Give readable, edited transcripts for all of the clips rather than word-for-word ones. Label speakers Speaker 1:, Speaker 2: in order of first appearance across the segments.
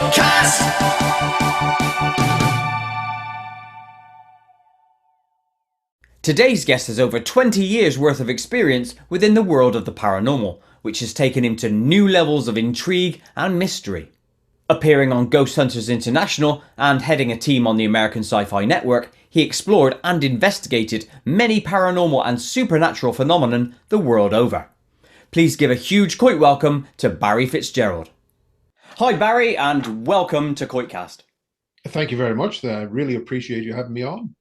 Speaker 1: KoitCast.
Speaker 2: Today's guest has over 20 years worth of experience within the world of the paranormal, which has taken him to new levels of intrigue and mystery. Appearing on Ghost Hunters International and heading a team on the American SyFy network, he explored and investigated many paranormal and supernatural phenomenon the world over. Please give a huge Koit welcome to Barry Fitzgerald. Hi Barry, and welcome to KoitCast.
Speaker 3: Thank you very much. I really appreciate you having me on.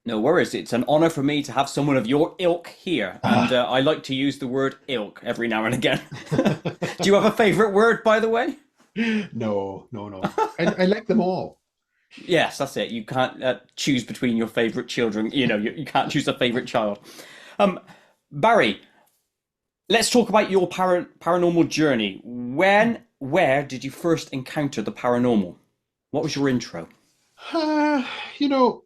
Speaker 2: No worries, it's an honour for me to have someone of your ilk here, and I like to use the word ilk every now and again. Do you have a favourite word, by the way?
Speaker 3: No. I like them all.
Speaker 2: Yes, that's it. You can't choose between your favourite children. You can't choose a favourite child. Barry, let's talk about your paranormal journey. Where did you first encounter the paranormal? What was your intro?
Speaker 3: You know,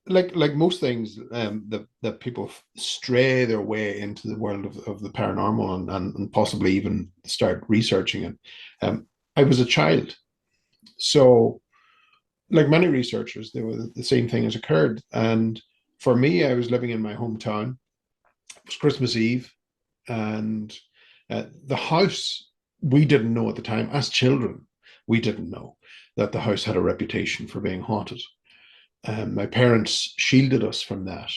Speaker 3: like most things, that people stray their way into the world of the paranormal and possibly even start researching it. I was a child, so like many researchers, the same thing has occurred. And for me, I was living in my hometown. It was Christmas Eve, and the house, we didn't know at the time, as children, we didn't know that the house had a reputation for being haunted. My parents shielded us from that.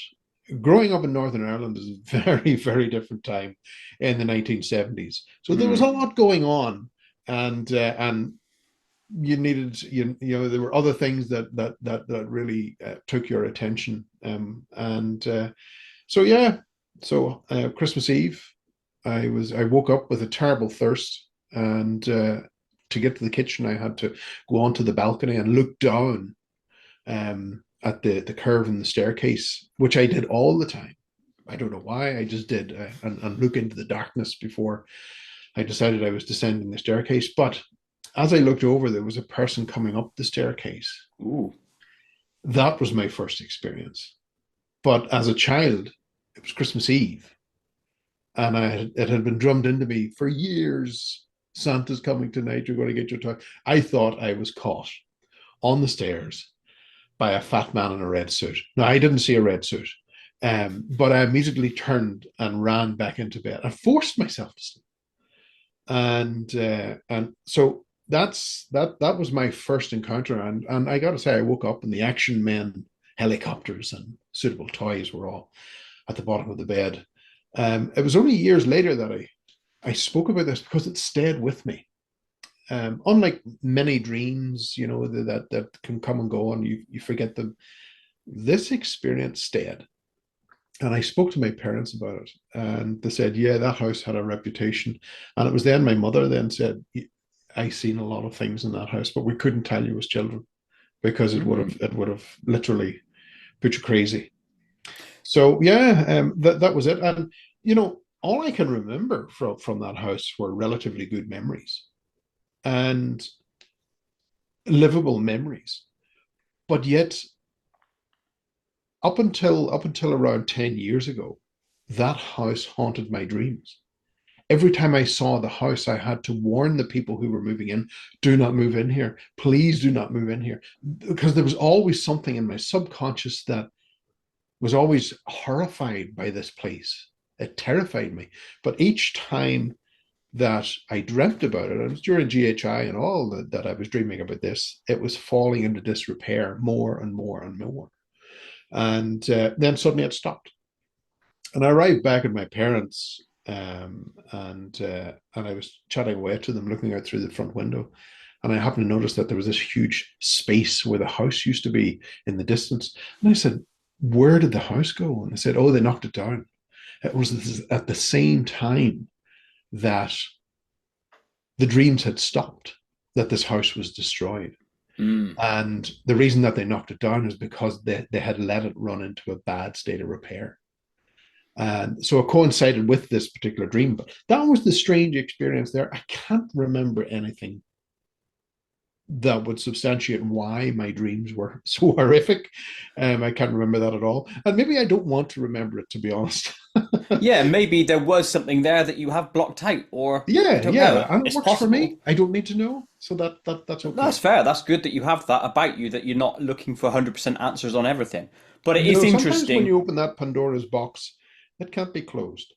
Speaker 3: Growing up in Northern Ireland is a very, very different time in the 1970s. So there was a lot going on, and you needed, there were other things that really took your attention. So Christmas Eve, I woke up with a terrible thirst, and to get to the kitchen, I had to go onto the balcony and look down at the curve in the staircase, which I did all the time. I don't know why, I just did, and look into the darkness before I decided I was descending the staircase. But as I looked over, there was a person coming up the staircase.
Speaker 2: Ooh.
Speaker 3: That was my first experience. But as a child, it was Christmas Eve, and it had been drummed into me for years. Santa's coming tonight, you're going to get your toy. I thought I was caught on the stairs by a fat man in a red suit. Now, I didn't see a red suit, but I immediately turned and ran back into bed. I forced myself to sleep. And so that was my first encounter. And I got to say, I woke up and the Action Men helicopters and suitable toys were all at the bottom of the bed. It was only years later that I spoke about this because it stayed with me. Unlike many dreams, that can come and go and you forget them, this experience stayed. And I spoke to my parents about it, and they said, yeah, that house had a reputation. And it was then my mother then said, I seen a lot of things in that house, but we couldn't tell you as children because it would have literally put you crazy. So yeah, that was it. And all I can remember from that house were relatively good memories and livable memories. But yet, up until around 10 years ago, that house haunted my dreams. Every time I saw the house, I had to warn the people who were moving in, do not move in here. Please do not move in here. Because there was always something in my subconscious that was always horrified by this place. It terrified me. But each time that I dreamt about it, and it was during GHI and all that I was dreaming about this, it was falling into disrepair more and more and more. And then suddenly it stopped. And I arrived back at my parents, and I was chatting away to them, looking out through the front window. And I happened to notice that there was this huge space where the house used to be in the distance. And I said, where did the house go? And I said, oh, they knocked it down. It was at the same time that the dreams had stopped, that this house was destroyed. And the reason that they knocked it down is because they had let it run into a bad state of repair. And so it coincided with this particular dream. But that was the strange experience there. I can't remember anything that would substantiate why my dreams were so horrific. I can't remember that at all. And maybe I don't want to remember it, to be honest.
Speaker 2: Yeah, maybe there was something there that you have blocked out, or I
Speaker 3: Yeah,
Speaker 2: don't
Speaker 3: yeah.
Speaker 2: know.
Speaker 3: And it
Speaker 2: It's
Speaker 3: works for
Speaker 2: possible.
Speaker 3: me. I don't need to know. So that's
Speaker 2: That's
Speaker 3: okay.
Speaker 2: fair. That's good that you have that about you, that you're not looking for 100% answers on everything. But it
Speaker 3: You
Speaker 2: is
Speaker 3: know, sometimes when
Speaker 2: interesting.
Speaker 3: you open that Pandora's box, it can't be closed.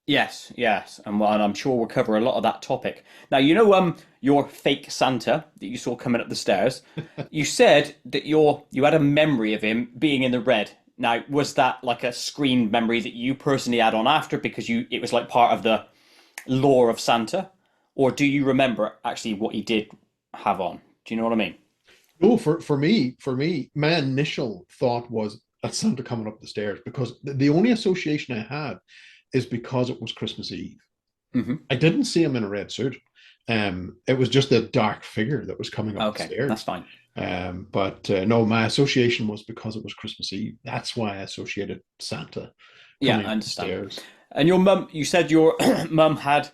Speaker 2: Yes, yes, and I'm sure we'll cover a lot of that topic. Now, your fake Santa that you saw coming up the stairs. You said that you had a memory of him being in the red. Now, was that like a screen memory that you personally had on after because it was like part of the lore of Santa, or do you remember actually what he did have on? Do you know what I mean?
Speaker 3: No, for me, my initial thought was that's Santa coming up the stairs because the only association I had is because it was Christmas Eve.
Speaker 2: Hmm.
Speaker 3: I didn't see him in a red suit. It was just a dark figure that was coming up the
Speaker 2: Okay, that's
Speaker 3: stairs.
Speaker 2: fine.
Speaker 3: But no, my association was because it was Christmas Eve. That's why I associated Santa
Speaker 2: Yeah,
Speaker 3: coming
Speaker 2: I
Speaker 3: up the
Speaker 2: understand.
Speaker 3: stairs.
Speaker 2: And your mum, you said your mum had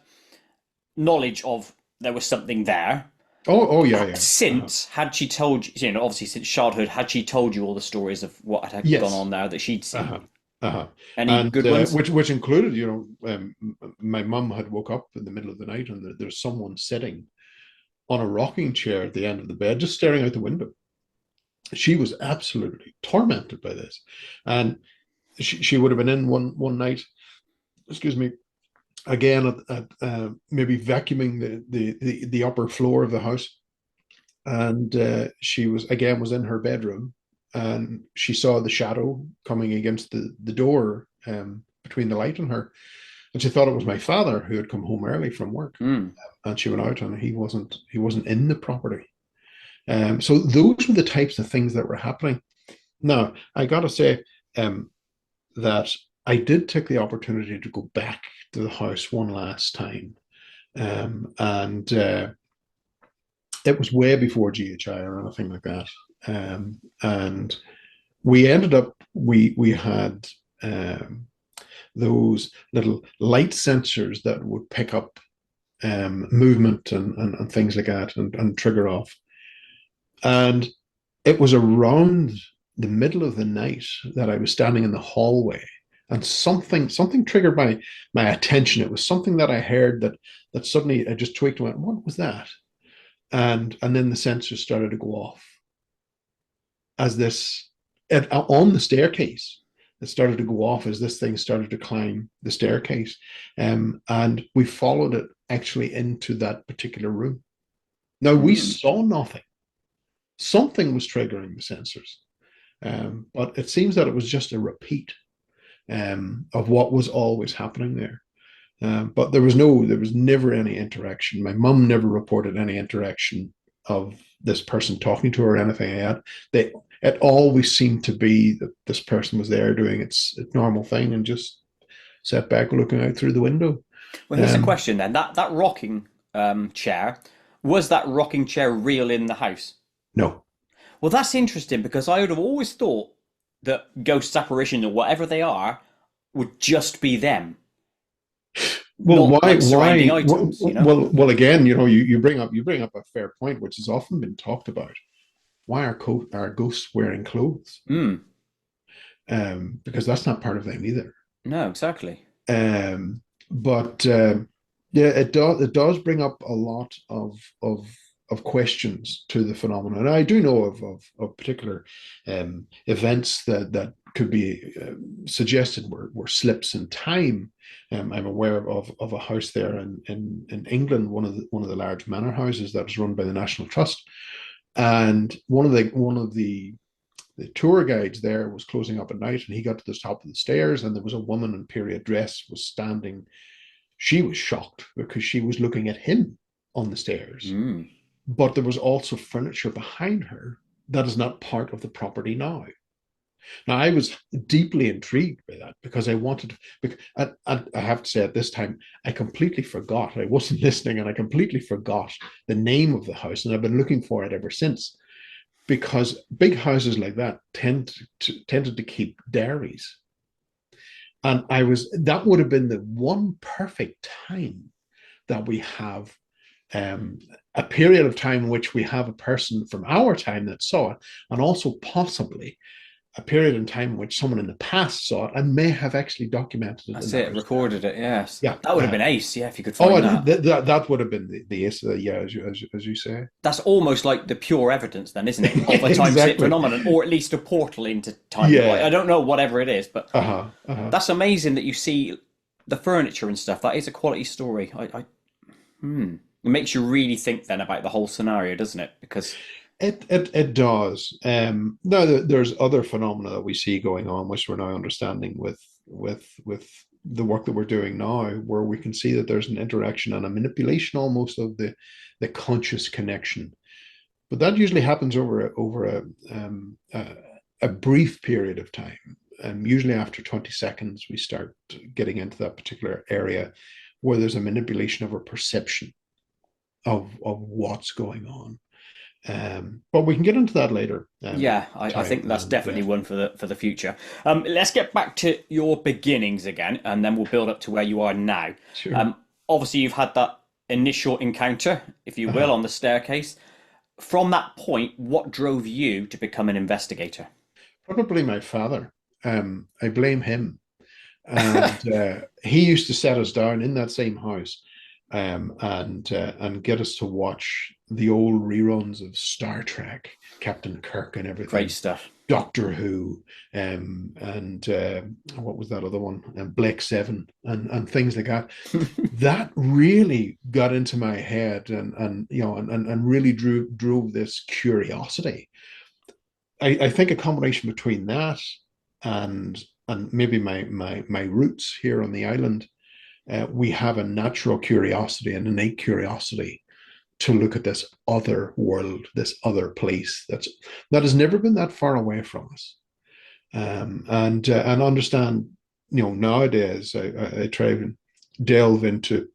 Speaker 2: knowledge of there was something there.
Speaker 3: Oh yeah, yeah.
Speaker 2: Since had she told you, obviously since childhood, had she told you all the stories of what had gone
Speaker 3: Yes.
Speaker 2: on there that she'd seen?
Speaker 3: Uh-huh. Uh-huh.
Speaker 2: Any
Speaker 3: And
Speaker 2: good ones?
Speaker 3: which included, my mum had woke up in the middle of the night and there's someone sitting on a rocking chair at the end of the bed, just staring out the window. She was absolutely tormented by this, and she would have been in one night. Excuse me. Again, at maybe vacuuming the upper floor of the house, and she was in her bedroom, and she saw the shadow coming against the door between the light and her, and she thought it was my father who had come home early from work,
Speaker 2: Mm.
Speaker 3: and she went out and he wasn't in the property. So those were the types of things that were happening. Now I got to say that I did take the opportunity to go back to the house one last time, and it was way before GHI or anything like that. And we ended up we had those little light sensors that would pick up movement and things like that and trigger off. And it was around the middle of the night that I was standing in the hallway, and something triggered my attention. It was something that I heard that suddenly I just tweaked and went, "What was that?" And then the sensors started to go off as on the staircase. It started to go off as this thing started to climb the staircase, and we followed it actually into that particular room. Now we
Speaker 2: Mm.
Speaker 3: saw nothing. Something was triggering the sensors, but it seems that it was just a repeat of what was always happening there. But there was never any interaction. My mum never reported any interaction of this person talking to her or anything like that. It always seemed to be that this person was there doing its normal thing and just sat back looking out through the window.
Speaker 2: Well, here's a
Speaker 3: Um,
Speaker 2: question then. That rocking chair, was that rocking chair real in the house?
Speaker 3: no.
Speaker 2: Well, that's interesting because I would have always thought that ghost apparitions or whatever they are would just be them,
Speaker 3: Well,
Speaker 2: not like surrounding items,
Speaker 3: Well, again, you bring up a fair point, which has often been talked about. Why are ghosts wearing clothes?
Speaker 2: Hmm.
Speaker 3: Because that's not part of them either.
Speaker 2: No, exactly.
Speaker 3: But yeah, it does bring up a lot of questions to the phenomenon. And I do know of particular events that could be suggested were slips in time. I'm aware of a house there in England, one of the large manor houses that is run by the National Trust, and one of the tour guides there was closing up at night, and he got to the top of the stairs, and there was a woman in period dress was standing. She was shocked because she was looking at him on the stairs,
Speaker 2: Hmm.
Speaker 3: but there was also furniture behind her that is not part of the property now. Now, I was deeply intrigued by that because I wanted, and I have to say at this time, I completely forgot. I wasn't listening and I completely forgot the name of the house, and I've been looking for it ever since because big houses like that tended to keep dairies. And that would have been the one perfect time that we have um, a period of time in which we have a person from our time that saw it, and also possibly a period in time in which someone in the past saw it and may have actually documented it in
Speaker 2: That's
Speaker 3: that
Speaker 2: it,
Speaker 3: respect.
Speaker 2: recorded it, yes.
Speaker 3: Yeah.
Speaker 2: That would have been ace, yeah, if you could
Speaker 3: Oh,
Speaker 2: find that.
Speaker 3: that would have been the ace of the, yeah, as you say.
Speaker 2: That's almost like the pure evidence then, isn't it, of a time-slip
Speaker 3: Exactly.
Speaker 2: phenomenon, or at least a portal into time. I
Speaker 3: Yeah.
Speaker 2: don't know, whatever it is, but
Speaker 3: Uh-huh. Uh-huh.
Speaker 2: that's amazing that you see the furniture and stuff. That is a quality story. It makes you really think then about the whole scenario, doesn't it? Because
Speaker 3: It does. Now there's other phenomena that we see going on, which we're now understanding with the work that we're doing now, where we can see that there's an interaction and a manipulation almost of the conscious connection. But that usually happens over a brief period of time. Usually after 20 seconds, we start getting into that particular area where there's a manipulation of our perception of what's going on. But we can get into that later.
Speaker 2: yeah, I think that's definitely one for the future. Let's get back to your beginnings again, and then we'll build up to where you are now.
Speaker 3: Sure.
Speaker 2: Obviously, you've had that initial encounter, if you will,
Speaker 3: Uh-huh.
Speaker 2: on the staircase. From that point, what drove you to become an investigator?
Speaker 3: Probably my father. I blame him. And he used to set us down in that same house, and get us to watch the old reruns of Star Trek, Captain Kirk, and
Speaker 2: Great
Speaker 3: everything.
Speaker 2: stuff.
Speaker 3: Doctor Who, and what was that other one? And Blake Seven, and things like that. That really got into my head, and really drove this curiosity. I think a combination between that and maybe my roots here on the island, we have a natural curiosity, an innate curiosity to look at this other world, this other place that has never been that far away from us, and understand. Nowadays I try and delve into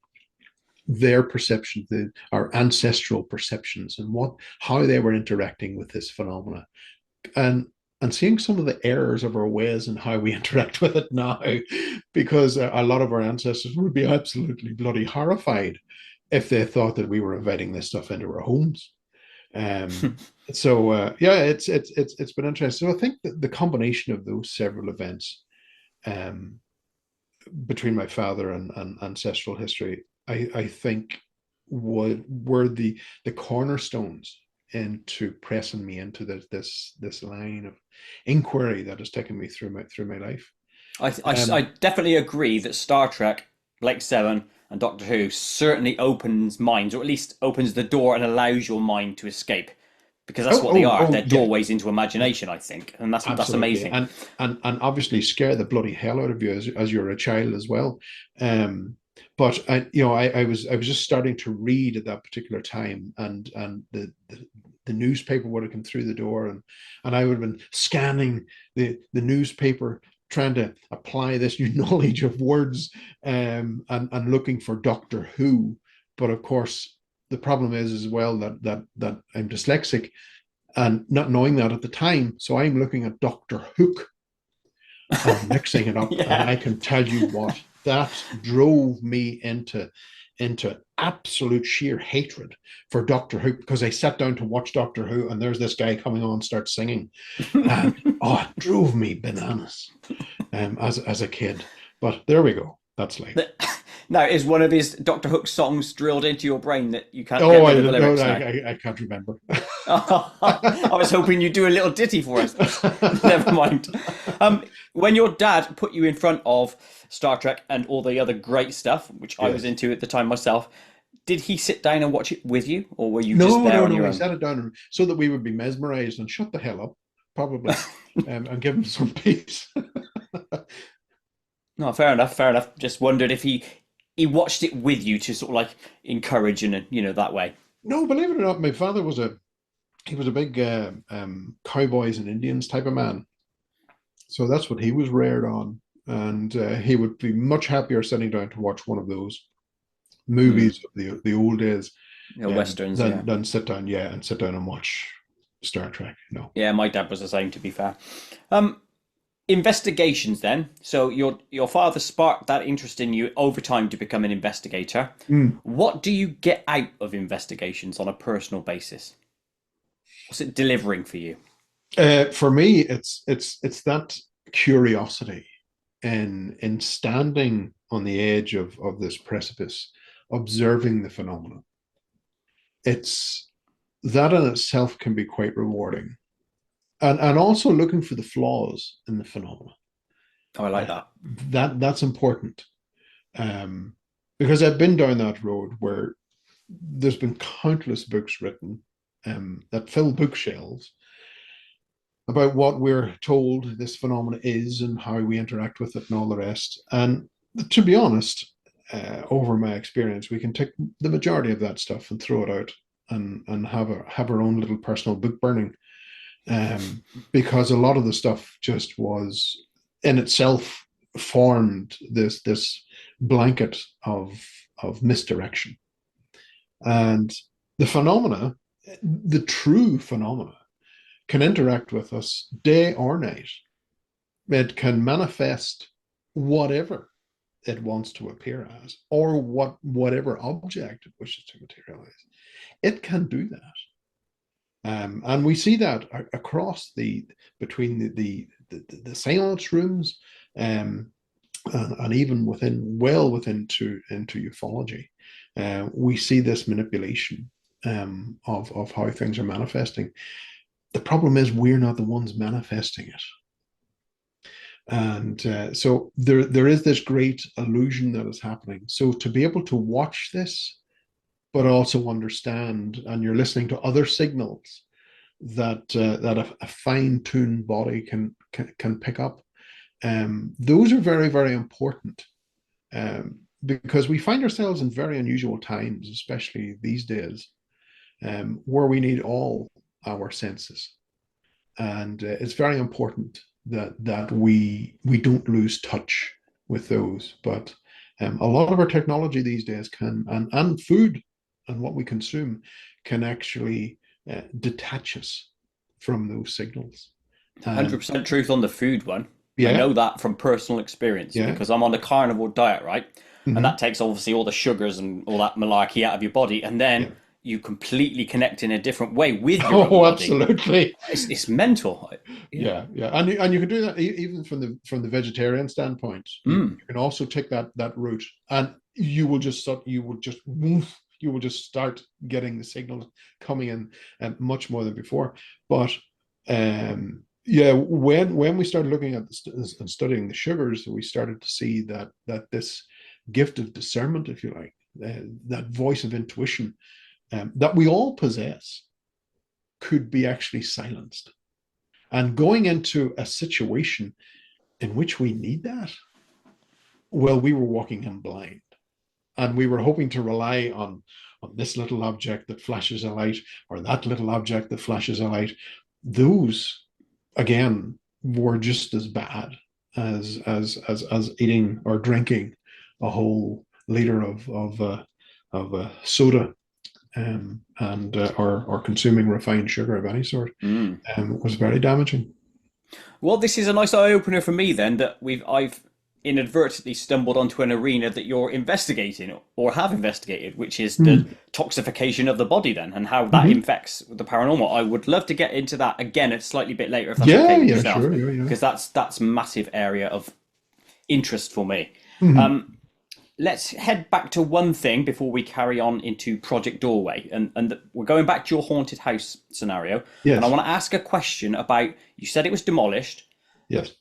Speaker 3: their perception, our ancestral perceptions, and how they were interacting with this phenomena, and seeing some of the errors of our ways and how we interact with it now, because a lot of our ancestors would be absolutely bloody horrified if they thought that we were inviting this stuff into our homes. Um, yeah, it's been interesting. So I think that the combination of those several events, um, between my father and ancestral history, I think were the cornerstones into pressing me into this line of inquiry that has taken me through my life.
Speaker 2: I
Speaker 3: Um,
Speaker 2: definitely agree that Star Trek, Blake Seven, and Doctor Who certainly opens minds, or at least opens the door and allows your mind to escape, because that's what they are. They're
Speaker 3: yeah,
Speaker 2: doorways into imagination, I think, and that's
Speaker 3: absolutely,
Speaker 2: amazing.
Speaker 3: and obviously scare the bloody hell out of you as you're a child as well. Um, but I was just starting to read at that particular time, and the newspaper would have come through the door, and I would have been scanning the newspaper, trying to apply this new knowledge of words, and looking for Doctor Who. But of course, the problem is as well that I'm dyslexic and not knowing that at the time. So I'm looking at Dr. Hook and mixing it up. And
Speaker 2: Yeah.
Speaker 3: I can tell you what, that drove me into absolute sheer hatred for Doctor Who, because I sat down to watch Doctor Who and there's this guy coming on, starts singing. And oh, it drove me bananas, as a kid. But there we go. That's life.
Speaker 2: Now, is one of his Doctor Hook songs drilled into your brain that you can't
Speaker 3: Oh,
Speaker 2: get
Speaker 3: I
Speaker 2: rid of the
Speaker 3: don't know.
Speaker 2: lyrics now?
Speaker 3: I can't remember.
Speaker 2: I was hoping you'd do a little ditty for us. Never mind. When your dad put you in front of Star Trek and all the other great stuff, which I was
Speaker 3: Yes.
Speaker 2: into at the time myself, did he sit down and watch it with you, or were you just
Speaker 3: No,
Speaker 2: there
Speaker 3: no,
Speaker 2: on
Speaker 3: no.
Speaker 2: your
Speaker 3: He
Speaker 2: own?
Speaker 3: sat it down so that we would be mesmerized and shut the hell up, probably, and give him some peace.
Speaker 2: No, fair enough, fair enough. Just wondered if he watched it with you to sort of like encourage and that way.
Speaker 3: No, believe it or not, my father was a big cowboys and Indians type of man. So that's what he was reared on, and he would be much happier sitting down to watch one of those
Speaker 2: Hmm.
Speaker 3: movies of the old days,
Speaker 2: Westerns, yeah.
Speaker 3: than sit down, yeah, and sit down and watch Star Trek. No.
Speaker 2: Yeah, my dad was the same, to be fair. Um, Investigations then. So your father sparked that interest in you over time to become an investigator.
Speaker 3: Mm.
Speaker 2: What do you get out of investigations on a personal basis? What's it delivering for you?
Speaker 3: For me, it's that curiosity in standing on the edge of this precipice, observing the phenomenon. It's that in itself can be quite rewarding, and also looking for the flaws in the phenomenon.
Speaker 2: Oh, I like
Speaker 3: Uh,
Speaker 2: that.
Speaker 3: that's important, um, because I've been down that road where there's been countless books written that fill bookshelves about what we're told this phenomenon is and how we interact with it and all the rest. And to be honest, over my experience, we can take the majority of that stuff and throw it out and have our own little personal book burning, because a lot of the stuff just was in itself formed this blanket of misdirection. And the phenomena, the true phenomena, can interact with us day or night. It can manifest whatever it wants to appear as, or whatever object it wishes to materialize. It can do that. And we see that across between the seance rooms, and even within into ufology, we see this manipulation of how things are manifesting. The problem is we're not the ones manifesting it. And so there is this great illusion that is happening. So to be able to watch this, but also understand, and you're listening to other signals that a fine-tuned body can pick up. Those are very, very important, because we find ourselves in very unusual times, especially these days, where we need all our senses, and it's very important that we don't lose touch with those. But a lot of our technology these days can, and food and what we consume can actually detach us from those signals.
Speaker 2: 100% truth on the food one. I
Speaker 3: Yeah,
Speaker 2: know that from personal experience
Speaker 3: yeah.
Speaker 2: because I'm on a carnivore diet, right? And
Speaker 3: Mm-hmm.
Speaker 2: that takes obviously all the sugars and all that malarkey out of your body. And then
Speaker 3: Yeah.
Speaker 2: you completely connect in a different way with your own
Speaker 3: Oh,
Speaker 2: body.
Speaker 3: absolutely.
Speaker 2: It's mental. Yeah.
Speaker 3: Yeah, yeah, and you can do that even from the vegetarian standpoint.
Speaker 2: Mm.
Speaker 3: You can also take that route, and you will just start getting the signals coming in, much more than before. But yeah, when we started looking at and studying the sugars, we started to see that this gift of discernment, if you like, that voice of intuition, that we all possess, could be actually silenced. And going into a situation in which we need that, well, we were walking in blind, and we were hoping to rely on this little object that flashes a light, or that little object that flashes a light. Those, again, were just as bad as eating or drinking a whole liter of soda, or consuming refined sugar of any sort,
Speaker 2: Mm.
Speaker 3: was very damaging.
Speaker 2: Well, this is a nice eye opener for me then that I've inadvertently stumbled onto an arena that you're investigating or have investigated, which is the
Speaker 3: Mm.
Speaker 2: toxification of the body then and how that
Speaker 3: Mm-hmm.
Speaker 2: infects the paranormal. I would love to get into that again a slightly bit later if that's
Speaker 3: Yeah,
Speaker 2: okay with
Speaker 3: yeah,
Speaker 2: yourself,
Speaker 3: sure, yeah, yeah.
Speaker 2: because that's massive area of interest for me.
Speaker 3: Mm-hmm.
Speaker 2: Let's head back to one thing before we carry on into Project Doorway, and we're going back to your haunted house scenario, and I
Speaker 3: Yes,
Speaker 2: want to ask a question about, you said it was demolished.
Speaker 3: yes.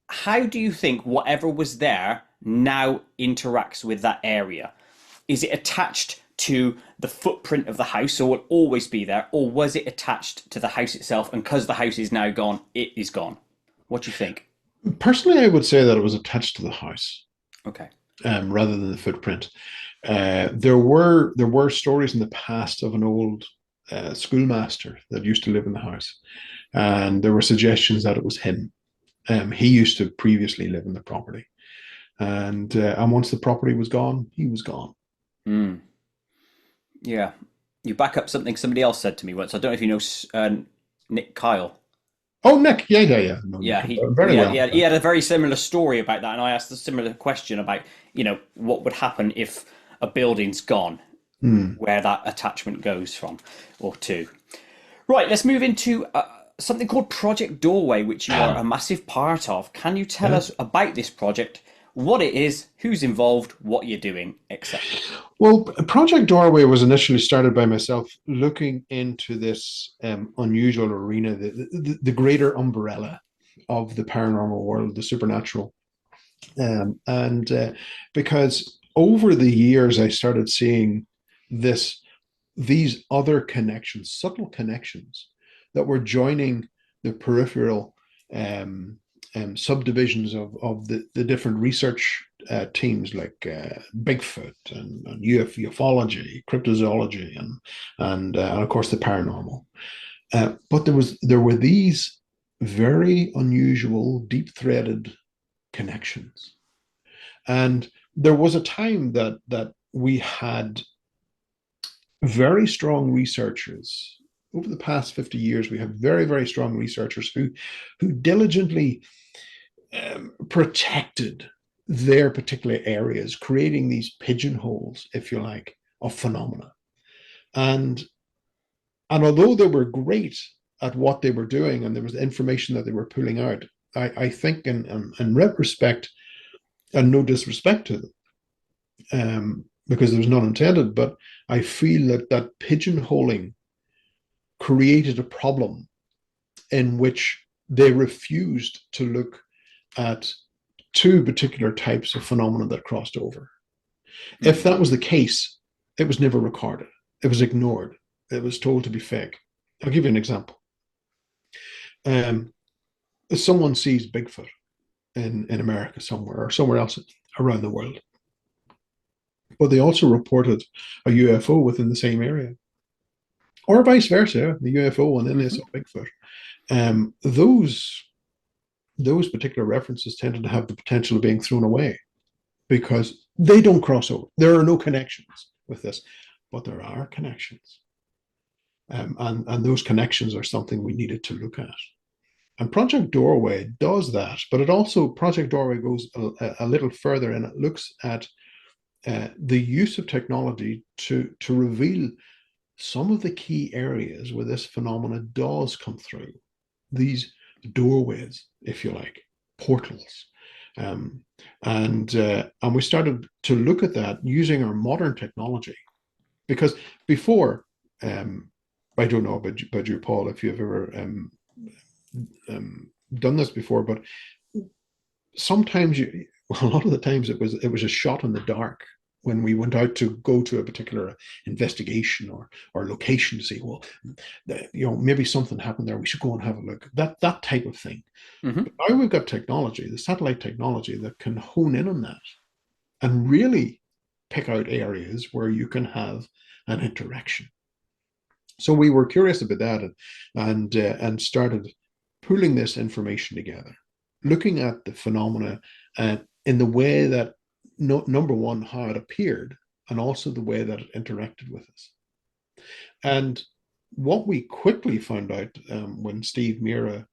Speaker 2: How do you think whatever was there now interacts with that area? Is it attached to the footprint of the house, so it'll always be there, or was it attached to the house itself, and because the house is now gone, it is gone? What do you think?
Speaker 3: Personally, I would say that it was attached to the house,
Speaker 2: Okay.
Speaker 3: rather than the footprint. There were stories in the past of an old schoolmaster that used to live in the house, and there were suggestions that it was him. He used to previously live in the property, and once the property was gone, he was gone.
Speaker 2: Mm, yeah. You back up something somebody else said to me once. I don't know if you know Nick Kyle.
Speaker 3: Oh, Nick, yeah. No,
Speaker 2: Yeah,
Speaker 3: very well.
Speaker 2: he had a very similar story about that, and I asked a similar question about, what would happen if a building's gone,
Speaker 3: Hmm.
Speaker 2: where that attachment goes from or to. Right, let's move into something called Project Doorway, which you are a massive part of. Can you tell
Speaker 3: Yeah.
Speaker 2: us about this project, what it is, who's involved, what you're doing, etc.?
Speaker 3: Well, Project Doorway was initially started by myself looking into this unusual arena, the greater umbrella of the paranormal world, the supernatural. And because over the years, I started seeing these other connections, subtle connections that were joining the peripheral um, subdivisions of the different research teams like Bigfoot and ufology, cryptozoology, and of course the paranormal. But there were these very unusual, deep-threaded connections, and there was a time that we had very strong researchers. Over the past 50 years, we have very, very strong researchers who diligently protected their particular areas, creating these pigeonholes, if you like, of phenomena. And and although they were great at what they were doing, and there was information that they were pulling out, I think in retrospect, and no disrespect to them, because there was none intended, but I feel that pigeonholing created a problem in which they refused to look at two particular types of phenomena that crossed over. If
Speaker 2: Mm-hmm.
Speaker 3: that was the case, it was never recorded. It was ignored. It was told to be fake. I'll give you an example. Um, Someone sees Bigfoot in America somewhere or somewhere else around the world, but they also reported a UFO within the same area, or vice versa, the UFO and then they
Speaker 2: Mm-hmm.
Speaker 3: saw Bigfoot. Those particular references tended to have the potential of being thrown away because they don't cross over. There are no connections with this, but there are connections. And those connections are something we needed to look at. And Project Doorway does that, but Project Doorway goes a little further and it looks at the use of technology to reveal some of the key areas where this phenomena does come through. These doorways, if you like, portals. Um, and we started to look at that using our modern technology. Because before, I don't know about you, Paul, if you've ever done this before, but sometimes a lot of the times it was a shot in the dark when we went out to go to a particular investigation or location to say, well, maybe something happened there. We should go and have a look. That type of thing.
Speaker 2: Mm-hmm.
Speaker 3: But now we've got technology, the satellite technology that can hone in on that and really pick out areas where you can have an interaction. So we were curious about that and started pulling this information together, looking at the phenomena in the way that number one, how it appeared, and also the way that it interacted with us. And what we quickly found out when Steve Mira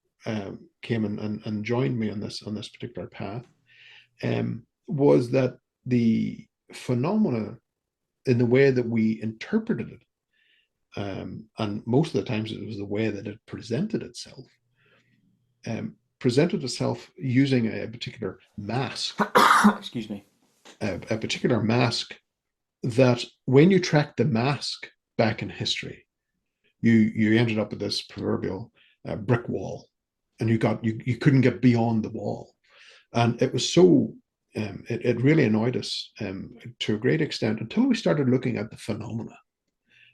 Speaker 3: came and joined me on this particular path was that the phenomena in the way that we interpreted it, and most of the times it was the way that it presented itself using a particular mask.
Speaker 2: Excuse me.
Speaker 3: A particular mask that when you track the mask back in history, you ended up with this proverbial brick wall, and you couldn't get beyond the wall, and it was so it really annoyed us to a great extent until we started looking at the phenomena,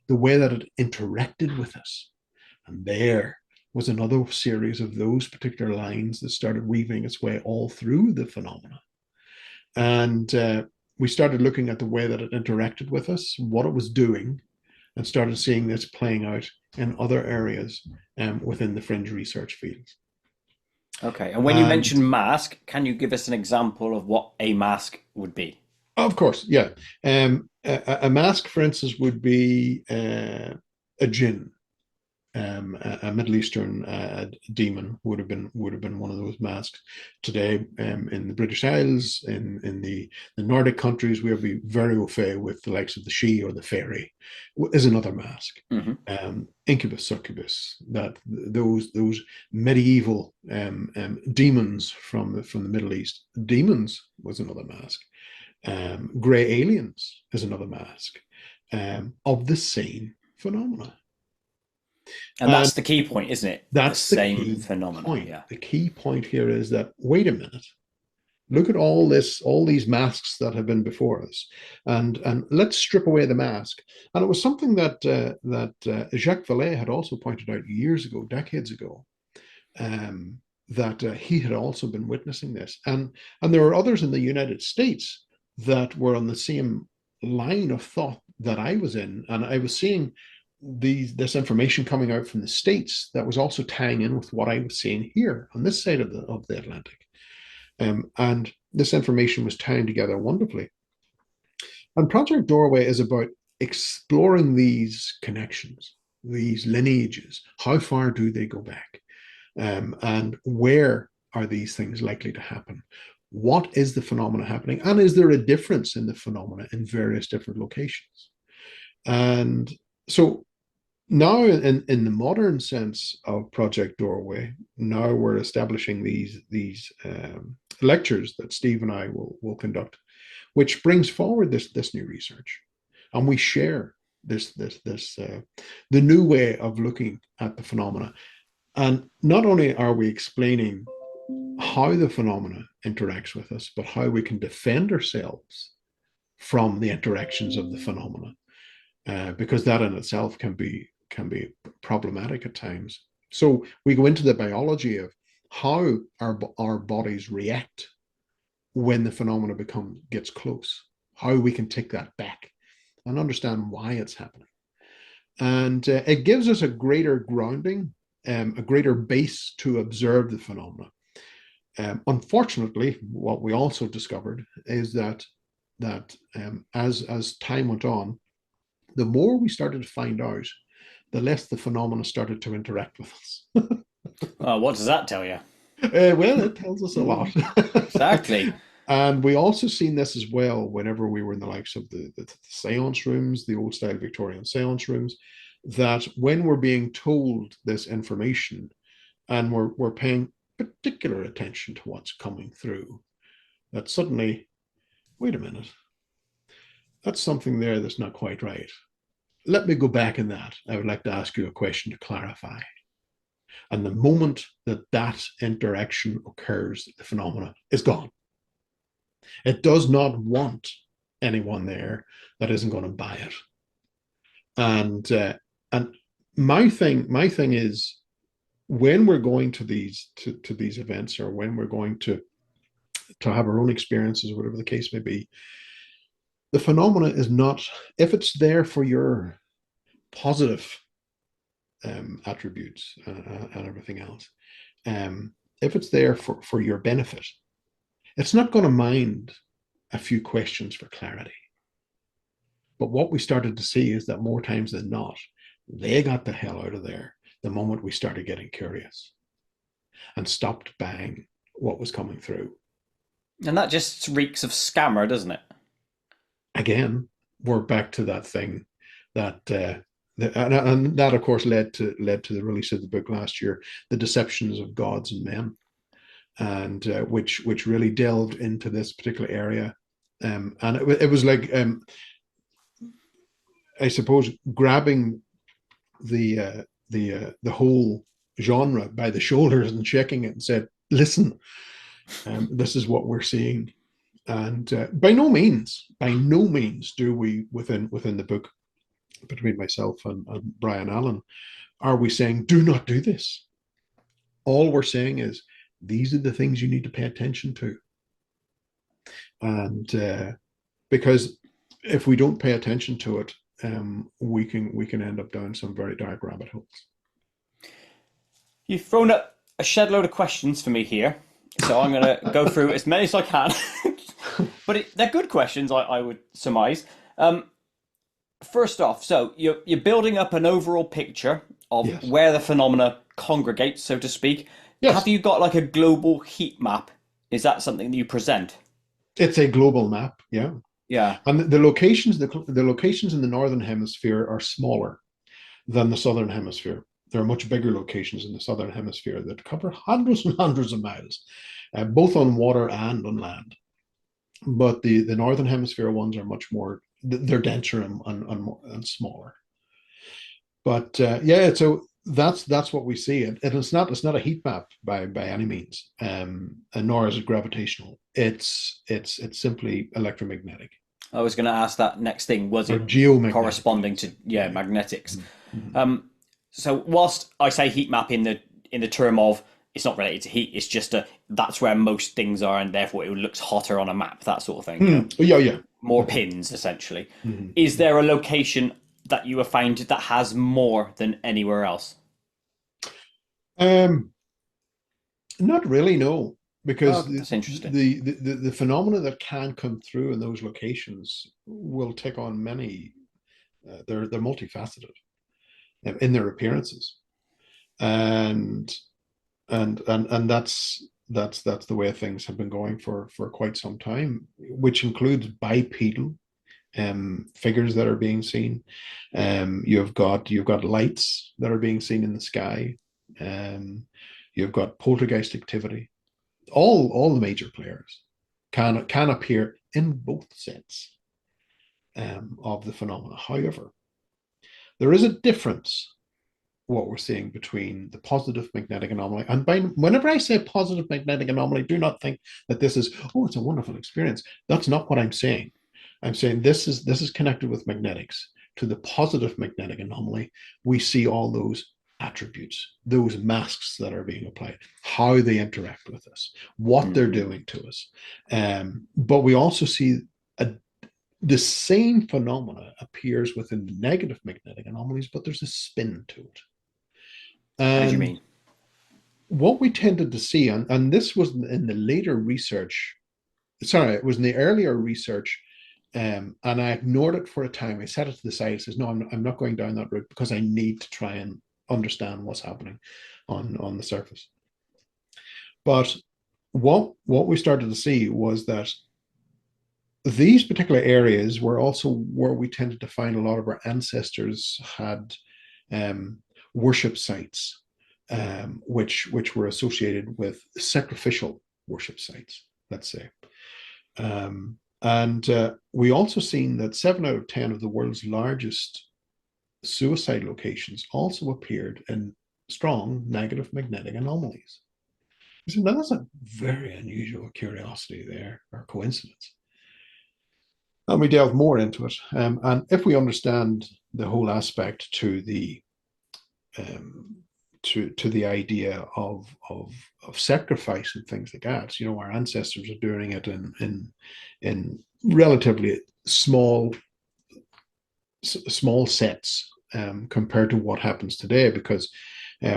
Speaker 3: the way that it interacted with us, and there was another series of those particular lines that started weaving its way all through the phenomena. And we started looking at the way that it interacted with us, what it was doing, and started seeing this playing out in other areas within the fringe research fields.
Speaker 2: Okay, and when you
Speaker 3: And
Speaker 2: mention mask, can you give us an example of what a mask would be?
Speaker 3: of course, yeah, a mask, for instance, would be a jinn. a Middle Eastern demon would have been one of those masks. Today, in the British Isles, in the Nordic countries, we'll be very au fait with the likes of the she or the fairy, is another mask. Incubus, succubus, that those medieval demons from the Middle East. Demons was another mask. Grey aliens is another mask of the same phenomena.
Speaker 2: And that's the key point, isn't it?
Speaker 3: That's the
Speaker 2: same
Speaker 3: key
Speaker 2: phenomena.
Speaker 3: point.
Speaker 2: Yeah.
Speaker 3: The key point here is that, wait a minute, look at all these masks that have been before us, and let's strip away the mask. And it was something that Jacques Vallée had also pointed out years ago, decades ago, that he had also been witnessing this, and there were others in the United States that were on the same line of thought that I was in, and I was seeing this information coming out from the States that was also tying in with what I was seeing here on this side of the Atlantic. And this information was tying together wonderfully. And Project Doorway is about exploring these connections, these lineages. How far do they go back? And where are these things likely to happen? What is the phenomena happening? And is there a difference in the phenomena in various different locations? And so now, in the modern sense of Project Doorway, now we're establishing these lectures that Steve and I will conduct, which brings forward this new research, and we share the new way of looking at the phenomena. And not only are we explaining how the phenomena interacts with us, but how we can defend ourselves from the interactions of the phenomena, because that in itself can be problematic at times. So we go into the biology of how our bodies react when the phenomena gets close, how we can take that back and understand why it's happening. And it gives us a greater grounding, a greater base to observe the phenomena. Unfortunately, what we also discovered is that as time went on, the more we started to find out, the less the phenomena started to interact with us.
Speaker 2: What does that tell you?
Speaker 3: Well, it tells us a lot.
Speaker 2: Exactly.
Speaker 3: And we also seen this as well whenever we were in the likes of the seance rooms, the old style Victorian seance rooms, that when we're being told this information and we're paying particular attention to what's coming through, that suddenly, wait a minute, that's something there that's not quite right. Let me go back in that. I would like to ask you a question to clarify. And the moment that interaction occurs, the phenomena is gone. It does not want anyone there that isn't going to buy it. And my thing is, when we're going to these events, or when we're going to have our own experiences, whatever the case may be, the phenomena is not, if it's there for your positive attributes and everything else, if it's there for your benefit, it's not going to mind a few questions for clarity. But what we started to see is that more times than not, they got the hell out of there the moment we started getting curious and stopped buying what was coming through.
Speaker 2: And that just reeks of scammer, doesn't it?
Speaker 3: Again, we're back to that thing that and that of course led to the release of the book last year, The Deceptions of Gods and Men, and which really delved into this particular area, and it was like, I suppose, grabbing the whole genre by the shoulders and shaking it and said, listen, this is what we're seeing. And by no means do we, within the book, between myself and Brian Allen, are we saying do not do this. All we're saying is these are the things you need to pay attention to, and because if we don't pay attention to it, we can end up down some very dark rabbit holes.
Speaker 2: You've thrown up a shed load of questions for me here, so I'm going to go through as many as I can. But they're good questions, I would surmise. First off, so you're building up an overall picture of
Speaker 3: Yes.
Speaker 2: where the phenomena congregate, so to speak. Have
Speaker 3: Yes.
Speaker 2: you got like a global heat map? Is that something that you present?
Speaker 3: It's a global map. Yeah.
Speaker 2: Yeah.
Speaker 3: And the locations in the northern hemisphere are smaller than the southern hemisphere. There are much bigger locations in the southern hemisphere that cover hundreds and hundreds of miles, both on water and on land. But the northern hemisphere ones are much more, they're denser and smaller. But yeah, so that's what we see. It's not a heat map by any means, and nor is it gravitational. It's simply electromagnetic
Speaker 2: I was going to ask that next thing. Was
Speaker 3: or
Speaker 2: it
Speaker 3: geomagnetic, I
Speaker 2: corresponding
Speaker 3: should
Speaker 2: to
Speaker 3: say.
Speaker 2: yeah
Speaker 3: Yeah.
Speaker 2: magnetics?
Speaker 3: Mhm.
Speaker 2: So whilst I say heat map in the term of it's not related to heat, it's just that's where most things are, and therefore it looks hotter on a map, that sort of thing. You know,
Speaker 3: Oh, yeah, yeah.
Speaker 2: more
Speaker 3: Mhm.
Speaker 2: pins essentially. Is
Speaker 3: Mhm.
Speaker 2: there a location that you have found that has more than anywhere else?
Speaker 3: Um, Not really, no, because
Speaker 2: Oh, that's interesting.
Speaker 3: the phenomena that can come through in those locations will take on many. They're multifaceted in their appearances, and and that's the way things have been going for quite some time, which includes bipedal figures that are being seen. You've got lights that are being seen in the sky. Um, you've got poltergeist activity. All the major players can appear in both sets of the phenomena. However, there is a difference what we're seeing between the positive magnetic anomaly and whenever I say positive magnetic anomaly, do not think that this is it's a wonderful experience. That's not what I'm saying. I'm saying this is connected with magnetics. To the positive magnetic anomaly, we see all those attributes, those masks that are being applied, how they interact with us, what they're
Speaker 2: Hmm.
Speaker 3: doing to us. But we also see a, the same phenomena appears within the negative magnetic anomalies, but there's a spin to it.
Speaker 2: How do you
Speaker 3: And
Speaker 2: mean?
Speaker 3: what we tended to see, and this was in the later research, sorry, it was in the earlier research, and I ignored it for a time. I set it to the side. I says, no, I'm not going down that route because I need to try and understand what's happening on the surface. But what we started to see was that these particular areas were also where we tended to find a lot of our ancestors had um, worship sites, which were associated with sacrificial worship sites, let's say. And we also seen that 7 out of 10 of the world's largest suicide locations also appeared in strong negative magnetic anomalies. So now that's a very unusual curiosity there, or coincidence. And we delve more into it. And if we understand the whole aspect um, to the idea of sacrifice and things like that. You know, our ancestors are doing it in relatively small sets compared to what happens today, because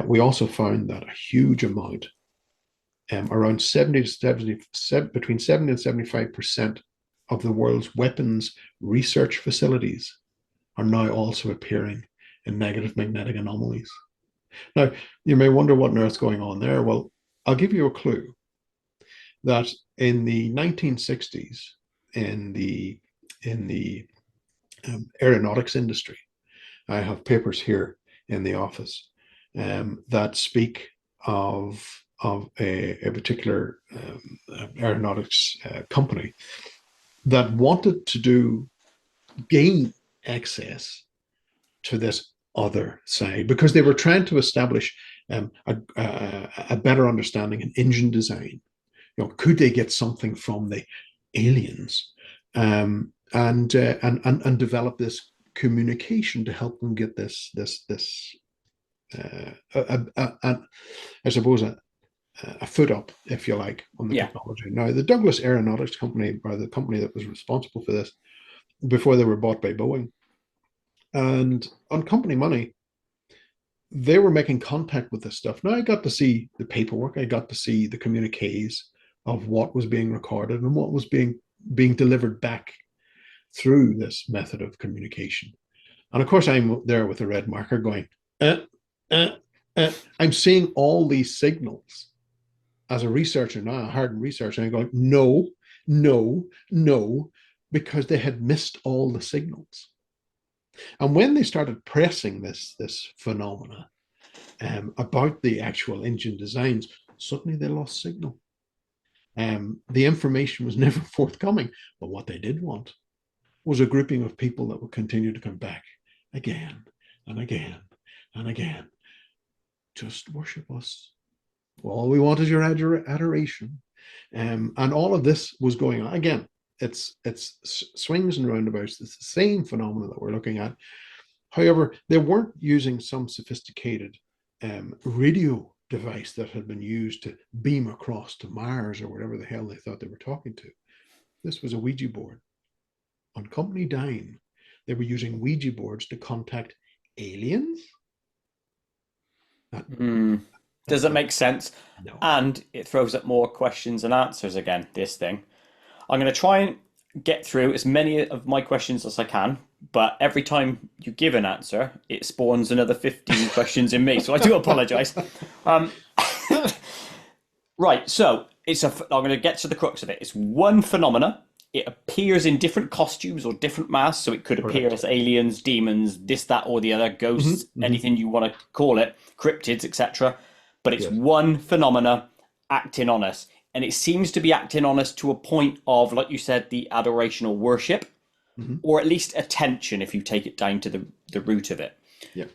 Speaker 3: we also found that a huge amount, around 70 to 70, between 70 and 75% of the world's weapons research facilities are now also appearing in negative magnetic anomalies. Now, you may wonder what on earth's going on there. Well, I'll give you a clue that in the 1960s, in the aeronautics industry, I have papers here in the office that speak of a particular aeronautics company that wanted to gain access to this other side because they were trying to establish a better understanding in engine design. You know, could they get something from the aliens, and develop this communication to help them get this I suppose a foot up, if you like, on the
Speaker 2: Yeah.
Speaker 3: technology. Now, the Douglas Aeronautics Company, or the company that was responsible for this before they were bought by Boeing, and on company money, they were making contact with this stuff. Now I got to see the paperwork. I got to see the communiques of what was being recorded and what was being delivered back through this method of communication. And of course, I'm there with a red marker going, eh. uh, I'm seeing all these signals as a researcher now, a hardened researcher, and I'm going, no, no, no, because they had missed all the signals. And when they started pressing this phenomena about the actual engine designs, suddenly they lost signal. The information was never forthcoming. But what they did want was a grouping of people that would continue to come back again and again and again. Just worship us. All we want is your adoration. And all of this was going on. Again, it's swings and roundabouts. It's the same phenomena that we're looking at. However, they weren't using some sophisticated radio device that had been used to beam across to Mars or whatever the hell they thought they were talking to. This was a Ouija board. On company dime, they were using Ouija boards to contact aliens.
Speaker 2: Does it make sense?
Speaker 3: No.
Speaker 2: And it throws up more questions and answers again, this thing. I'm going to try and get through as many of my questions as I can, but every time you give an answer, it spawns another 15 questions in me, so I do apologise. Right, so I'm going to get to the crux of it. It's one phenomena. It appears in different costumes or different masks, so it could appear as aliens, demons, this, that, or the other, ghosts, anything you want to call it, cryptids, etc. But it's one phenomena acting on us. And it seems to be acting on us to a point of, like you said, the adoration or worship, or at least attention if you take it down to the root of it.
Speaker 3: Yeah.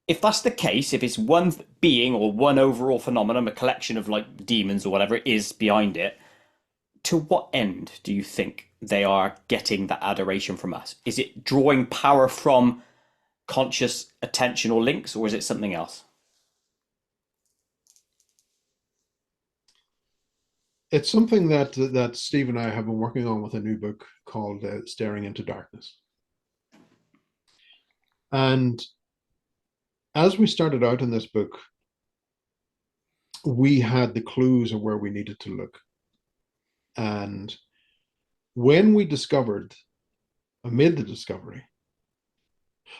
Speaker 2: If that's the case, if it's one being or one overall phenomenon, a collection of like demons or whatever it is behind it, to what end do you think they are getting that adoration from us? Is it drawing power from conscious attention or links, or is it something else?
Speaker 3: It's something that Steve and I have been working on with a new book called Staring into Darkness. And as we started out in this book, we had the clues of where we needed to look. And when we made the discovery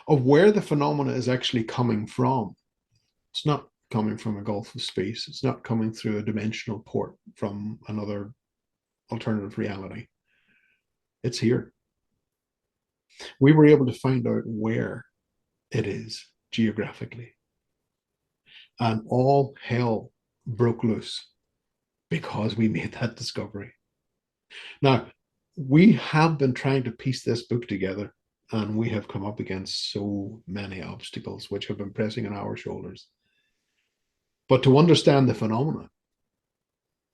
Speaker 3: of where the phenomena is actually coming from, it's not coming from a gulf of space. It's not coming through a dimensional port from another alternative reality. It's here. We were able to find out where it is geographically. And all hell broke loose because we made that discovery. Now, we have been trying to piece this book together, and we have come up against so many obstacles which have been pressing on our shoulders. But to understand the phenomena,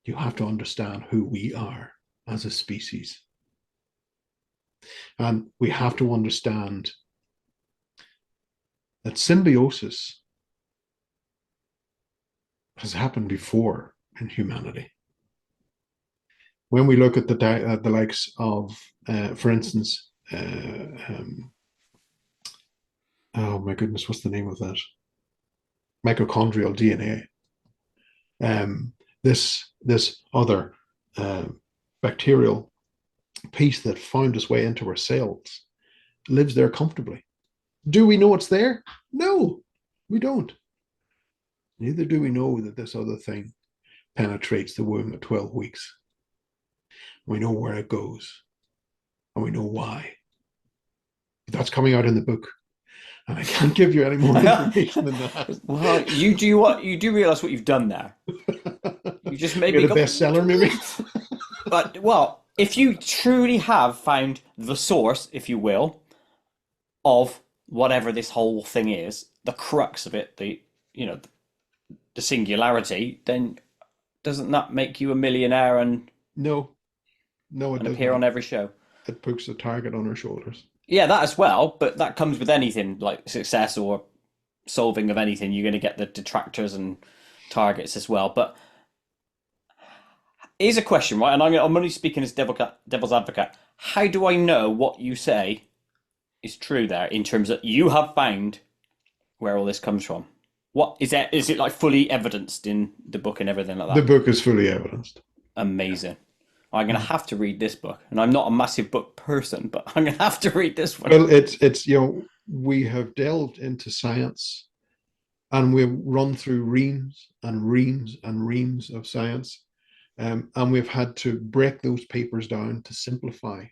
Speaker 3: you have to understand who we are as a species. And we have to understand that symbiosis has happened before in humanity. When we look at the likes of, for instance, oh my goodness, what's the name of that? Mitochondrial DNA. This other bacterial piece that found its way into our cells lives there comfortably. Do we know it's there? No, we don't. Neither do we know that this other thing penetrates the womb at 12 weeks. We know where it goes, and we know why. But that's coming out in the book, and I can't give you any more information than that.
Speaker 2: Well, you do realize what you've done there. You just maybe
Speaker 3: got a bestseller, maybe.
Speaker 2: But well, if you truly have found the source, if you will, of whatever this whole thing is, the crux of it, the singularity, then doesn't that make you a millionaire and
Speaker 3: no, it doesn't
Speaker 2: appear on every show?
Speaker 3: It puts a target on our shoulders.
Speaker 2: Yeah, that as well, but that comes with anything like success or solving of anything. You're going to get the detractors and targets as well. But here's a question, right? And I'm only speaking as devil's advocate. How do I know what you say is true there in terms of you have found where all this comes from? What is that? Is it like fully evidenced in the book and everything like that?
Speaker 3: The book is fully evidenced.
Speaker 2: Amazing. I'm going to have to read this book, and I'm not a massive book person, but I'm going to have to read this one.
Speaker 3: Well, it's we have delved into science And we've run through reams and reams and reams of science. And we've had to break those papers down to simplify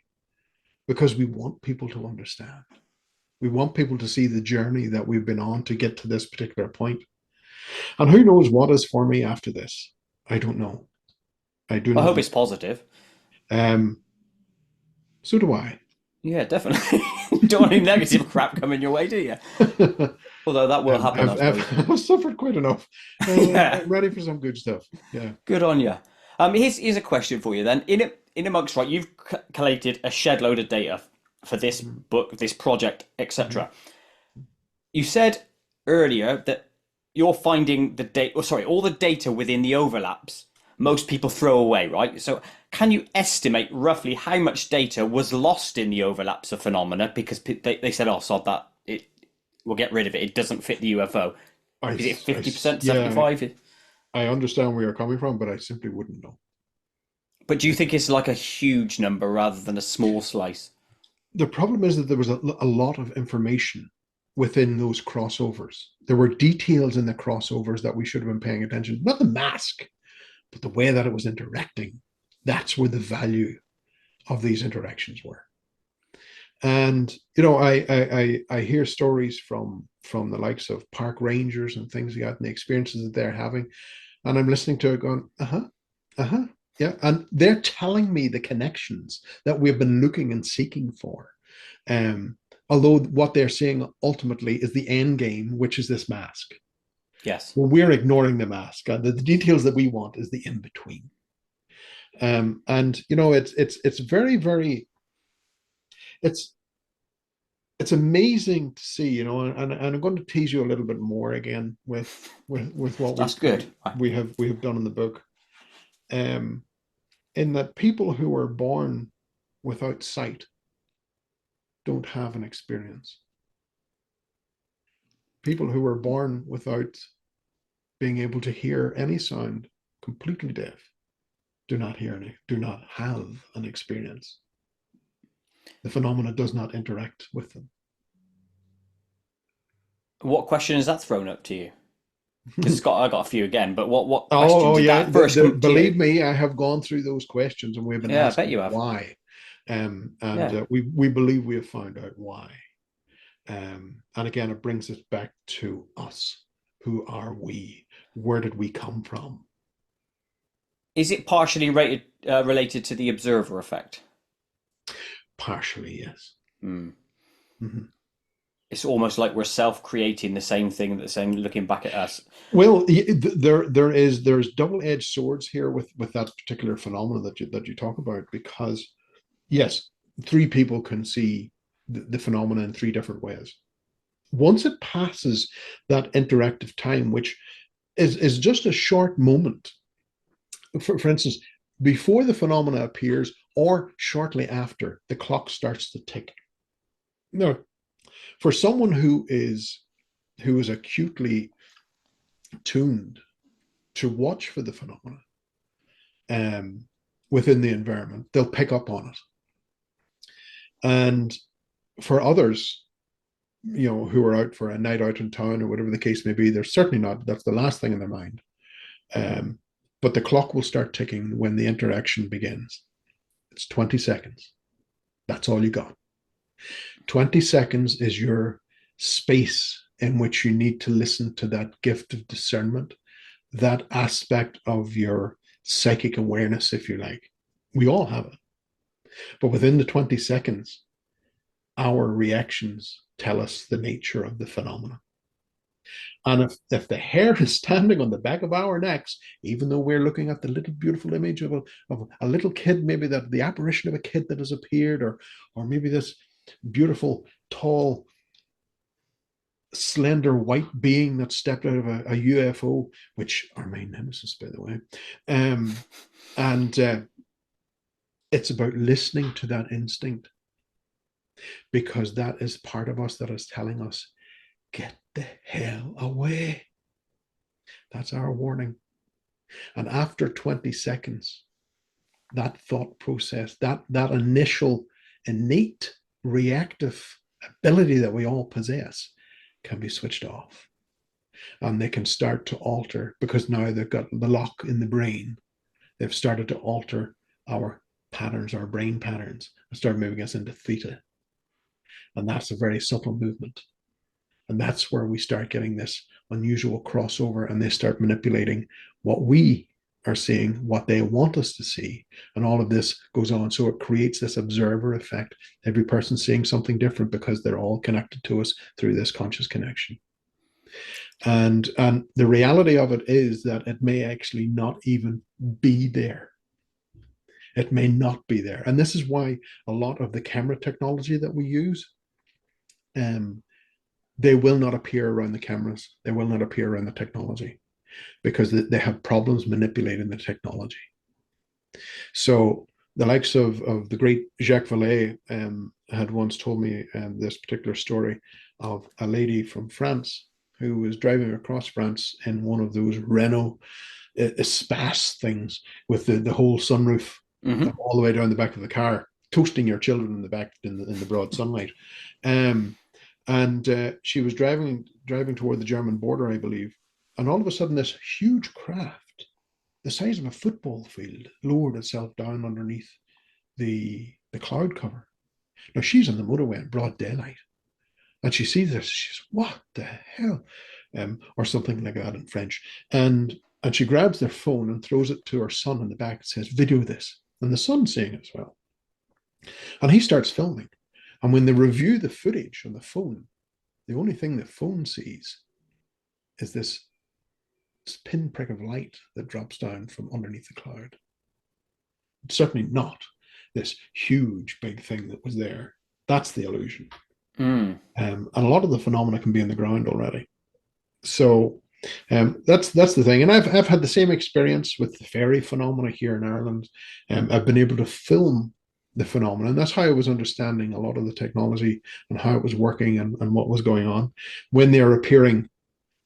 Speaker 3: because we want people to understand. We want people to see the journey that we've been on to get to this particular point. And who knows what is for me after this? I don't know. I do
Speaker 2: I
Speaker 3: not
Speaker 2: hope
Speaker 3: know.
Speaker 2: it's positive.
Speaker 3: Um, so do I.
Speaker 2: Yeah, definitely. Don't want any negative crap coming your way, do you? Although that will happen, I suppose.
Speaker 3: I've suffered quite enough.
Speaker 2: Yeah,
Speaker 3: I'm ready for some good stuff. Yeah.
Speaker 2: good on you. Here's a question for you then. In amongst, right, you've collated a shed load of data for this
Speaker 3: Mhm.
Speaker 2: book, this project,
Speaker 3: Mhm.
Speaker 2: etc. You said earlier that you're finding the data, or sorry, all the data within the overlaps. Most people throw away, right? So, can you estimate roughly how much data was lost in the overlaps of phenomena because they said, "Oh, sod that, we'll get rid of it. It doesn't fit the UFO." Is it 50%,
Speaker 3: Yeah,
Speaker 2: 75%?
Speaker 3: I understand where you're coming from, but I simply wouldn't know.
Speaker 2: But do you think it's like a huge number rather than a small slice?
Speaker 3: The problem is that there was a lot of information within those crossovers. There were details in the crossovers that we should have been paying attention. Not the mask, but the way that it was interacting. That's where the value of these interactions were. And I hear stories from the likes of park rangers and things like that, and the experiences that they're having, and I'm listening to it, going, yeah, and they're telling me the connections that we've been looking and seeking for. Um, Although what they're seeing ultimately is the end game, which is this mask.
Speaker 2: Yes.
Speaker 3: Well, we're ignoring the mask. The details that we want is the in between. And it's very, very, it's it's amazing to see, and I'm going to tease you a little bit more again with what
Speaker 2: That's good.
Speaker 3: we have done in the book. Um, in that people who are born without sight don't have an experience. People who are born without being able to hear any sound, completely deaf, do not have an experience. The phenomena does not interact with them.
Speaker 2: What question has that thrown up to you? Because Scott, I got a few again, but what question
Speaker 3: Oh
Speaker 2: did
Speaker 3: yeah.
Speaker 2: that first come to
Speaker 3: Believe
Speaker 2: you?
Speaker 3: me, I have gone through those questions and we've been
Speaker 2: Yeah, I bet
Speaker 3: asking
Speaker 2: you have.
Speaker 3: why. And
Speaker 2: Yeah.
Speaker 3: we believe we have found out why. And again, it brings us back to us. Who are we? Where did we come from?
Speaker 2: Is it partially related to the observer effect?
Speaker 3: Partially, yes.
Speaker 2: Hmm.
Speaker 3: Mhm.
Speaker 2: It's almost like we're self-creating the same thing, the same looking back at us.
Speaker 3: Well, there's double-edged swords here with that particular phenomenon that you talk about, because yes, three people can see the phenomena in three different ways. Once it passes that interactive time, which is just a short moment, for instance, before the phenomena appears or shortly after, the clock starts to tick. Now, for someone who is acutely tuned to watch for the phenomena um, within the environment, they'll pick up on it. And for others, who are out for a night out in town or whatever the case may be, they're certainly not. That's the last thing in their mind. Um, but the clock will start ticking when the interaction begins. It's 20 seconds. That's all you got. 20 seconds is your space in which you need to listen to that gift of discernment, that aspect of your psychic awareness, if you like. We all have it. But within the 20 seconds, our reactions tell us the nature of the phenomena. And if the hair is standing on the back of our necks, even though we're looking at the little beautiful image of a little kid, maybe that the apparition of a kid that has appeared, or maybe this beautiful, tall, slender white being that stepped out of a UFO, which are my nemesis, by the way. And it's about listening to that instinct, because that is part of us that is telling us, get the hell away. That's our warning. And after 20 seconds, that thought process, that initial innate reactive ability that we all possess, can be switched off. and they can start to alter, because now they've got the lock in the brain. They've started to alter our patterns, our brain patterns, and start moving us into theta. And that's a very subtle movement. And that's where we start getting this unusual crossover, and they start manipulating what we are seeing, what they want us to see. And all of this goes on. So it creates this observer effect. Every person seeing something different because they're all connected to us through this conscious connection. And the reality of it is that it may actually not even be there. It may not be there. And this is why a lot of the camera technology that we use, they will not appear around the cameras. They will not appear around the technology, because they have problems manipulating the technology. So the likes of the great Jacques Vallée had once told me this particular story of a lady from France who was driving across France in one of those Renault Espace things with the whole sunroof all the way down the back of the car, toasting your children in the back in the broad sunlight. And she was driving toward the German border, I believe. And all of a sudden, this huge craft, the size of a football field, lowered itself down underneath the cloud cover. Now, she's on the motorway in broad daylight. And she sees this. She's, what the hell? Or something like that in French. And she grabs their phone and throws it to her son in the back and says, video this. And the son's seeing it as well. And he starts filming. And when they review the footage on the phone, the only thing the phone sees is this pinprick of light that drops down from underneath the cloud. It's certainly not this huge big thing that was there. That's the illusion. And a lot of the phenomena can be in the ground already. So that's the thing. And I've had the same experience with the fairy phenomena here in Ireland. I've been able to film the phenomenon. That's how I was understanding a lot of the technology and how it was working and what was going on. When they're appearing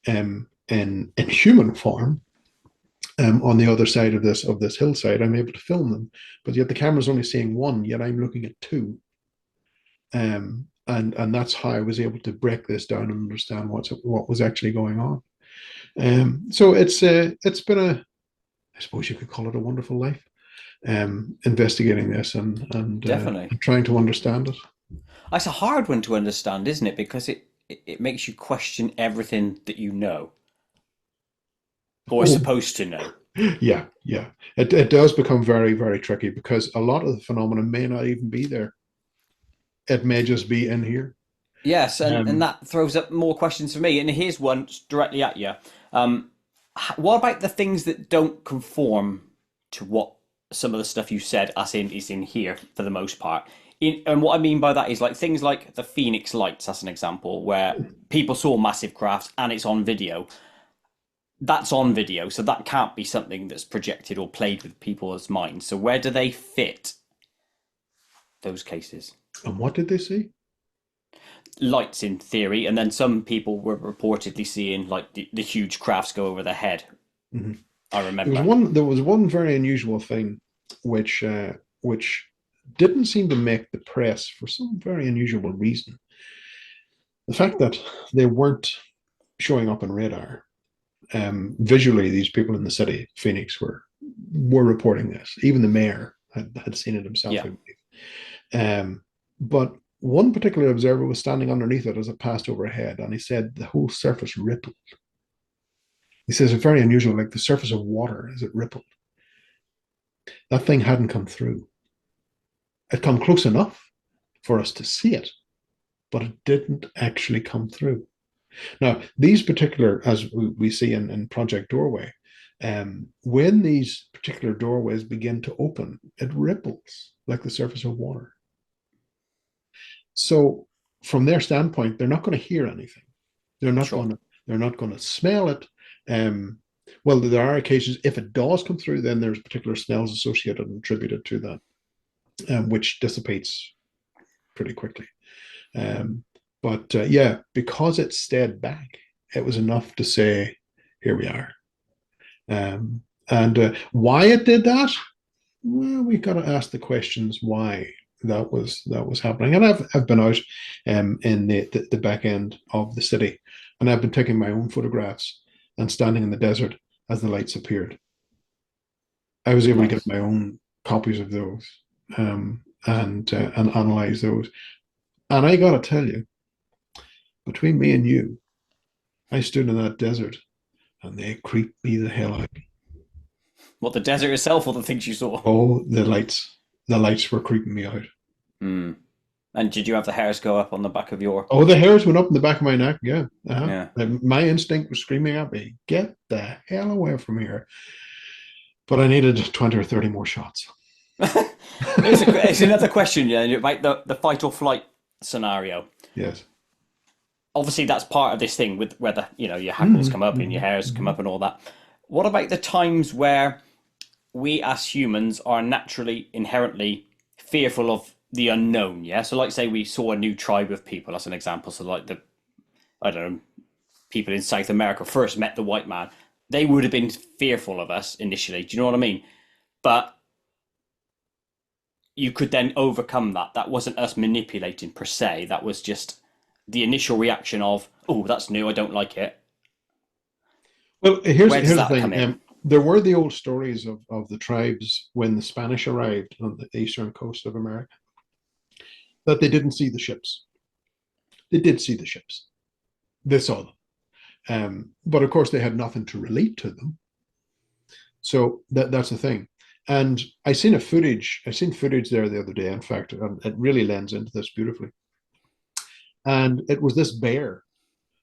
Speaker 3: in human form on the other side of this hillside, I'm able to film them. But yet the camera's only seeing one, yet I'm looking at two. And that's how I was able to break this down and understand what was actually going on. So it's been I suppose you could call it a wonderful life, investigating this and
Speaker 2: Definitely
Speaker 3: trying to understand it.
Speaker 2: It's a hard one to understand, isn't it? Because it makes you question everything that you know or are
Speaker 3: Oh,
Speaker 2: supposed to know.
Speaker 3: yeah. It does become very, very tricky, because a lot of the phenomena may not even be there. It may just be in here.
Speaker 2: Yes, and
Speaker 3: Um,
Speaker 2: that throws up more questions for me. And here's one directly at you. What about the things that don't conform to what some of the stuff you said, as in is in here for the most part? And what I mean by that is like things like the Phoenix Lights, as an example, where people saw massive crafts and it's on video. That's on video, so that can't be something that's projected or played with people's minds. So where do they fit those cases?
Speaker 3: and what did they see?
Speaker 2: Lights in theory, and then some people were reportedly seeing like the huge crafts go over their head.
Speaker 3: Mhm.
Speaker 2: I
Speaker 3: There was
Speaker 2: remember.
Speaker 3: one very unusual thing which didn't seem to make the press for some very unusual reason. The fact that they weren't showing up on radar. Visually, these people in the city, Phoenix, were reporting this. Even the mayor had seen it himself,
Speaker 2: Yeah.
Speaker 3: I believe. But one particular observer was standing underneath it as it passed overhead, and he said the whole surface rippled. He says it's very unusual, like the surface of water as it rippled. That thing hadn't come through. It come close enough for us to see it, but it didn't actually come through. Now, these particular, as we see in Project Doorway, when these particular doorways begin to open, it ripples like the surface of water. So, from their standpoint, they're not going to hear anything. They're not
Speaker 2: Sure.
Speaker 3: going to. They're not going to smell it. Um, well, there are occasions if it does come through, then there's particular smells associated and attributed to that, which dissipates pretty quickly. But yeah, because it stayed back, it was enough to say, here we are. And why it did that? Well, we've got to ask the questions why that was happening. And I've been out in the back end of the city, And I've been taking my own photographs and standing in the desert as the lights appeared. I was able to get
Speaker 2: Nice.
Speaker 3: my own copies of those, and analyze those. And I got to tell you, between me and you, I stood in that desert and they creeped me the hell out.
Speaker 2: What, the desert itself or the things you saw?
Speaker 3: Oh, the lights were creeping me out.
Speaker 2: Hmm. And did you have the hairs go up on the back of your?
Speaker 3: Oh, the hairs went up in the back of my neck. Yeah. Uh-huh.
Speaker 2: Yeah.
Speaker 3: And my instinct was screaming at me, get the hell away from here. But I needed 20 or 30 more shots.
Speaker 2: It's another question, yeah, about the fight or flight scenario.
Speaker 3: Yes.
Speaker 2: Obviously, that's part of this thing with whether your hackles
Speaker 3: Mm-hmm.
Speaker 2: come up and your hairs come up and all that. What about the times where we as humans are naturally inherently fearful of the unknown? Yeah, so like say we saw a new tribe of people. That's an example. So like the I don't know people in South America first met the white man. They would have been fearful of us initially. Do you know what I mean? But you could then overcome that. That wasn't us manipulating per se. That was just the initial reaction of, oh, that's new. I don't like it.
Speaker 3: Well,
Speaker 2: Where does
Speaker 3: here's the
Speaker 2: that come
Speaker 3: thing.
Speaker 2: in?
Speaker 3: There were the old stories of the tribes when the Spanish arrived on the eastern coast of America that they didn't see the ships. They did see the ships. They saw them. But of course, they had nothing to relate to them. So that's the thing. And I seen footage there the other day. In fact, it really lends into this beautifully. And it was this bear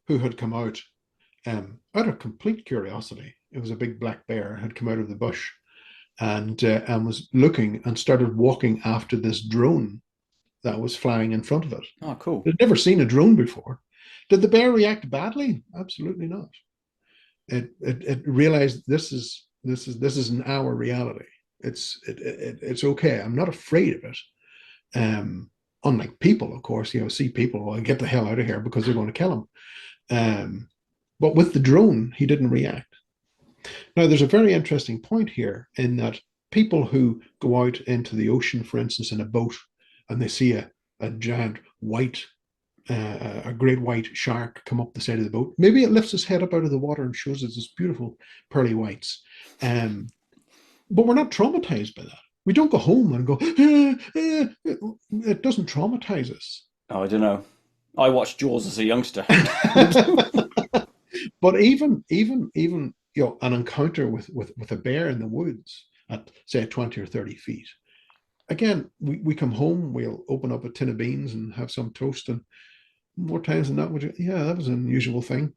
Speaker 3: who had come out of complete curiosity. It was a big black bear had come out of the bush and was looking and started walking after this drone that was flying in front of it.
Speaker 2: Oh, cool.
Speaker 3: They'd never seen a drone before. Did the bear react badly? Absolutely not. It realized this is our reality. It's okay. I'm not afraid of it. Unlike people, of course, see people, well, get the hell out of here because they're going to kill him. But with the drone, he didn't react. Now, there's a very interesting point here in that people who go out into the ocean, for instance, in a boat, and they see a giant a great white shark come up the side of the boat. Maybe it lifts its head up out of the water and shows us this beautiful pearly whites. But we're not traumatized by that. We don't go home and go, it doesn't traumatize us.
Speaker 2: Oh, I don't know. I watched Jaws as a youngster.
Speaker 3: But even an encounter with a bear in the woods at say 20 or 30 feet. Again, we come home, we'll open up a tin of beans and have some toast, and more times than not, that was an unusual thing.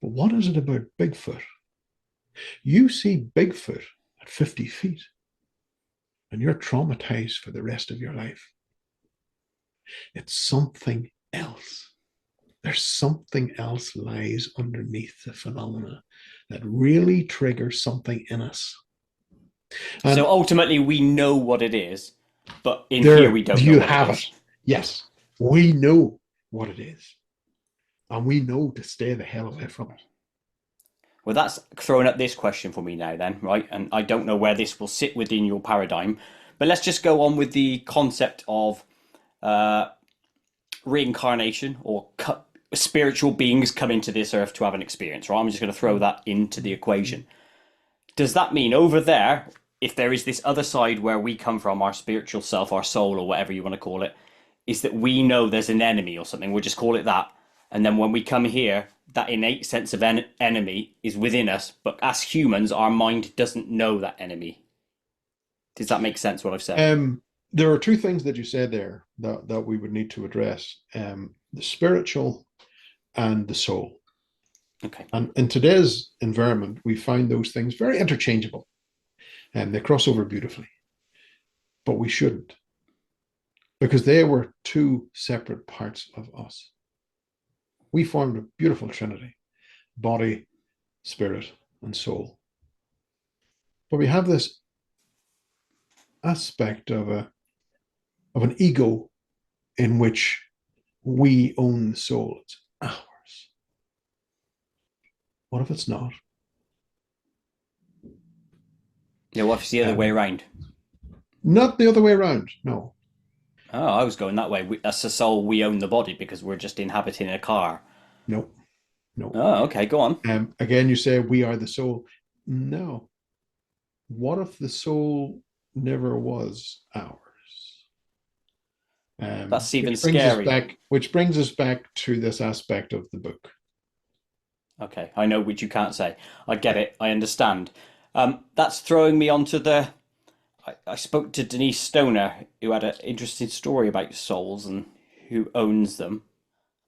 Speaker 3: But what is it about Bigfoot? You see Bigfoot at 50 feet, and you're traumatized for the rest of your life. It's something else. There's something else lies underneath the phenomena that really triggers something in us. And
Speaker 2: so ultimately, we know what it is, but in here we don't know
Speaker 3: you
Speaker 2: what
Speaker 3: have
Speaker 2: it
Speaker 3: it.
Speaker 2: is.
Speaker 3: Yes, we know what it is, and we know to stay the hell away from it.
Speaker 2: Well, that's throwing up this question for me now, then, right? And I don't know where this will sit within your paradigm, but let's just go on with the concept of reincarnation or spiritual beings come into this earth to have an experience, right? I'm just going to throw that into the equation. Does that mean over there, if there is this other side where we come from, our spiritual self, our soul, or whatever you want to call it, is that we know there's an enemy or something, we'll just call it that. And then when we come here, that innate sense of enemy is within us, but as humans, our mind doesn't know that enemy. Does that make sense, what I've said?
Speaker 3: There are two things that you said there that we would need to address: the spiritual and the soul.
Speaker 2: Okay.
Speaker 3: And in today's environment, we find those things very interchangeable, and they cross over beautifully. But we shouldn't, because they were two separate parts of us. We formed a beautiful trinity: body, spirit, and soul. But we have this aspect of an ego in which we own the soul. It's ours. What if it's not?
Speaker 2: Yeah, what if it's the other way around?
Speaker 3: Not the other way around. No.
Speaker 2: Oh, I was going that way. That's the soul, we own the body because we're just inhabiting a car.
Speaker 3: Nope. No.
Speaker 2: Oh, okay, go on.
Speaker 3: Again, you say we are the soul. No. What if the soul never was ours?
Speaker 2: That's even scarier.
Speaker 3: Which brings us back to this aspect of the book.
Speaker 2: Okay, I know which you can't say. I get it. I understand. That's throwing me onto the. I spoke to Denise Stoner, who had an interesting story about souls and who owns them.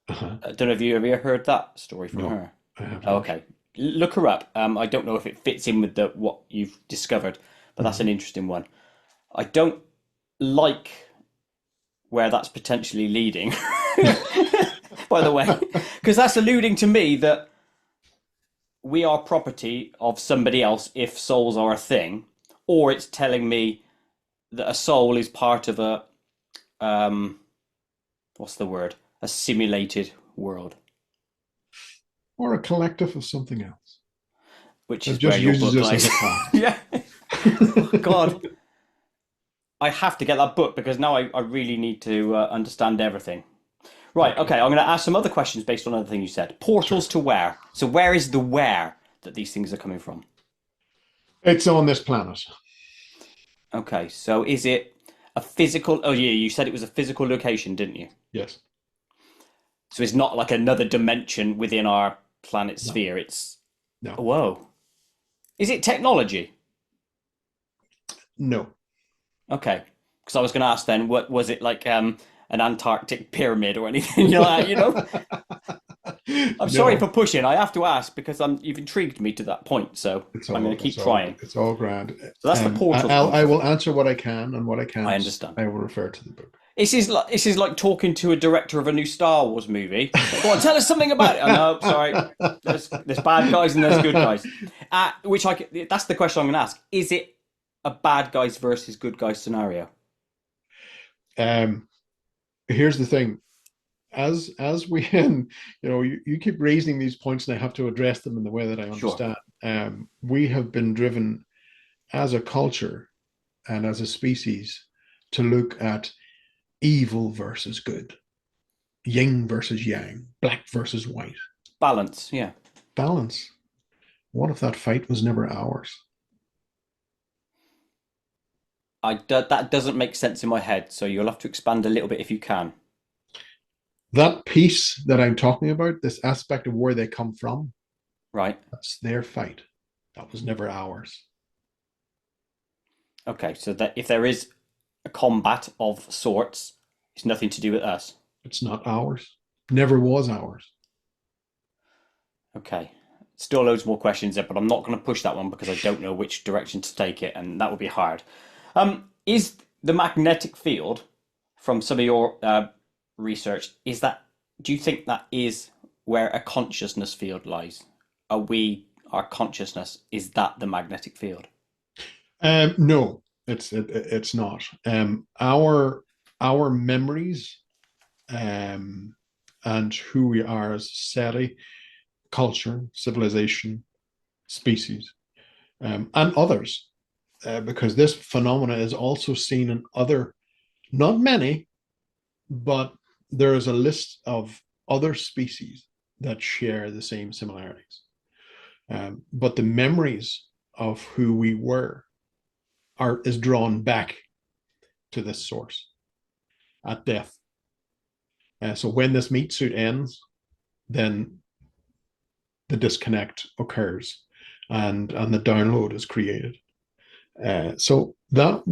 Speaker 3: Uh-huh.
Speaker 2: I don't know if you ever heard that story from
Speaker 3: No,
Speaker 2: her.
Speaker 3: I have
Speaker 2: Oh,
Speaker 3: not.
Speaker 2: okay, look her up. I don't know if it fits in with the what you've discovered, but that's
Speaker 3: Mhm.
Speaker 2: an interesting one. I don't like where that's potentially leading. By the way, because that's alluding to me that we are property of somebody else if souls are a thing, or it's telling me that a soul is part of a what's the word? A simulated world,
Speaker 3: Or a collective of something else
Speaker 2: which
Speaker 3: that
Speaker 2: is where
Speaker 3: just
Speaker 2: your
Speaker 3: uses
Speaker 2: book
Speaker 3: us as
Speaker 2: lies.
Speaker 3: a path.
Speaker 2: Yeah. Oh God, I have to get that book because now I really need to understand everything. Right.
Speaker 3: Okay,
Speaker 2: Okay. I'm going to ask some other questions based on other thing you said.
Speaker 3: sure.
Speaker 2: Portals to where? So where is the where that these things are coming from?
Speaker 3: It's on this planet.
Speaker 2: Okay. So is it a physical? Oh yeah, you said it was a physical location, didn't you?
Speaker 3: Yes.
Speaker 2: So it's not like another dimension within our planet
Speaker 3: No.
Speaker 2: sphere. It's
Speaker 3: No.
Speaker 2: whoa. Is it technology?
Speaker 3: No.
Speaker 2: Okay. Because I was going to ask then, what was it like? An Antarctic pyramid or anything like that? I'm sorry
Speaker 3: No.
Speaker 2: for pushing. I have to ask because you've intrigued me to that point. So I'm going to keep trying.
Speaker 3: It's all grand.
Speaker 2: So that's the portals
Speaker 3: I
Speaker 2: concept.
Speaker 3: will answer what I can, and what I
Speaker 2: I
Speaker 3: can't,
Speaker 2: understand.
Speaker 3: I will refer to the book.
Speaker 2: This is like talking to a director of a new Star Wars movie. Go on, tell us something about it. I know. Sorry, there's bad guys and there's good guys. That's the question I'm going to ask. Is it a bad guys versus good guys scenario?
Speaker 3: um, Here's the thing: as we you keep raising these points, and I have to address them in the way that I
Speaker 2: Sure.
Speaker 3: understand. We have been driven as a culture and as a species to look at evil versus good, yin versus yang, black versus white.
Speaker 2: Balance. Yeah.
Speaker 3: Balance. What if that fight was never ours?
Speaker 2: That doesn't make sense in my head. So you'll have to expand a little bit if you can.
Speaker 3: That piece that I'm talking about, this aspect of where they come from,
Speaker 2: Right.
Speaker 3: that's their fight. That was never ours.
Speaker 2: Okay. So that if there is a combat of sorts, it's nothing to do with us.
Speaker 3: It's not ours. Never was ours.
Speaker 2: Okay. Still loads more questions there, but I'm not going to push that one because I don't know which direction to take it, and that would be hard. Is the magnetic field from some of your research, is that, do you think that is where a consciousness field lies? Our consciousness, is that the magnetic field?
Speaker 3: No, it's not. Our memories, and who we are as a society, culture, civilization, species, and others, because this phenomena is also seen in other, not many, but there is a list of other species that share the same similarities. But the memories of who we were is drawn back to this source at death. So when this meat suit ends, then the disconnect occurs, and the download is created. So that,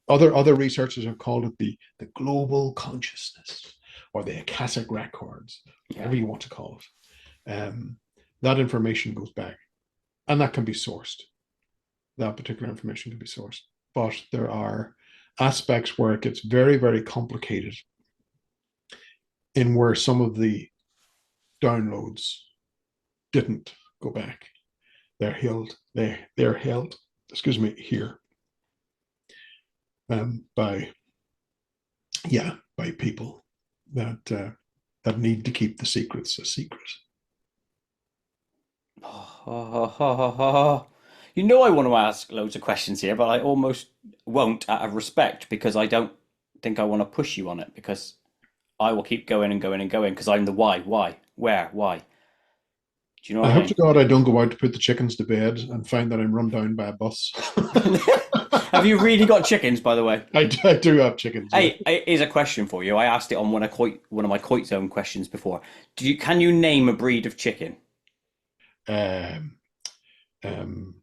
Speaker 3: other researchers have called it the global consciousness, or the Akashic records,
Speaker 2: Yeah.
Speaker 3: whatever you want to call it. That information goes back, and that can be sourced. That particular information can be sourced, but there are aspects where it gets very, very complicated, in where some of the downloads didn't go back. They're held. They're held. Excuse me, here, by, by people that that need to keep the secrets a secret.
Speaker 2: I want to ask loads of questions here, but I almost won't out of respect because I don't think I want to push you on it because I will keep going and going and going because I'm the why, where, why. Do you know
Speaker 3: I
Speaker 2: what
Speaker 3: hope
Speaker 2: I
Speaker 3: to God I don't go out to put the chickens to bed and find that I'm run down by a bus.
Speaker 2: mean? Have you really got chickens, by the way?
Speaker 3: I do have chickens, yeah.
Speaker 2: Here's a question for you. I asked it on one of my Koit Zone questions before. Can you name a breed of chicken?
Speaker 3: Um, um,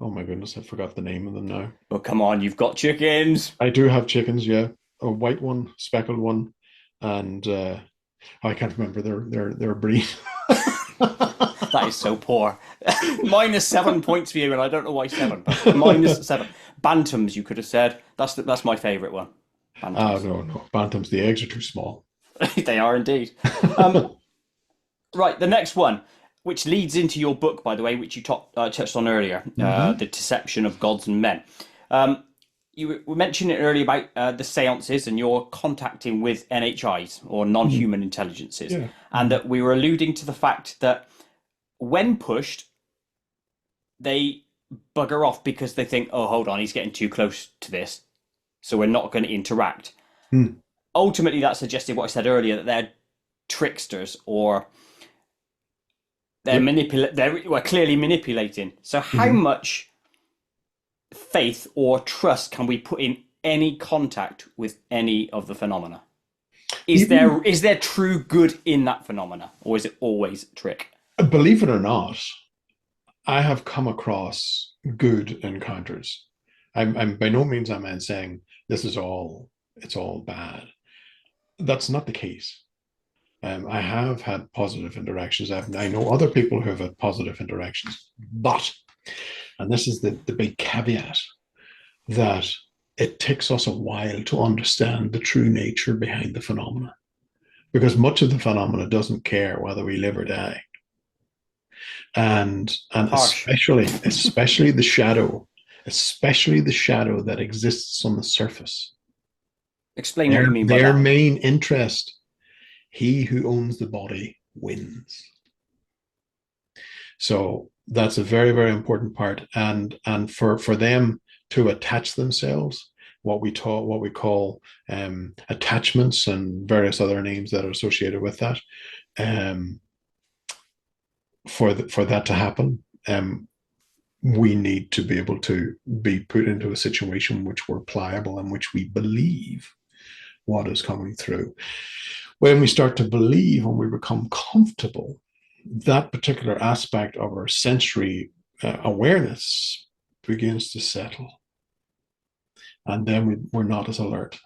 Speaker 3: oh my goodness, I forgot the name of them now.
Speaker 2: Oh, come on, you've got chickens.
Speaker 3: I do have chickens, yeah. A white one, speckled one, and I can't remember their breed.
Speaker 2: That is so poor. -7 points for you, and I don't know why seven, but -7. Bantams, you could have said. That's my favourite one.
Speaker 3: Ah,
Speaker 2: Bantams.
Speaker 3: no, no. Bantams, the eggs are too small.
Speaker 2: They are indeed. Um, right, the next one, which leads into your book, by the way, which you touched on earlier,
Speaker 3: Hmm.
Speaker 2: The Deception of Gods and Men. Um, you were mentioning it earlier about the seances and your contacting with NHIs or
Speaker 3: Hmm.
Speaker 2: non-human intelligences,
Speaker 3: Yeah.
Speaker 2: and
Speaker 3: Hmm.
Speaker 2: that we were alluding to the fact that when pushed, they bugger off because they think, oh, hold on, he's getting too close to this, so we're not going to interact.
Speaker 3: Hmm.
Speaker 2: Ultimately, that suggested what I said earlier, that they're tricksters or
Speaker 3: Yep.
Speaker 2: they're clearly manipulating. So how
Speaker 3: Hmm.
Speaker 2: much faith or trust can we put in any contact with any of the phenomena?
Speaker 3: Even
Speaker 2: Is there true good in that phenomena, or is it always a trick?
Speaker 3: believe it or not, I have come across good encounters. I'm by no means am I saying this is all it's all bad. That's not the case. I have had positive interactions. I know other people who have had positive interactions, but, and this is the big caveat, that it takes us a while to understand the true nature behind the phenomena, because much of the phenomena doesn't care whether we live or die. And
Speaker 2: Harsh.
Speaker 3: especially the shadow, especially the shadow that exists on the surface.
Speaker 2: Explain what you mean by
Speaker 3: Their
Speaker 2: that.
Speaker 3: main interest, he who owns the body wins. So that's a very, very important part. And for them to attach themselves, what we call attachments and various other names that are associated with that, um, for that to happen, we need to be able to be put into a situation in which we're pliable and which we believe what is coming through. When we start to believe and we become comfortable, that particular aspect of our sensory awareness begins to settle. And then we're not as alert.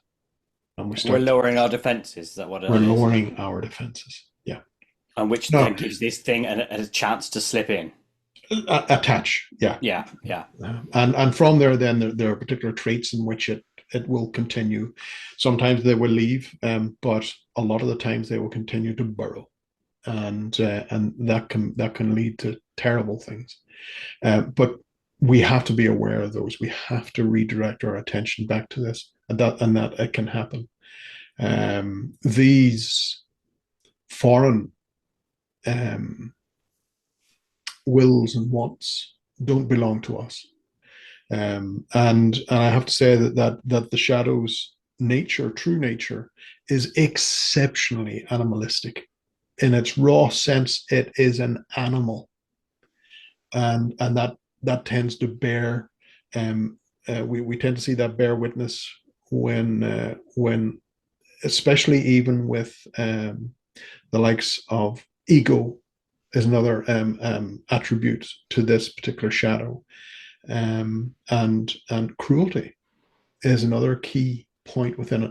Speaker 3: And
Speaker 2: We're lowering our defenses. Is that what
Speaker 3: we're
Speaker 2: it is?
Speaker 3: lowering our defenses. Yeah.
Speaker 2: And which
Speaker 3: No,
Speaker 2: then gives this thing a chance to slip in.
Speaker 3: attach. Yeah.
Speaker 2: Yeah, yeah.
Speaker 3: And from there, then there are particular traits in which it will continue. Sometimes they will leave, but a lot of the times they will continue to burrow, and that can lead to terrible things. But we have to be aware of those. We have to redirect our attention back to this, and that it can happen. These foreign um, wills and wants don't belong to us. And I have to say that the shadow's nature, true nature, is exceptionally animalistic. In its raw sense, it is an animal, and that tends to bear. We tend to see that bear witness when especially even with the likes of ego is another attribute to this particular shadow, and cruelty is another key point within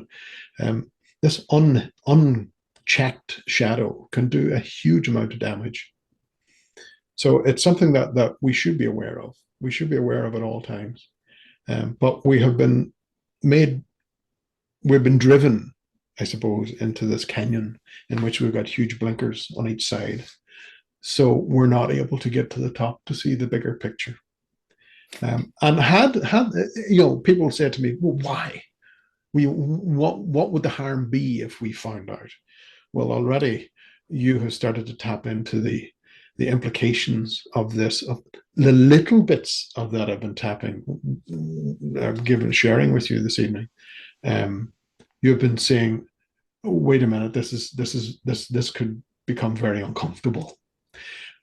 Speaker 3: it. This unchecked shadow can do a huge amount of damage. So it's something that we should be aware of. We should be aware of at all times. But we have been made, we've been driven, I suppose, into this canyon in which we've got huge blinkers on each side. So we're not able to get to the top to see the bigger picture. And had people say to me, well, why? What would the harm be if we found out? Well, already you have started to tap into the implications of this, of the little bits of that I've been sharing with you this evening. Um, you've been saying, oh, wait a minute, this could become very uncomfortable.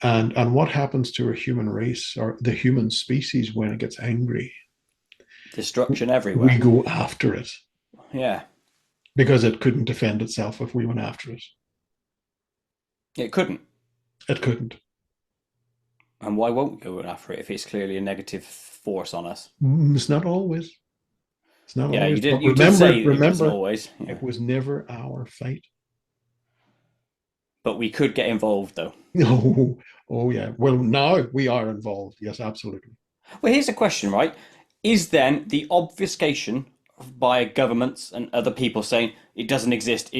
Speaker 3: And what happens to a human race or the human species when it gets angry?
Speaker 2: Destruction
Speaker 3: We
Speaker 2: everywhere.
Speaker 3: go after it
Speaker 2: Yeah.
Speaker 3: because it couldn't defend itself if we went after it.
Speaker 2: It couldn't.
Speaker 3: It couldn't.
Speaker 2: And why won't we go after it if it's clearly a negative force on us?
Speaker 3: It's not always. It's not
Speaker 2: Yeah,
Speaker 3: always. But
Speaker 2: you did say it wasn't
Speaker 3: remember,
Speaker 2: always. Yeah.
Speaker 3: it was never our fight.
Speaker 2: But we could get involved though.
Speaker 3: Oh, oh yeah. Well, now we are involved. Yes, absolutely.
Speaker 2: Well, here's a question, right? Is then the obfuscation by governments and other people saying it doesn't exist,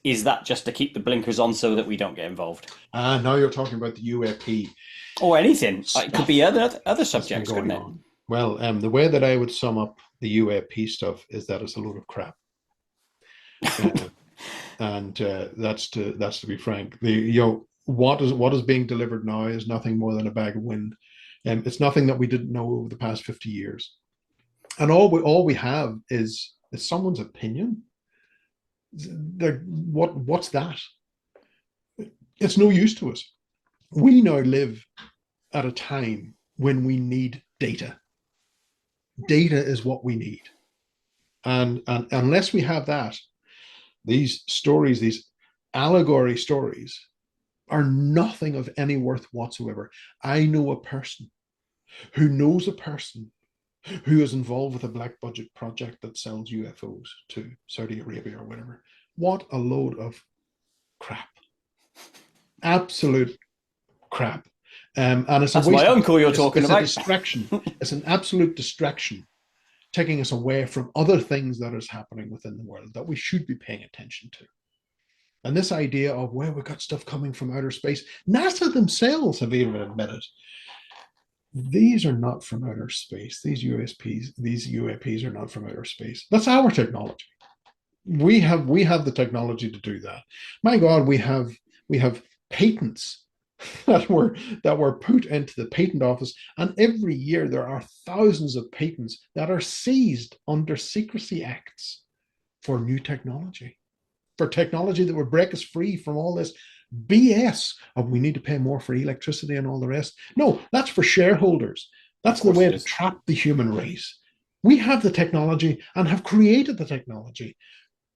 Speaker 2: is that just to keep the blinkers on so that we don't get involved?
Speaker 3: Now you're talking about the UAP
Speaker 2: Or anything. It could
Speaker 3: stuff
Speaker 2: be other
Speaker 3: that's been
Speaker 2: subjects, couldn't
Speaker 3: going
Speaker 2: it?
Speaker 3: on. Well, the way that I would sum up the UAP stuff is that it's a load of crap. And that's to be frank. What is being delivered now is nothing more than a bag of wind. It's nothing that we didn't know over the past 50 years. And all we have is someone's opinion. What's that? It's no use to us. We now live at a time when we need data. Data is what we need. And unless we have that, these stories, these allegory stories, are nothing of any worth whatsoever. I know a person who knows a person who is involved with a black budget project that sells UFOs to Saudi Arabia or whatever. What a load of crap. Absolute crap. And it's
Speaker 2: That's
Speaker 3: a waste
Speaker 2: my uncle you're talking
Speaker 3: it's
Speaker 2: about.
Speaker 3: a distraction. It's an absolute distraction, taking us away from other things that is happening within the world that we should be paying attention to. And this idea of, well, we've got stuff coming from outer space, NASA themselves have even admitted these are not from outer space. These UAPs are not from outer space. That's our technology. We have the technology to do that. My God, we have patents that were put into the patent office, and every year there are thousands of patents that are seized under secrecy acts for new technology, for technology that would break us free from all this BS of we need to pay more for electricity and all the rest. No, that's for shareholders. That's the way to trap the human race. We have the technology and have created the technology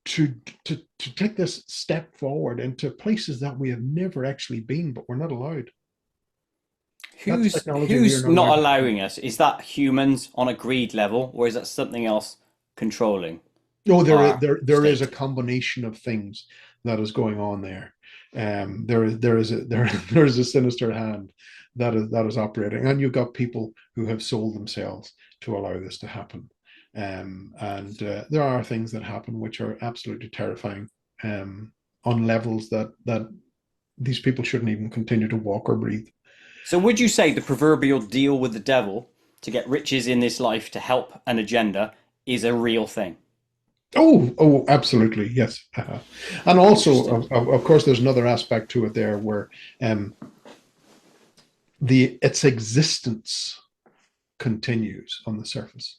Speaker 3: to take this step forward into places that we have never actually been, but we're not allowed.
Speaker 2: Who's not allowing us? Is that humans on a greed level, or is that something else controlling?
Speaker 3: No, there is a combination of things that is going on there. There is a sinister hand that is operating, and you've got people who have sold themselves to allow this to happen. And there are things that happen which are absolutely terrifying on levels that these people shouldn't even continue to walk or breathe.
Speaker 2: So would you say the proverbial deal with the devil to get riches in this life to help an agenda is a real thing?
Speaker 3: Oh, absolutely, yes. And also, of course, there's another aspect to it there where its existence continues on the surface.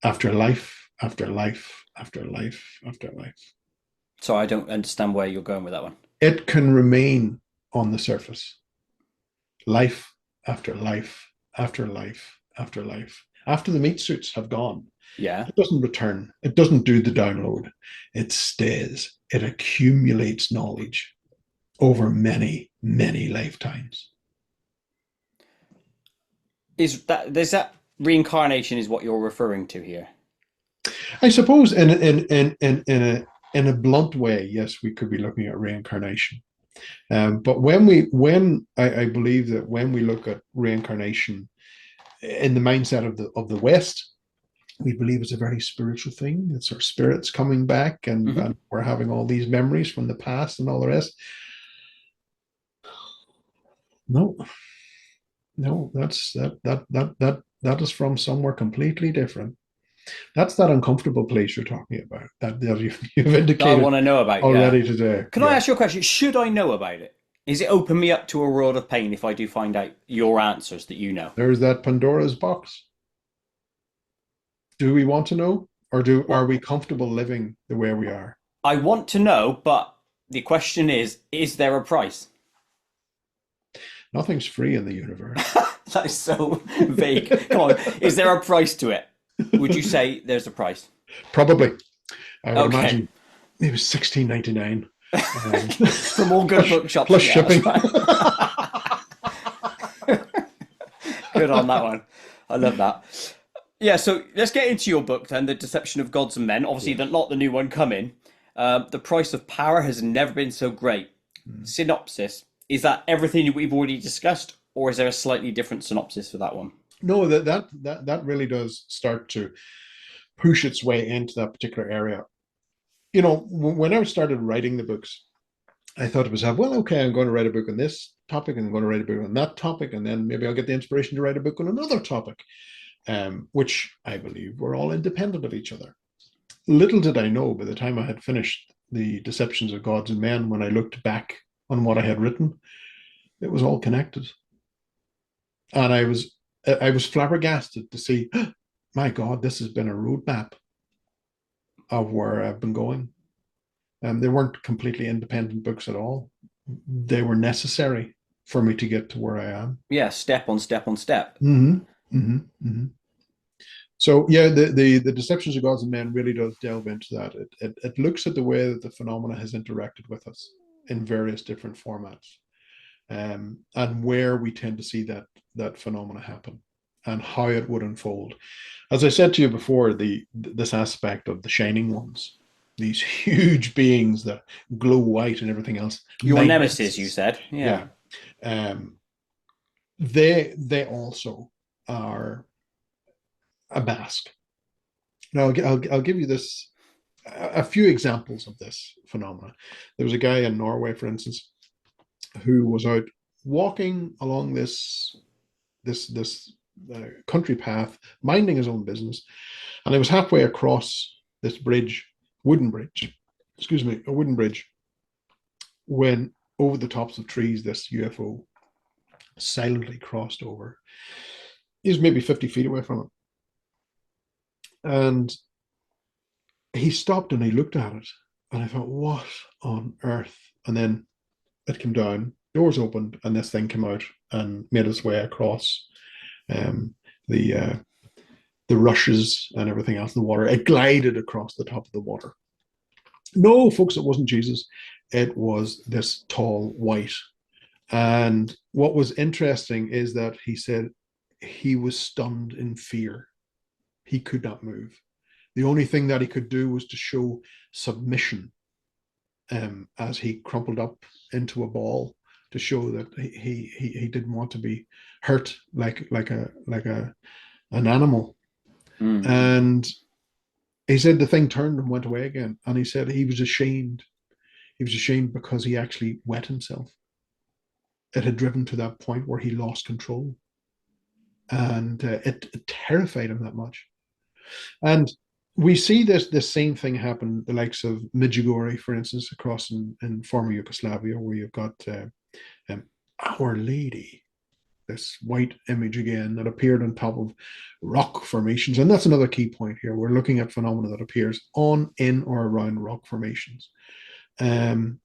Speaker 3: After life, after life, after life, after life.
Speaker 2: So I don't understand where you're going with that one.
Speaker 3: It can remain on the surface. Life after life, after life, after life. After the meat suits have gone,
Speaker 2: yeah,
Speaker 3: it doesn't return. It doesn't do the download. It stays. It accumulates knowledge over many, many lifetimes.
Speaker 2: Is that reincarnation is what you're referring to here?
Speaker 3: I suppose in a blunt way, yes, we could be looking at reincarnation. But I believe that when we look at reincarnation in the mindset of the West, we believe it's a very spiritual thing. It's our spirits coming back, and we're having all these memories from the past and all the rest. No, that is from somewhere completely different. That's that uncomfortable place you're talking about that you've indicated. I
Speaker 2: want to know about
Speaker 3: already today.
Speaker 2: Can I ask you a question? Should I know about it? Is it open me up to a world of pain if I do find out your answers that you know?
Speaker 3: There's that Pandora's box. Do we want to know, or are we comfortable living the way we are?
Speaker 2: I want to know, but The question is there a price?
Speaker 3: Nothing's free in the universe.
Speaker 2: That is so vague. Come on, is there a price to it? Would you say there's a price?
Speaker 3: Probably. I would
Speaker 2: Okay.
Speaker 3: imagine it was 16.99.
Speaker 2: From all good bookshops,
Speaker 3: Plus
Speaker 2: yeah, that's
Speaker 3: shipping.
Speaker 2: fine. Good on that one. I love that. Yeah, so let's get into your book then, The Deception of Gods and Men. Obviously,
Speaker 3: Yeah.
Speaker 2: not the new one coming. The price of power has never been so great.
Speaker 3: Mm.
Speaker 2: Synopsis. Is that everything we've already discussed, or is there a slightly different synopsis for that one?
Speaker 3: No, that really does start to push its way into that particular area. You know, when I started writing the books, I thought to myself, well, okay, I'm going to write a book on this topic, and I'm going to write a book on that topic, and then maybe I'll get the inspiration to write a book on another topic, which I believe were all independent of each other. Little did I know by the time I had finished The Deceptions of Gods and Men, when I looked back on what I had written, it was all connected. And I was flabbergasted to see, my God, this has been a roadmap of where I've been going. They weren't completely independent books at all. They were necessary for me to get to where I am.
Speaker 2: Yeah, step on step on step.
Speaker 3: Mm-hmm. Mm-hmm. Mm-hmm. So yeah, the Deceptions of Gods and Men really does delve into that. It looks at the way that the phenomena has interacted with us in various different formats, and where we tend to see that phenomena happen, and how it would unfold. As I said to you before, this aspect of the shining ones, these huge beings that glow white and everything else,
Speaker 2: Your nemesis, you
Speaker 3: magnificent.
Speaker 2: said. Yeah.
Speaker 3: Yeah, um, they also are a mask. Now I'll give you this a few examples of this phenomena. There was a guy in Norway, for instance, who was out walking along this country path, minding his own business, and he was halfway across this bridge, wooden bridge, excuse me, a wooden bridge, when over the tops of trees, this UFO silently crossed over. He was maybe 50 feet away from it. And he stopped and he looked at it. And I thought, what on earth? And then it came down, doors opened, and this thing came out and made its way across um, the the rushes and everything else, the water. It glided across the top of the water. No, folks, it wasn't Jesus. It was this tall white. And what was interesting is that he said he was stunned in fear. He could not move. The only thing that he could do was to show submission, as he crumpled up into a ball to show that he didn't want to be hurt like an animal.
Speaker 2: Mm.
Speaker 3: And he said the thing turned and went away again. And he said he was ashamed. He was ashamed because he actually wet himself. It had driven to that point where he lost control. And it terrified him that much. And we see this same thing happen, the likes of Medjugorje, for instance, across in former Yugoslavia, where you've got um, Our Lady, this white image again that appeared on top of rock formations. And that's another key point here. We're looking at phenomena that appears on, in, or around rock formations. And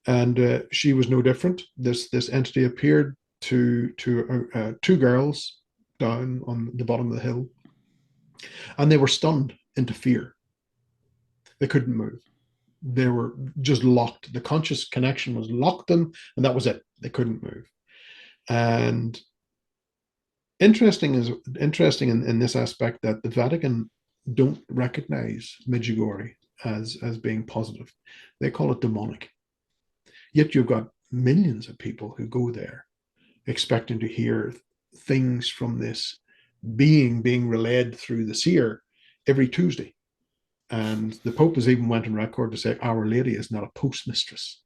Speaker 3: she was no different. This entity appeared to two girls down on the bottom of the hill, and they were stunned into fear. They couldn't move. They were just locked. The conscious connection was locked them, and that was it. They couldn't move. And interesting in this aspect that the Vatican don't recognize Medjugorje as being positive. They call it demonic. Yet you've got millions of people who go there expecting to hear things from this being relayed through the seer every Tuesday. And the Pope has even went on record to say Our Lady is not a postmistress.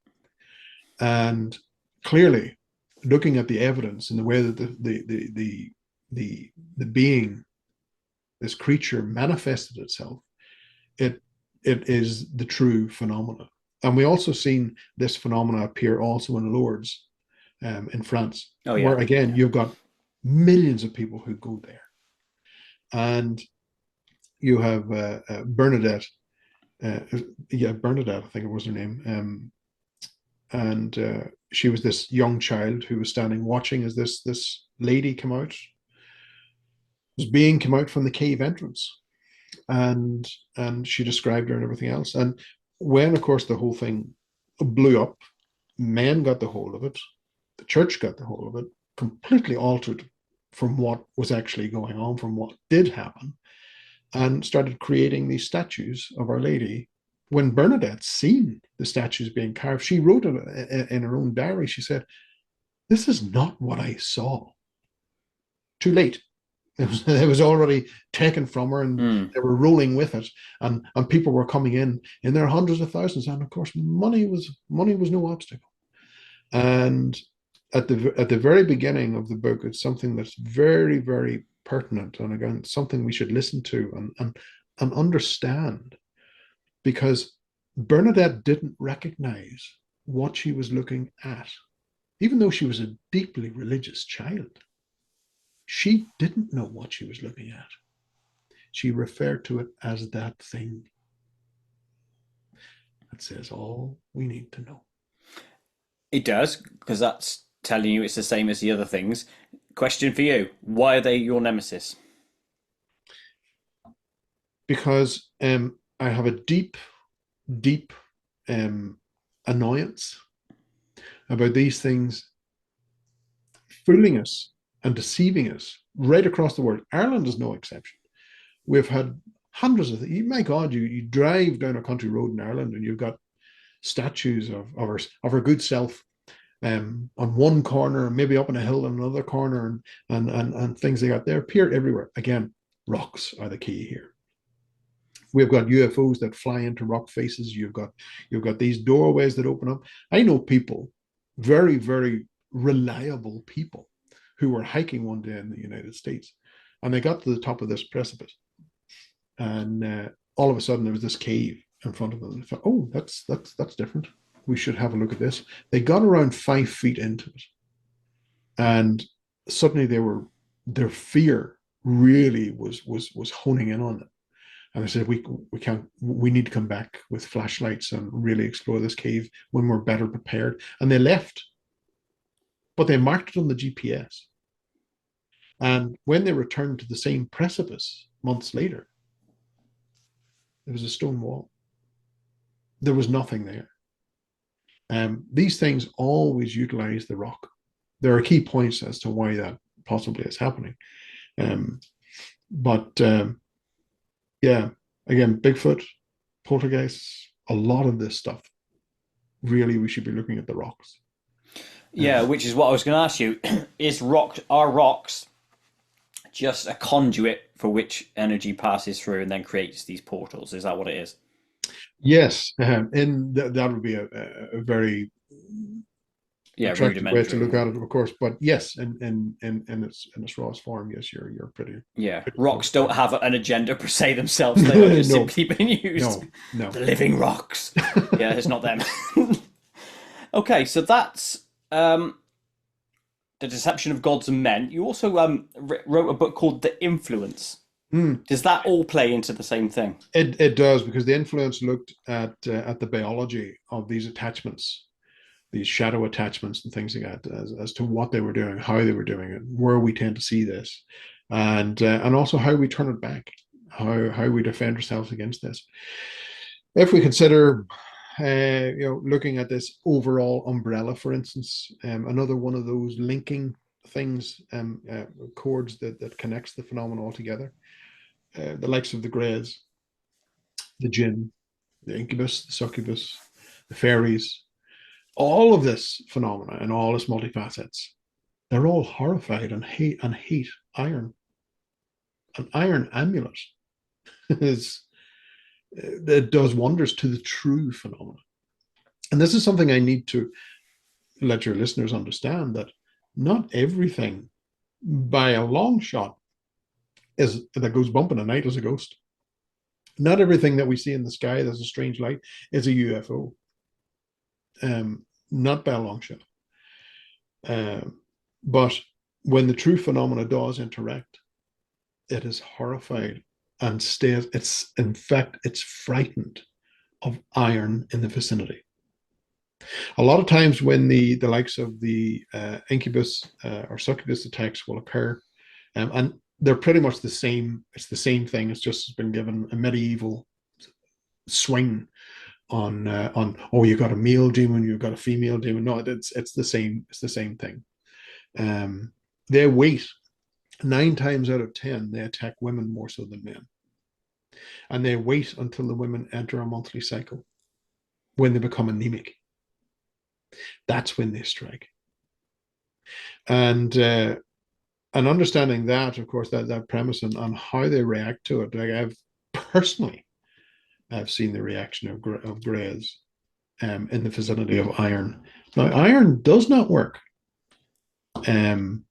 Speaker 3: And clearly, looking at the evidence and the way that the being, this creature, manifested itself, it is the true phenomena. And we also seen this phenomena appear also in Lourdes, in France,
Speaker 2: Oh
Speaker 3: where
Speaker 2: yeah.
Speaker 3: again
Speaker 2: Yeah.
Speaker 3: you've got millions of people who go there, and you have Bernadette, yeah, Bernadette, I think it was her name, and she was this young child who was standing watching as this lady came out from the cave entrance, and she described her and everything else. And when, of course, the whole thing blew up, men got the hold of it, the church got the hold of it, completely altered from what was actually going on, from what did happen, and started creating these statues of Our Lady. When Bernadette seen the statues being carved, she wrote in her own diary, she said, "This is not what I saw." Too late. It was already taken from her, and they were rolling with it, and people were coming in their hundreds of thousands, and of course money was no obstacle. And at the very beginning of the book, it's something that's very, very pertinent, and again something we should listen to and understand, because Bernadette didn't recognize what she was looking at, even though she was a deeply religious child. She didn't know what she was looking at. She referred to it as that thing. That says all we need to know.
Speaker 2: It does, because that's telling you it's the same as the other things. Question for you: why are they your nemesis?
Speaker 3: Because I have a deep, deep annoyance about these things fooling us and deceiving us right across the world. Ireland is no exception. We've had hundreds of things. My God, you drive down a country road in Ireland and you've got statues of our good self on one corner, maybe up on a hill on another corner, and things like that. They appear everywhere. Again, rocks are the key here. We've got UFOs that fly into rock faces. You've got these doorways that open up. I know people, very, very reliable people, who were hiking one day in the United States, and they got to the top of this precipice, and all of a sudden there was this cave in front of them. They thought, "Oh, that's different. We should have a look at this." They got around 5 feet into it, and suddenly their fear really was honing in on them. And I said, we need to come back with flashlights and really explore this cave when we're better prepared. And they left, but they marked it on the GPS. And when they returned to the same precipice months later, there was a stone wall. There was nothing there. These things always utilize the rock. There are key points as to why that possibly is happening. But yeah, again, Bigfoot, poltergeists, a lot of this stuff, really, we should be looking at the rocks.
Speaker 2: Yeah, which is what I was going to ask you. Are rocks just a conduit for which energy passes through and then creates these portals? Is that what it is?
Speaker 3: Yes, and that would be a very attractive way to look at it, of course. But yes, in its rawest form, yes, you're pretty.
Speaker 2: Yeah, rocks don't have an agenda per se themselves. They are just simply being used.
Speaker 3: No,
Speaker 2: the living rocks. Yeah, it's not them. Okay, so that's the deception of gods and men. You also wrote a book called The Influence. Does that all play into the same thing?
Speaker 3: It does, because The Influence looked at the biology of these attachments, these shadow attachments and things like that, as to what they were doing, how they were doing it, where we tend to see this, and also how we turn it back, how we defend ourselves against this. If we consider, looking at this overall umbrella, for instance, another one of those linking things, chords that connects the phenomena all together, the likes of the Greys, the Jinn, the Incubus, the Succubus, the fairies, all of this phenomena and all its multifacets, they're all horrified and hate iron. An iron amulet it does wonders to the true phenomena. And this is something I need to let your listeners understand, that not everything by a long shot that goes bump in the night is a ghost. Not everything that we see in the sky that's a strange light is a UFO. Not by a long shot. But when the true phenomena does interact, it is horrified and stays. It's frightened of iron in the vicinity. A lot of times when the likes of the incubus or succubus attacks will occur, and they're pretty much the same. It's the same thing. It's just been given a medieval swing on oh, you got a male demon, you've got a female demon. No, it's the same. It's the same thing. They wait 9 times out of 10. They attack women more so than men, and they wait until the women enter a monthly cycle. When they become anemic, that's when they strike. And understanding that, of course, that premise and on how they react to it. Like I've seen the reaction of greys in the vicinity of iron. Now, iron does not work when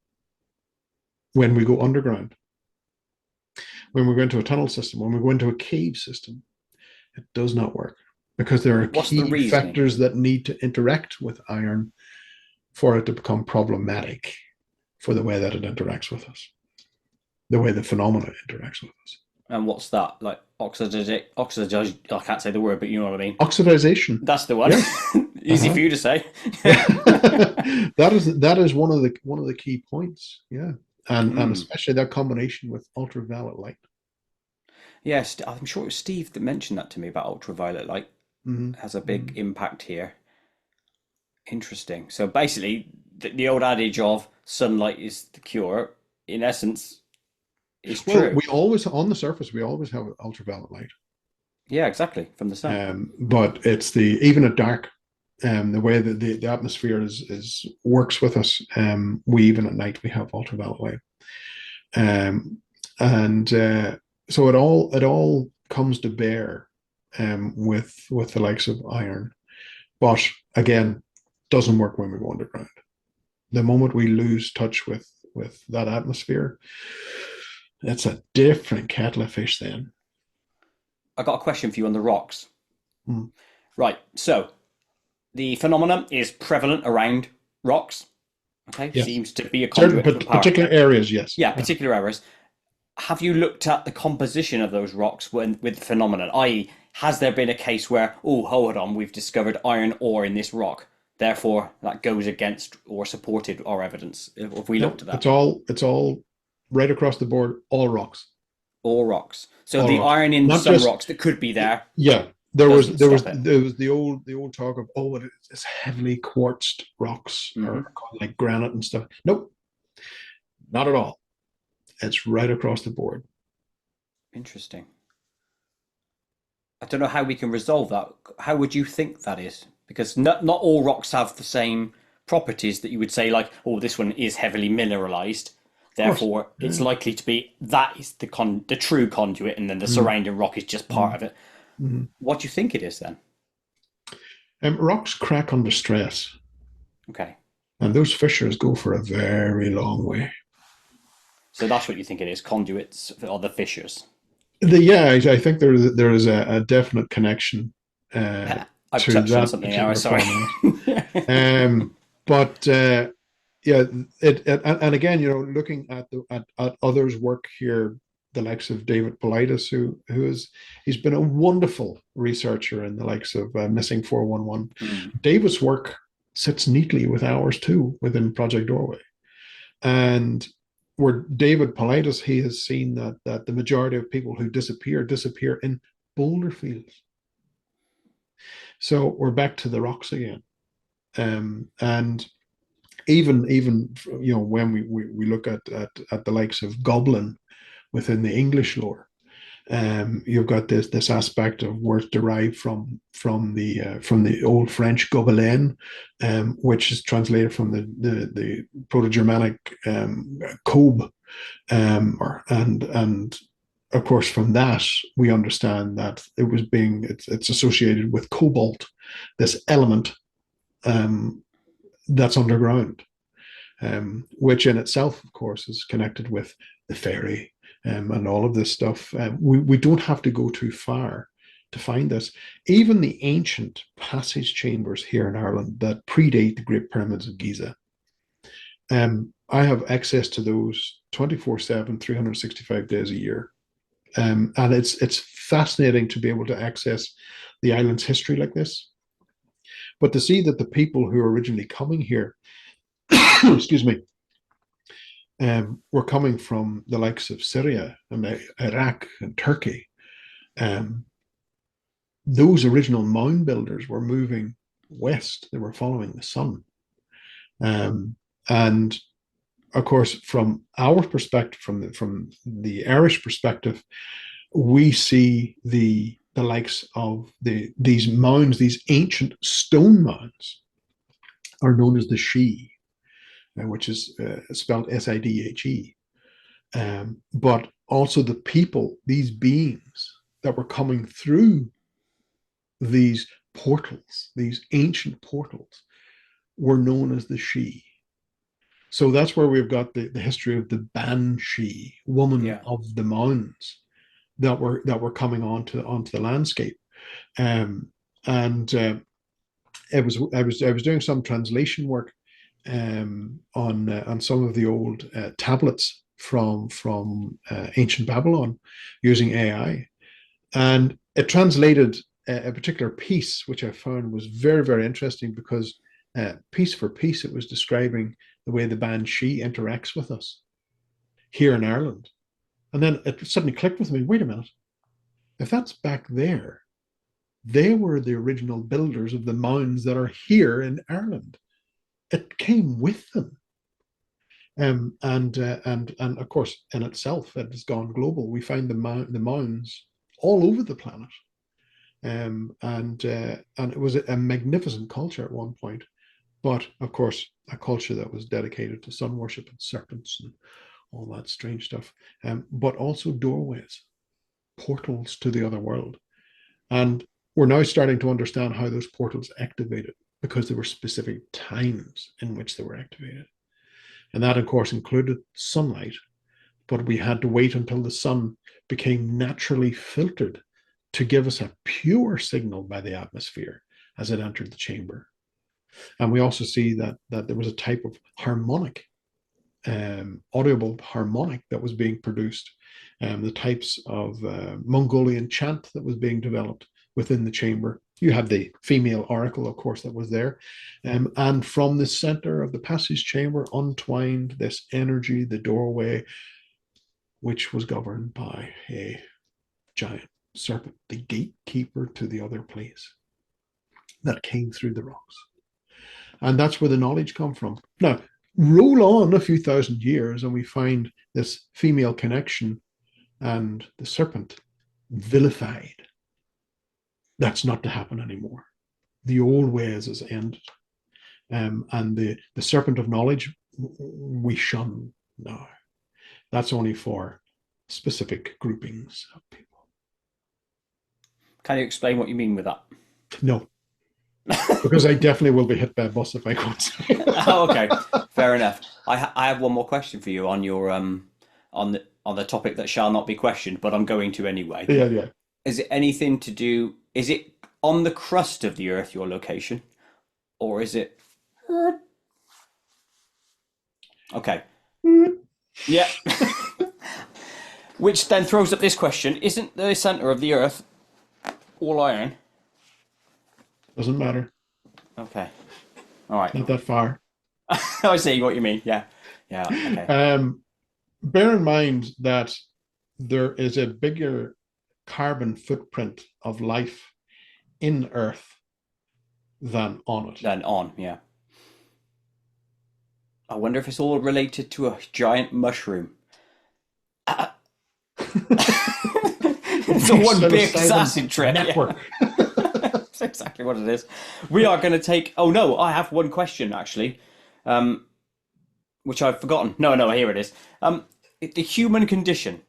Speaker 3: we go underground, when we go into a tunnel system, when we go into a cave system. It does not work because there are key factors that need to interact with iron for it to become problematic for the way that it interacts with us, the way the phenomena interacts with us.
Speaker 2: And what's that? Like oxidization? I can't say the word, but you know what I mean.
Speaker 3: Oxidization.
Speaker 2: That's the one. Yeah. Easy for you to say.
Speaker 3: that is one of the key points. Yeah, and especially that combination with ultraviolet light.
Speaker 2: Yes, I'm sure it was Steve that mentioned that to me about ultraviolet light. Has a big impact here. Interesting. So basically, the old adage of sunlight is the cure, in essence, is true.
Speaker 3: We always, on the surface, we always have ultraviolet light.
Speaker 2: Yeah, exactly, from the sun.
Speaker 3: But it's even at dark, the way that the atmosphere is works with us. We even at night we have ultraviolet light, so it all comes to bear with the likes of iron. But again, doesn't work when we go underground. The moment we lose touch with that atmosphere, it's a different kettle of fish then.
Speaker 2: I got a question for you on the rocks. Right, so the phenomenon is prevalent around rocks. Okay, yes. Seems to be a conduit for power.
Speaker 3: Particular areas, yes.
Speaker 2: Yeah, particular areas. Have you looked at the composition of those rocks with the phenomenon? I.e., has there been a case where, oh, hold on, we've discovered iron ore in this rock, therefore that goes against or supported our evidence? If we looked at that,
Speaker 3: it's all right across the board, all rocks.
Speaker 2: All rocks. So all the rocks. Iron in not some rocks that could be there.
Speaker 3: Yeah, there was the old talk of it's heavily quartzed rocks or like granite and stuff. Nope, not at all. It's right across the board.
Speaker 2: Interesting. I don't know how we can resolve that. How would you think that is? Because not all rocks have the same properties that you would say, like, oh, this one is heavily mineralized. Therefore, it's likely to be that is the true conduit, and then the surrounding rock is just part of it. What do you think it is then?
Speaker 3: Rocks crack under stress.
Speaker 2: Okay.
Speaker 3: And those fissures go for a very long way.
Speaker 2: So that's what you think it is, conduits or the fissures?
Speaker 3: I think there is a definite connection
Speaker 2: to that. Something there, sorry.
Speaker 3: But and again, looking at others' work here, the likes of David Paulides, he's been a wonderful researcher in the likes of Missing 411. David's work sits neatly with ours too within Project Doorway, and where David Paulides, he has seen that the majority of people who disappear in boulder fields. So we're back to the rocks again, and even when we look at the likes of goblin within the English lore, you've got this aspect of where it's derived from the old French gobelin, which is translated from the Proto-Germanic kob, and of course from that we understand that it's associated with cobalt, this element that's underground, which in itself, of course, is connected with the fairy. And all of this stuff. We don't have to go too far to find this. Even the ancient passage chambers here in Ireland that predate the Great Pyramids of Giza, I have access to those 24/7, 365 days a year. And it's fascinating to be able to access the island's history like this. But to see that the people who were originally coming here, excuse me, were coming from the likes of Syria and Iraq and Turkey. Those original mound builders were moving west. They were following the sun. And of course, from our perspective, from the Irish perspective, we see the likes of these mounds, these ancient stone mounds, are known as the Sidhe, which is spelled Sidhe. But also the people, these beings that were coming through these portals, these ancient portals, were known as the Sidhe. So that's where we've got the history of the Banshee, woman of the mounds, that were coming onto the landscape. I was doing some translation work on some of the old tablets from ancient Babylon using AI, and it translated a particular piece which I found was very, very interesting, because piece for piece it was describing the way the Banshee interacts with us here in Ireland. And then it suddenly clicked with me, wait a minute, if that's back there, they were the original builders of the mounds that are here in Ireland. It came with them. And of course, in itself, it has gone global. We find the mounds all over the planet. And it was a magnificent culture at one point, but of course, a culture that was dedicated to sun worship and serpents and all that strange stuff, but also doorways, portals to the other world. And we're now starting to understand how those portals activated, because there were specific times in which they were activated. And that, of course, included sunlight, but we had to wait until the sun became naturally filtered to give us a pure signal by the atmosphere as it entered the chamber. And we also see that there was a type of harmonic, audible harmonic that was being produced, the types of Mongolian chant that was being developed within the chamber. You have the female oracle, of course, that was there. And from the center of the passage chamber untwined this energy, the doorway, which was governed by a giant serpent, the gatekeeper to the other place that came through the rocks. And that's where the knowledge come from. Now, roll on a few thousand years and we find this female connection and the serpent vilified. That's not to happen anymore. The old ways is ended. And the serpent of knowledge, we shun now. That's only for specific groupings of people.
Speaker 2: Can you explain what you mean with that?
Speaker 3: No. Because I definitely will be hit by a bus if I go inside.
Speaker 2: Oh, okay, fair enough. I have one more question for you on your on the topic that shall not be questioned, but I'm going to anyway.
Speaker 3: Yeah.
Speaker 2: Is it anything to do? Is it on the crust of the Earth, your location, or is it? Okay. Yeah. Which then throws up this question: isn't the center of the Earth all iron?
Speaker 3: Doesn't matter.
Speaker 2: Okay. All right.
Speaker 3: Not that far.
Speaker 2: I see what you mean. Yeah. Okay.
Speaker 3: Bear in mind that there is a bigger carbon footprint of life in Earth than on it.
Speaker 2: Yeah. I wonder if it's all related to a giant mushroom. It's a one big acid trip.
Speaker 3: Network.
Speaker 2: Yeah. That's exactly what it is. We are going to take... Oh, no, I have one question, actually, which I've forgotten. No, here it is. The human condition.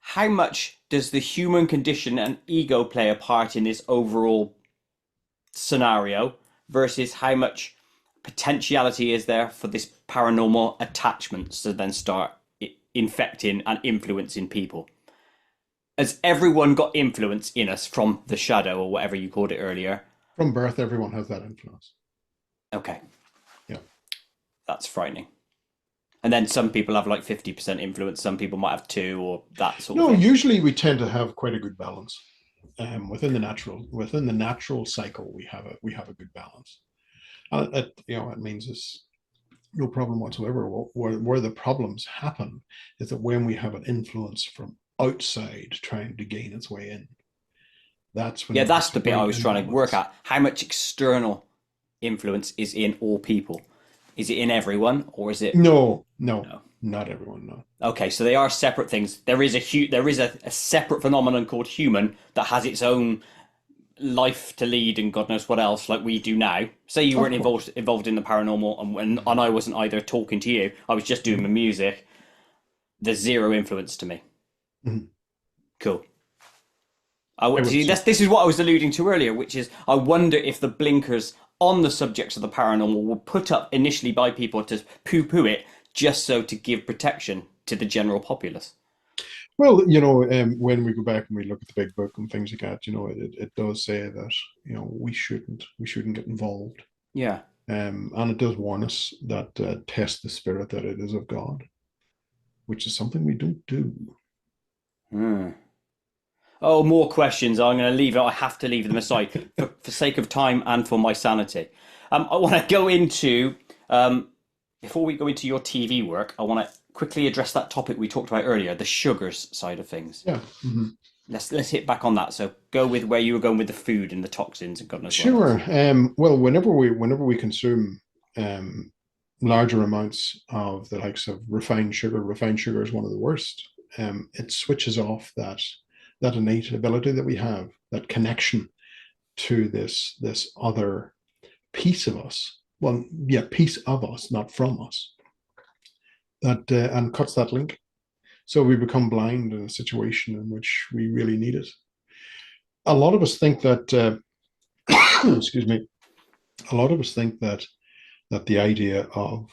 Speaker 2: How much does the human condition and ego play a part in this overall scenario versus how much potentiality is there for this paranormal attachments to then start infecting and influencing people? Has everyone got influence in us from the shadow or whatever you called it earlier?
Speaker 3: From birth, everyone has that influence.
Speaker 2: Okay.
Speaker 3: Yeah.
Speaker 2: That's frightening. And then some people have like 50% influence. Some people might have 2 or that sort of thing.
Speaker 3: No, usually we tend to have quite a good balance. within the natural cycle, we have a good balance. It means it's no problem whatsoever. Where the problems happen is that when we have an influence from outside trying to gain its way in, that's when
Speaker 2: Yeah,
Speaker 3: we
Speaker 2: that's the bit I
Speaker 3: spring
Speaker 2: was trying to work
Speaker 3: imbalance.
Speaker 2: at. How much external influence is in all people? Is it in everyone, or is it
Speaker 3: No, no,
Speaker 2: no?
Speaker 3: not everyone. No.
Speaker 2: Okay, so they are separate things. There is a separate phenomenon called human that has its own life to lead and God knows what else, like we do now. Say you
Speaker 3: Of
Speaker 2: weren't
Speaker 3: course.
Speaker 2: involved in the paranormal, and I wasn't either talking to you. I was just doing my
Speaker 3: Mhm.
Speaker 2: music. There's zero influence to me.
Speaker 3: Mhm.
Speaker 2: Cool.
Speaker 3: I would
Speaker 2: See,
Speaker 3: say.
Speaker 2: this is what I was alluding to earlier, which is I wonder if the blinkers on the subjects of the paranormal were put up initially by people to poo-poo it, just so to give protection to the general populace.
Speaker 3: Well, when we go back and we look at the big book and things like that, it does say that we shouldn't get involved,
Speaker 2: Yeah.
Speaker 3: and it does warn us that test the spirit that it is of God, which is something we don't do.
Speaker 2: Hmm. Oh, more questions. I'm going to leave it. I have to leave them aside for sake of time and for my sanity. I want to go into before we go into your TV work. I want to quickly address that topic we talked about earlier, the sugars side of things.
Speaker 3: Yeah. Mhm.
Speaker 2: Let's hit back on that. So go with where you were going with the food and the toxins and God knows what else.
Speaker 3: Sure. Well, whenever we consume um, larger amounts of the likes of refined sugar, refined sugar is one of the worst. It switches off that innate ability that we have, that connection to this other piece of us. Well, yeah, piece of us, not from us. That and cuts that link. So we become blind in a situation in which we really need it. A lot of us think that. Excuse me. A lot of us think that the idea of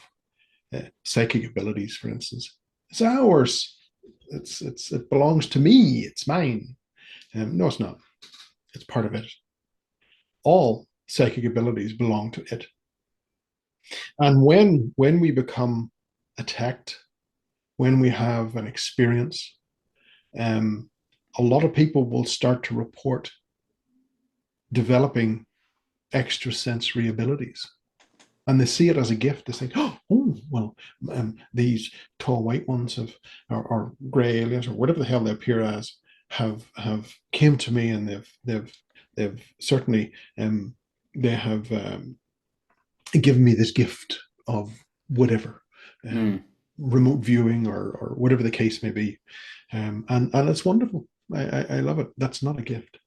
Speaker 3: psychic abilities, for instance, is ours. It belongs to me. It's mine. No, it's not. It's part of it. All psychic abilities belong to it. And when we become attacked, when we have an experience, um, a lot of people will start to report developing extrasensory abilities. And they see it as a gift. They think, oh, well, these tall white ones or gray aliens, or whatever the hell they appear as, have came to me, and they've certainly they have given me this gift of whatever, um,
Speaker 2: Mm.
Speaker 3: remote viewing, or whatever the case may be, and it's wonderful. I love it. That's not a gift.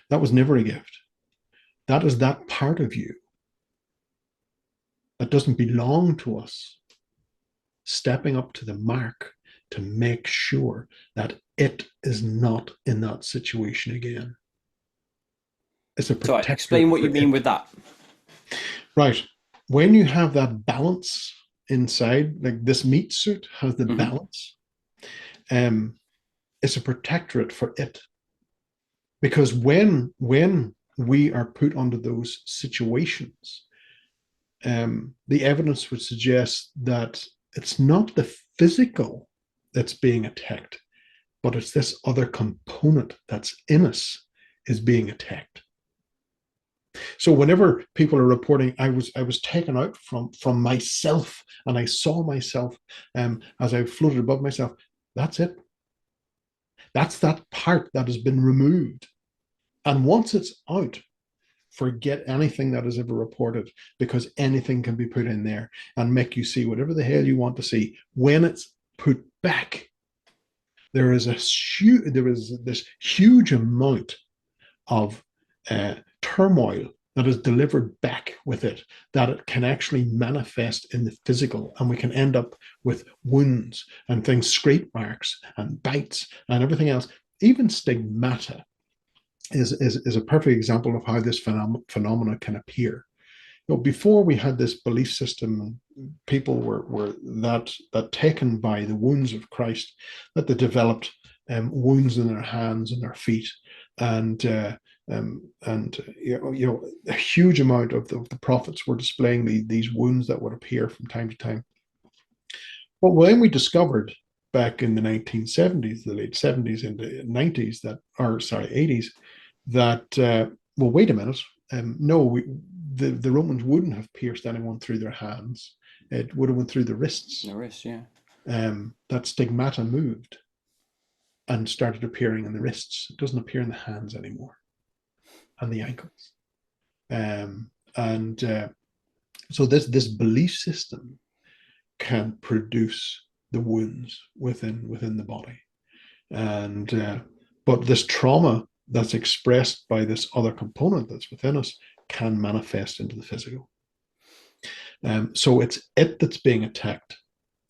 Speaker 3: That was never a gift. That is that part of you that doesn't belong to us, stepping up to the mark to make sure that it is not in that situation again. It's a
Speaker 2: So explain
Speaker 3: protectorate
Speaker 2: what you
Speaker 3: for
Speaker 2: mean
Speaker 3: it.
Speaker 2: with that.
Speaker 3: Right. When you have that balance inside, like this meat suit has the
Speaker 2: Hmm.
Speaker 3: balance, um, it's a protectorate for it. Because when we are put under those situations, the evidence would suggest that it's not the physical that's being attacked, but it's this other component that's in us is being attacked. So whenever people are reporting, I was taken out from myself, and I saw myself as I floated above myself. That's it. That's that part that has been removed. And once it's out, forget anything that is ever reported, because anything can be put in there and make you see whatever the hell you want to see. When it's put back, there is this huge amount of turmoil that is delivered back with it, that it can actually manifest in the physical, and we can end up with wounds and things, scrape marks and bites and everything else. Even stigmata is a perfect example of how this phenomena can appear. Before we had this belief system, people were that taken by the wounds of Christ, that they developed wounds in their hands and their feet, and a huge amount of the prophets were displaying these wounds that would appear from time to time. But when we discovered back in the 1970s, the late 70s into 90s, that, or sorry, 80s, that, well, wait a minute. No, the Romans wouldn't have pierced anyone through their hands. It would have went through the wrists.
Speaker 2: The wrist, yeah.
Speaker 3: That stigmata moved and started appearing in the wrists. It doesn't appear in the hands anymore, and the ankles. And so this belief system can produce the wounds within the body, and but this trauma that's expressed by this other component that's within us can manifest into the physical. So it's it that's being attacked.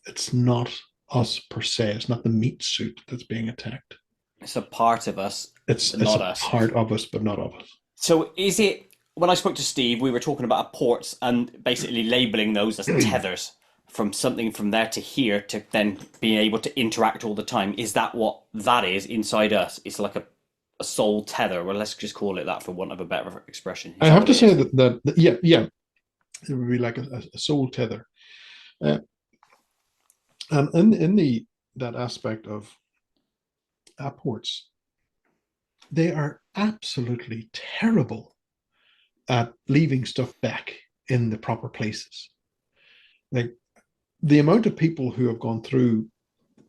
Speaker 3: It's not us per se. It's not the meat suit that's being attacked.
Speaker 2: It's a part of us,
Speaker 3: It's
Speaker 2: not
Speaker 3: a
Speaker 2: us.
Speaker 3: part of us, but not of us.
Speaker 2: So is it, when I spoke to Steve, we were talking about ports and basically labeling those as tethers from something from there to here to then being able to interact all the time. Is that what that is inside us? It's like a soul tether. Well, let's just call it that for want of a better expression.
Speaker 3: I have to say that yeah, it would be like a soul tether. And in that aspect of ports, they are absolutely terrible at leaving stuff back in the proper places. Like the amount of people who have gone through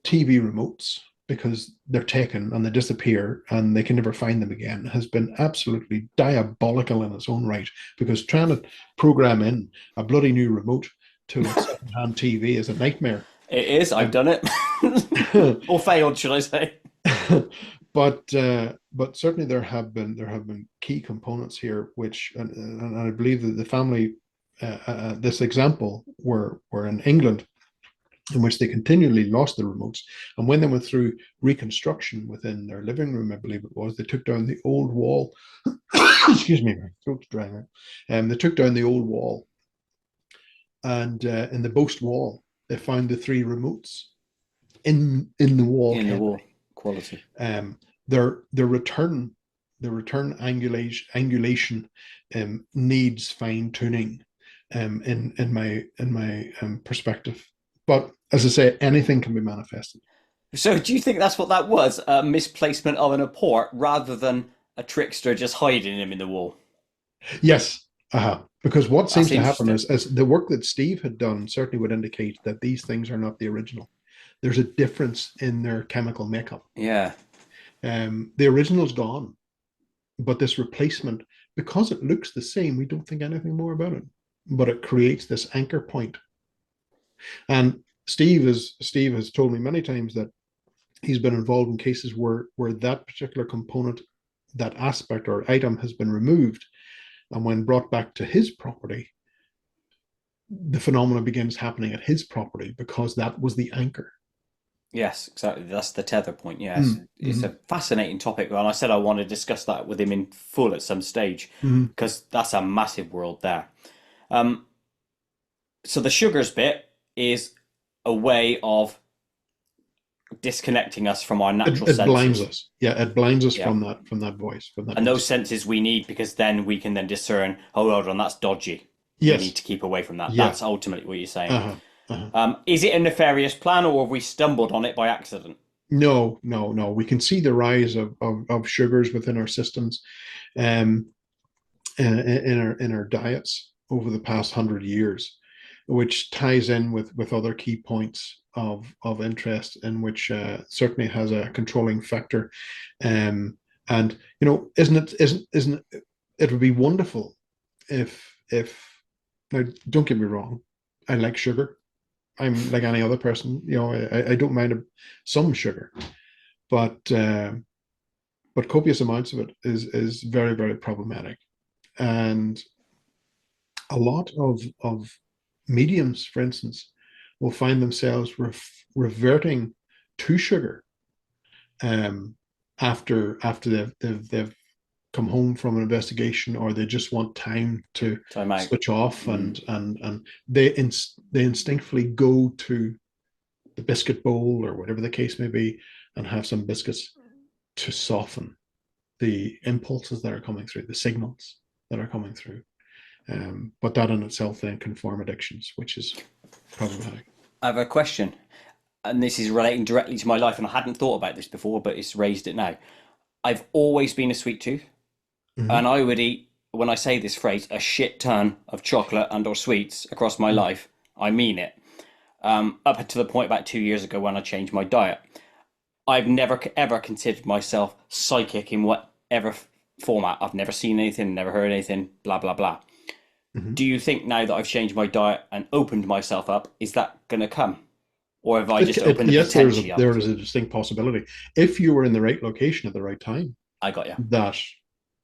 Speaker 3: TV remotes because they're taken and they disappear and they can never find them again has been absolutely diabolical in its own right, because trying to program in a bloody new remote to a second-hand TV is a nightmare.
Speaker 2: It is. I've done it. Or failed, should I say.
Speaker 3: But certainly there have been key components here, which and I believe that the family, this example were in England, in which they continually lost the remotes, and when they went through reconstruction within their living room, I believe it was, they took down the old wall. Excuse me, my throat's drying out. They took down the old wall, and in the boast wall, they found the three remotes in the wall.
Speaker 2: In the wall quality.
Speaker 3: Their return angulation needs fine tuning, in my perspective. But as I say, anything can be manifested.
Speaker 2: So do you think that's what that was? A misplacement of an apport rather than a trickster just hiding him in the wall?
Speaker 3: Yes. Because what
Speaker 2: That's
Speaker 3: seems to happen
Speaker 2: interesting.
Speaker 3: is the work that Steve had done certainly would indicate that these things are not the original. There's a difference in their chemical makeup.
Speaker 2: Yeah.
Speaker 3: The original's gone, but this replacement, because it looks the same, we don't think anything more about it. But it creates this anchor point. And Steve has told me many times that he's been involved in cases where that particular component, that aspect or item has been removed, and when brought back to his property, the phenomena begins happening at his property because that was the anchor.
Speaker 2: Yes, exactly. That's the tether point. Yes. It's a fascinating topic. And I said I want to discuss that with him in full at some stage, because that's a massive world there. So the sugars bit is a way of disconnecting us from our natural
Speaker 3: It
Speaker 2: senses.
Speaker 3: blinds us. Yeah, it blinds us
Speaker 2: Yeah.
Speaker 3: from that voice, from that.
Speaker 2: And those senses we need, because then we can then discern, oh, hold on, that's dodgy.
Speaker 3: Yes.
Speaker 2: We need to keep away from that.
Speaker 3: Yeah.
Speaker 2: That's ultimately what you're saying. Is it a nefarious plan, or have we stumbled on it by accident?
Speaker 3: No. We can see the rise of sugars within our systems, in our diets over the past 100 years, which ties in with other key points of interest, in which certainly has a controlling factor. And isn't it? It would be wonderful if now, don't get me wrong, I like sugar. I'm like any other person, I don't mind some sugar, but copious amounts of it is very, very problematic. And a lot of mediums, for instance, will find themselves reverting to sugar, after they've come home from an investigation, or they just want time to switch off, and they instinctively go to the biscuit bowl or whatever the case may be, and have some biscuits to soften the impulses that are coming through, the signals that are coming through. But that in itself then can form addictions, which is problematic.
Speaker 2: I have a question. and this is relating directly to my life, and I hadn't thought about this before, but it's raised it now. I've always been a sweet tooth, and
Speaker 3: Hmm.
Speaker 2: I would eat, when I say this phrase, a shit ton of chocolate and or sweets across my life. I mean it. Up to the point about 2 years ago when I changed my diet. I've never ever considered myself psychic in whatever format. I've never seen anything, never heard anything, blah, blah, blah.
Speaker 3: Hmm.
Speaker 2: Do you think now that I've changed my diet and opened myself up, is that going to come? Or have I just opened the
Speaker 3: Yes, there is
Speaker 2: potentiality?
Speaker 3: a distinct possibility. If you were in the right location at the right time,
Speaker 2: I got you.
Speaker 3: that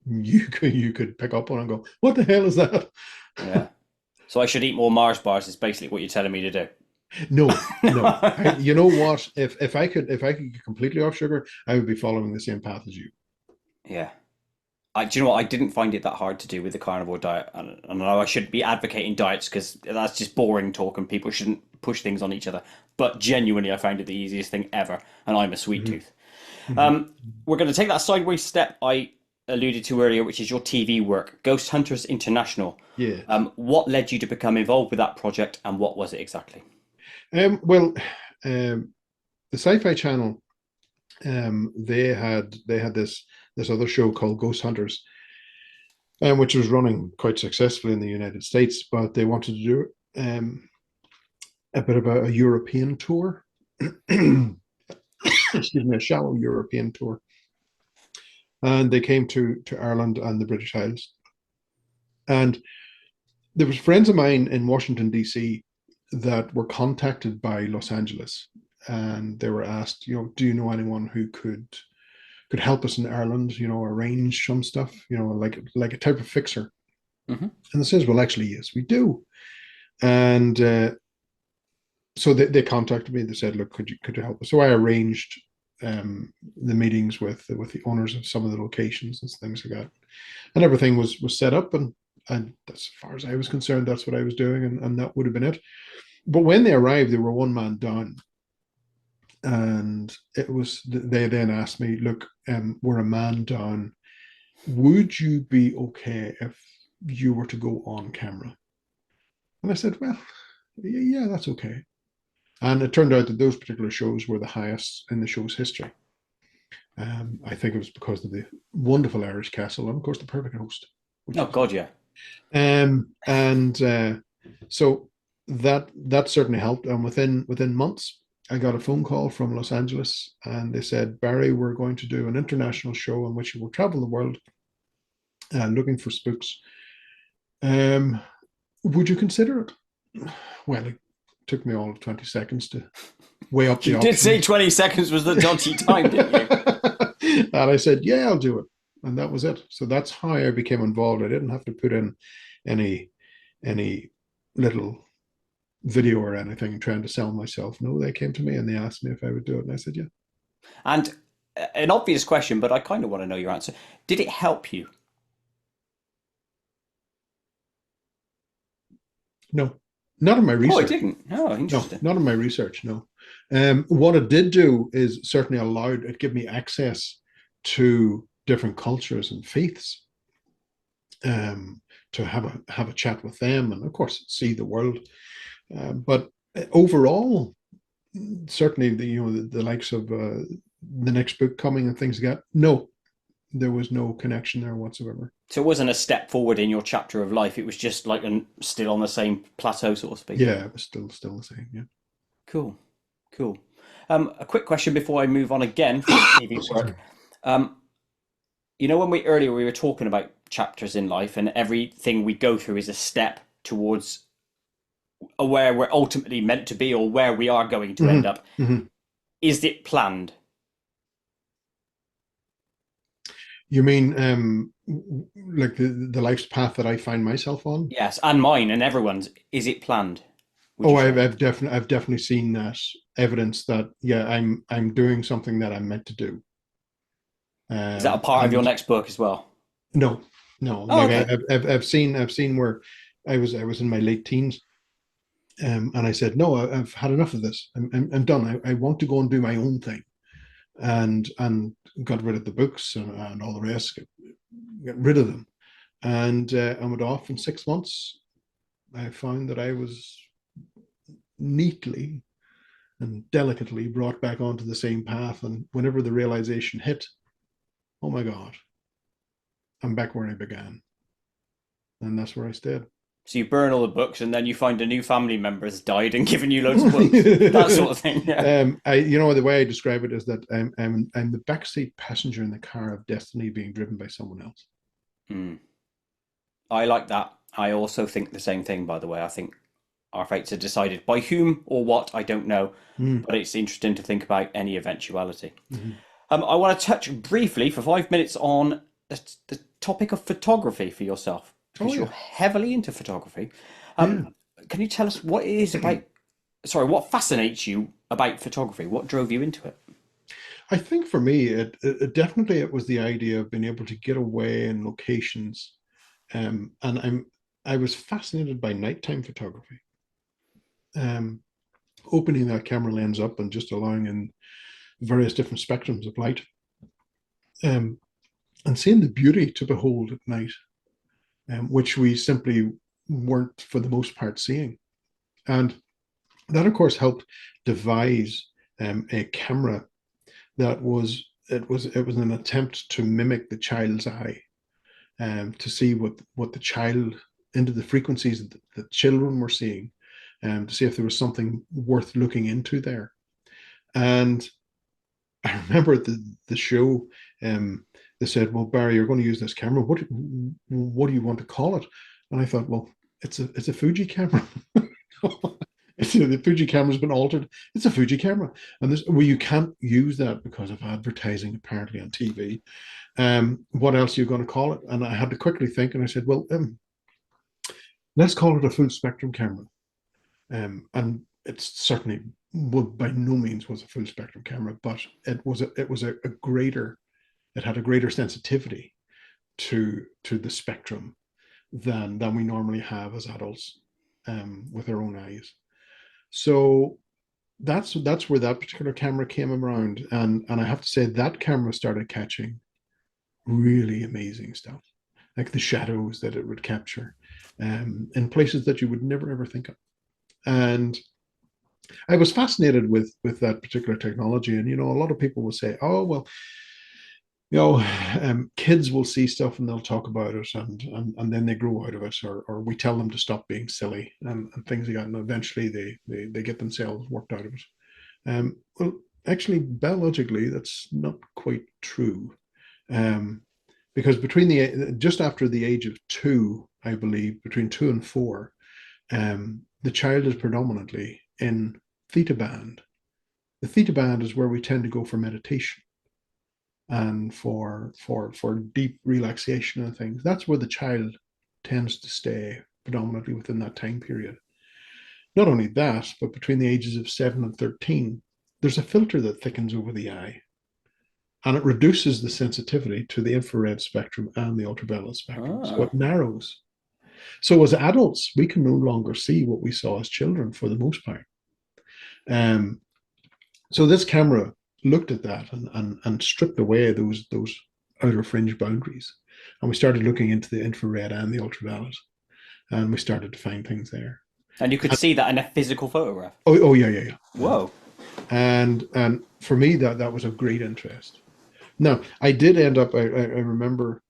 Speaker 3: you could pick up on and go, what the hell is that?
Speaker 2: Yeah. So I should eat more Mars bars, is basically what you're telling me to do.
Speaker 3: No, no. You know what? If I could get completely off sugar, I would be following the same path as you.
Speaker 2: Yeah. Do you know what? I didn't find it that hard to do with the carnivore diet. And I know I shouldn't be advocating diets because that's just boring talk and people shouldn't push things on each other. But genuinely, I found it the easiest thing ever. And I'm a sweet
Speaker 3: Hmm.
Speaker 2: tooth.
Speaker 3: Hmm.
Speaker 2: Um, we're going to take that sideways step I alluded to earlier, which is your TV work, Ghost Hunters International.
Speaker 3: Yes.
Speaker 2: What led you to become involved with that project and what was it exactly?
Speaker 3: Well, the Sci-Fi Channel, they had this other show called Ghost Hunters, which was running quite successfully in the United States, but they wanted to do a bit of a European tour. Excuse me, a shallow European tour, and they came to Ireland and the British Isles. And there was friends of mine in Washington D.C. that were contacted by Los Angeles, and they were asked, do you know anyone who could help us in Ireland, arrange some stuff, like a type of fixer.
Speaker 2: Hmm.
Speaker 3: And they says, well, actually, yes, we do. And so they contacted me. They said, look, could you help us? So I arranged the meetings with the owners of some of the locations and things like that, and everything was set up. And as far as I was concerned, that's what I was doing, and that would have been it. But when they arrived, they were one man down, and they then asked me, look, we're a man down. Would you be okay if you were to go on camera? And I said, well, yeah, that's okay. And it turned out that those particular shows were the highest in the show's history. I think it was because of the wonderful Irish castle and, of course, the perfect host, which
Speaker 2: Oh,
Speaker 3: was me.
Speaker 2: God, yeah.
Speaker 3: And so that certainly helped. And within months, I got a phone call from Los Angeles, and they said, Barry, we're going to do an international show in which you will travel the world looking for spooks. Um, would you consider it? Well, it took me all of 20 seconds to weigh up the
Speaker 2: You did say
Speaker 3: options.
Speaker 2: 20 seconds was the dodgy time, didn't you?
Speaker 3: And I said, yeah, I'll do it. And that was it. So that's how I became involved. I didn't have to put in any any little video or anything trying to sell myself. No, they came to me and they asked me if I would do it. And I said, yeah.
Speaker 2: And an obvious question, but I kind of want to know your answer. Did it help you?
Speaker 3: No, not in my
Speaker 2: Oh, it
Speaker 3: research.
Speaker 2: didn't. Oh,
Speaker 3: No,
Speaker 2: interesting.
Speaker 3: not in my research. No. What it did do is certainly it gave me access to different cultures and faiths, um, to have a chat with them, and of course see the world. But overall, certainly the likes of the next book coming and things like that. No, there was no connection there whatsoever.
Speaker 2: So it wasn't a step forward in your chapter of life. It was just like still on the same plateau, so to speak.
Speaker 3: Yeah, it was still the same. Yeah.
Speaker 2: Cool. Cool. A quick question before I move on again from the TV
Speaker 3: Excuse me.
Speaker 2: work. Um, when we were talking about chapters in life and everything we go through is a step towards where we're ultimately meant to be or where we are going to end
Speaker 3: Mm-hmm.
Speaker 2: up.
Speaker 3: Mm-hmm.
Speaker 2: Is it planned?
Speaker 3: You mean like the life's path that I find myself on?
Speaker 2: Yes, and mine and everyone's. Is it planned? Would
Speaker 3: Oh,
Speaker 2: you say?
Speaker 3: I've definitely seen that evidence that, yeah, I'm doing something that I'm meant to do.
Speaker 2: Is that a part of your
Speaker 3: And
Speaker 2: next book as well?
Speaker 3: no, no,
Speaker 2: Oh,
Speaker 3: like
Speaker 2: okay.
Speaker 3: I've seen where I was in my late teens, and I said, no, I've had enough of this. I'm done. I want to go and do my own thing, and got rid of the books and all the rest. Get rid of them, and I went off in 6 months. I found that I was neatly and delicately brought back onto the same path. And whenever the realization hit, oh my God, I'm back where I began. And that's where I stayed.
Speaker 2: So you burn all the books, and then you find a new family member has died and given you loads of books, that sort of thing. Yeah.
Speaker 3: The way I describe it is that I'm the backseat passenger in the car of destiny being driven by someone else.
Speaker 2: Mm. I like that. I also think the same thing, by the way. I think our fates are decided by whom or what, I don't know.
Speaker 3: Mm.
Speaker 2: But it's interesting to think about any eventuality.
Speaker 3: Mm-hmm.
Speaker 2: I want to touch briefly for 5 minutes on the topic of photography for yourself,
Speaker 3: Oh
Speaker 2: because you're
Speaker 3: yeah,
Speaker 2: heavily into photography.
Speaker 3: yeah.
Speaker 2: Can you tell us what it is about, sorry, what fascinates you about photography? What drove you into it?
Speaker 3: I think for me, it definitely it was the idea of being able to get away in locations, and I was fascinated by nighttime photography. Um, Opening that camera lens up and just allowing in various different spectrums of light, um, and seeing the beauty to behold at night, which we simply weren't for the most part seeing. And that, of course, helped devise a camera that was an attempt to mimic the child's eye, to see what the child into the frequencies that children were seeing, to see if there was something worth looking into there. And I remember at the show, they said, "Well, Barry, you're going to use this camera. What do you want to call it?" And I thought, well, it's a Fuji camera. The Fuji camera's been altered. It's a Fuji camera, and you can't use that because of advertising apparently on TV. What else are you going to call it? And I had to quickly think, and I said, well, let's call it a full spectrum camera. And it certainly would by no means was a full spectrum camera, but it greater, it had a greater sensitivity to the spectrum than we normally have as adults, with our own eyes. So that's where that particular camera came around, and I have to say that camera started catching really amazing stuff, like the shadows that it would capture, in places that you would never ever think of. And I was fascinated with that particular technology. And a lot of people will say, "Oh well, kids will see stuff and they'll talk about it, and then they grow out of it, or we tell them to stop being silly, and things like that, and eventually they get themselves worked out of it." Well, actually, biologically, that's not quite true, um, because just after the age of 2, I believe, between 2 and 4, the child is predominantly in theta band. The theta band is where we tend to go for meditation and for deep relaxation and things. That's where the child tends to stay predominantly within that time period. Not only that, but between the ages of 7 and 13, there's a filter that thickens over the eye, and it reduces the sensitivity to the infrared spectrum and the ultraviolet spectrum. So
Speaker 2: Ah.
Speaker 3: it narrows. So as adults, we can no longer see what we saw as children for the most part. Um, so this camera looked at that and stripped away those outer fringe boundaries, and we started looking into the infrared and the ultraviolet, and we started to find things there.
Speaker 2: And you could see that in a physical photograph.
Speaker 3: Oh yeah, yeah, yeah.
Speaker 2: Whoa.
Speaker 3: And for me, that was of great interest. Now, I did end up. I remember,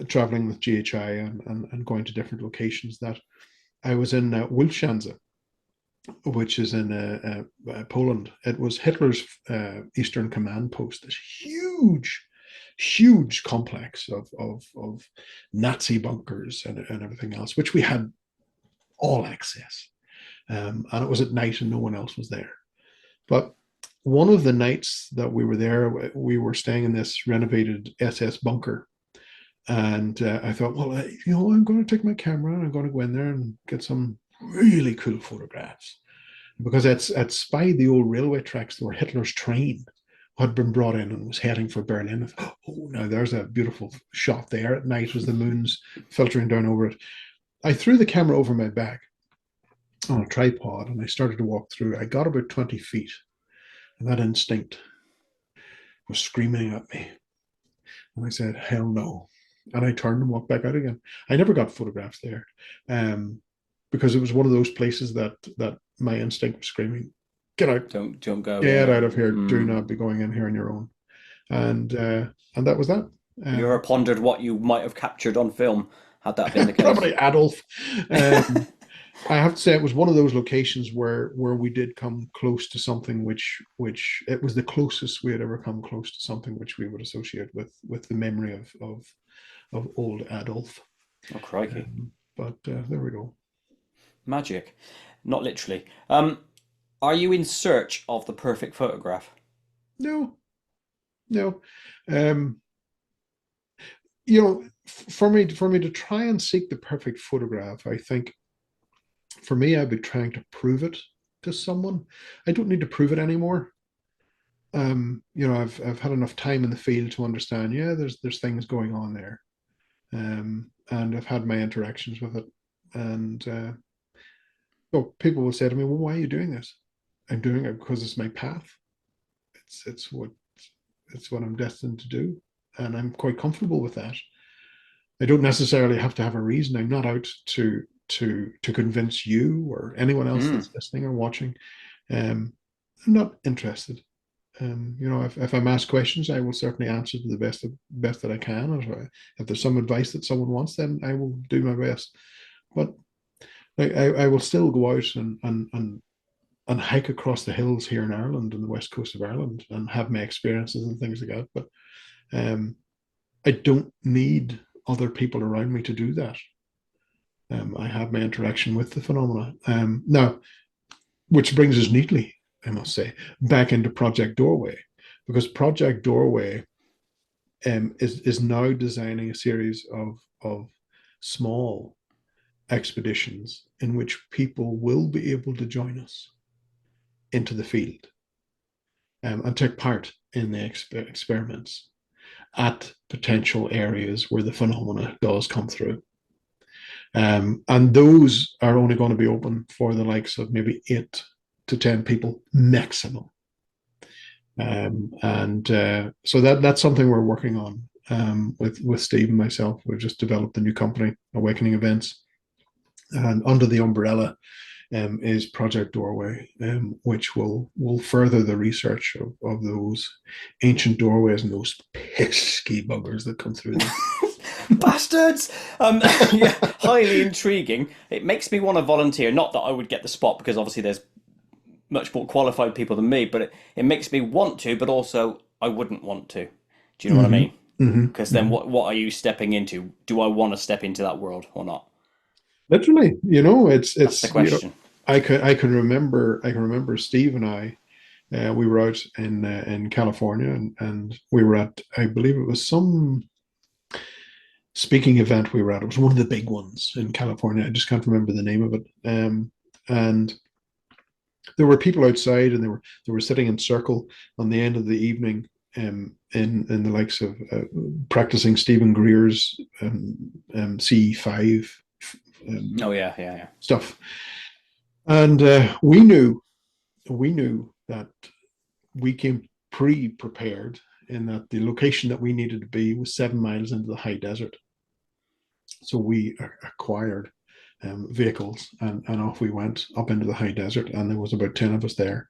Speaker 3: traveling with GHI and going to different locations. That I was in Wilczanza, which is in Poland. It was Hitler's Eastern Command post. This huge complex of Nazi bunkers and everything else, which we had all access. And it was at night, and no one else was there. But one of the nights that we were there, we were staying in this renovated SS bunker. And I thought, well, I'm going to take my camera and I'm going to go in there and get some really cool photographs. Because at Spy, the old railway tracks, where Hitler's train had been brought in and was heading for Berlin. I thought, oh, now there's a beautiful shot there at night as the moon's filtering down over it. I threw the camera over my back on a tripod and I started to walk through. I got about 20 feet, and that instinct was screaming at me. And I said, hell no. And I turned and walked back out again. I never got photographs there, because it was one of those places that my instinct was screaming, get out,
Speaker 2: Don't go.
Speaker 3: get
Speaker 2: Yeah.
Speaker 3: out of here. Do
Speaker 2: Mm.
Speaker 3: not be going in here on your own. And that was that.
Speaker 2: Have you ever pondered what you might have captured on film had that been the case?
Speaker 3: Probably Adolf. Um, I have to say it was one of those locations where we did come close to something which it was the closest we had ever come close to something which we would associate with the memory of old Adolf.
Speaker 2: Oh, crikey.
Speaker 3: But there we go.
Speaker 2: Magic. Not literally. Are you in search of the perfect photograph?
Speaker 3: No, no. Um, for me to try and seek the perfect photograph, I think for me, I'd be trying to prove it to someone. I don't need to prove it anymore. I've had enough time in the field to understand. Yeah, there's things going on there, and I've had my interactions with it. And people will say to me, "Well, why are you doing this?" I'm doing it because it's my path. It's what I'm destined to do, and I'm quite comfortable with that. I don't necessarily have to have a reason. I'm not out to convince you or anyone else
Speaker 2: Mm.
Speaker 3: that's listening or watching. I'm not interested. If I'm asked questions, I will certainly answer to the best that I can. If there's some advice that someone wants, then I will do my best. But I will still go out and hike across the hills here in Ireland and the west coast of Ireland and have my experiences and things like that. But um, I don't need other people around me to do that. I have my interaction with the phenomena. Now, which brings us neatly, I must say, back into Project Doorway, because Project Doorway is now designing a series of small expeditions in which people will be able to join us into the field and take part in the experiments at potential areas where the phenomena does come through. And those are only going to be open for the likes of maybe 8 to 10 people maximum. And so that's something we're working on with Steve and myself. We've just developed a new company, Awakening Events, and under the umbrella is Project Doorway, which will further the research of those ancient doorways and those pesky buggers that come through them.
Speaker 2: Bastards! Yeah, highly intriguing. It makes me want to volunteer. Not that I would get the spot because obviously there's much more qualified people than me, but it makes me want to, but also I wouldn't want to. Do you know what I
Speaker 3: Mm-hmm.
Speaker 2: mean?
Speaker 3: Mm-hmm.
Speaker 2: Because then
Speaker 3: Mm-hmm.
Speaker 2: what are you stepping into? Do I want to step into that world or not?
Speaker 3: Literally, it's
Speaker 2: That's the
Speaker 3: it's
Speaker 2: question.
Speaker 3: I can remember Steve and I we were out in California and we were at, I believe it was some speaking event we were at. It was one of the big ones in California. I just can't remember the name of it. And there were people outside and they were sitting in circle on the end of the evening in the likes of practicing Stephen Greer's CE5
Speaker 2: Oh yeah, yeah, yeah.
Speaker 3: stuff. And we knew that we came pre-prepared in that the location that we needed to be was 7 miles into the high desert. So we acquired vehicles and off we went up into the high desert, and there was about 10 of us there.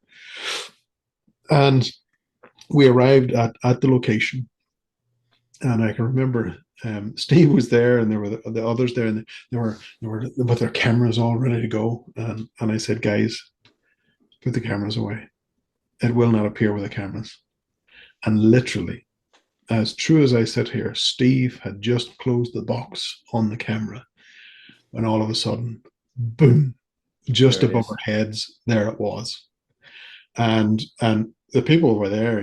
Speaker 3: And we arrived at the location, and I can remember Steve was there, and there were the others there, and they were with their cameras all ready to go. And I said, guys, put the cameras away. It will not appear with the cameras. And literally, as true as I sit here, Steve had just closed the box on the camera when all of a sudden, boom,
Speaker 2: There
Speaker 3: just
Speaker 2: it
Speaker 3: above
Speaker 2: is.
Speaker 3: our heads, there it was. And the people were there,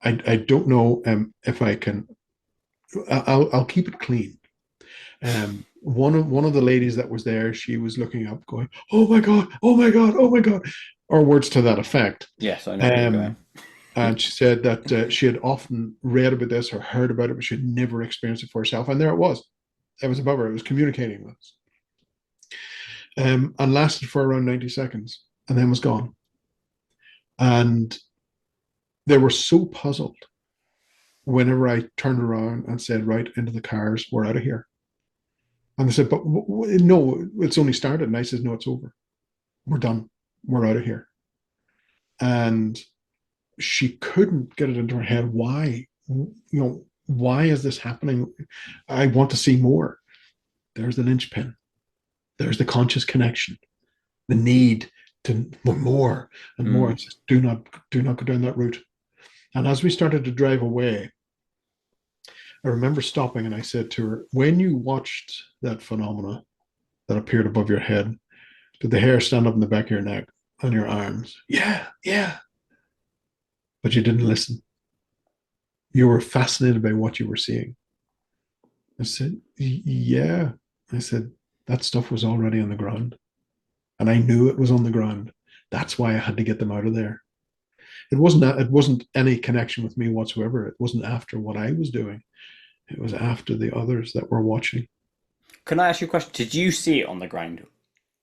Speaker 3: I don't know if I can. I'll keep it clean. One of the ladies that was there, she was looking up, going, "Oh my god! Oh my god! Oh my god!" or words to that effect.
Speaker 2: Yes, I know where you're going.
Speaker 3: Um, and she said that she had often read about this or heard about it, but she had never experienced it for herself. And there it was. It was above her. It was communicating with us, and lasted for around 90 seconds, and then was gone. And they were so puzzled whenever I turned around and said, "Right, into the cars, we're out of here." And they said, "But no, it's only started." And I said, "No, it's over. We're done. We're out of here." and she couldn't get it into her head why, why is this happening? I want to see more. There's the linchpin. There's the conscious connection, the need to more and more. It's just, do not go down that route. And as we started to drive away, I remember stopping and I said to her, when you watched that phenomena that appeared above your head, did the hair stand up in the back of your neck and your arms? Yeah, yeah. But you didn't listen. You were fascinated by what you were seeing. I said, yeah. I said, that stuff was already on the ground. And I knew it was on the ground. That's why I had to get them out of there. It wasn't any connection with me whatsoever. It wasn't after what I was doing. It was after the others that were watching.
Speaker 2: Can I ask you a question? Did you see it on the ground?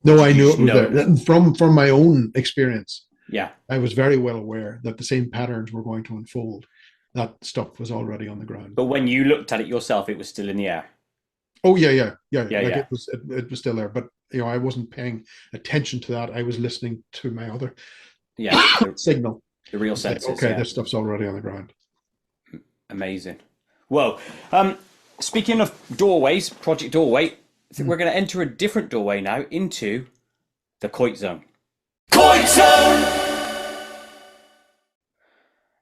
Speaker 3: No, I knew it was there. From my own experience.
Speaker 2: Yeah.
Speaker 3: I was very well aware that the same patterns were going to unfold. That stuff was already on the ground.
Speaker 2: But when you looked at it yourself, it was still in the air.
Speaker 3: Oh yeah. Like
Speaker 2: Yeah.
Speaker 3: it was still there, but I wasn't paying attention to that. I was listening to my other signal.
Speaker 2: The real senses.
Speaker 3: Okay, this stuff's already on the ground.
Speaker 2: Amazing. Well, speaking of doorways, Project Doorway, I think we're going to enter a different doorway now into the Koit Zone. Koit Zone!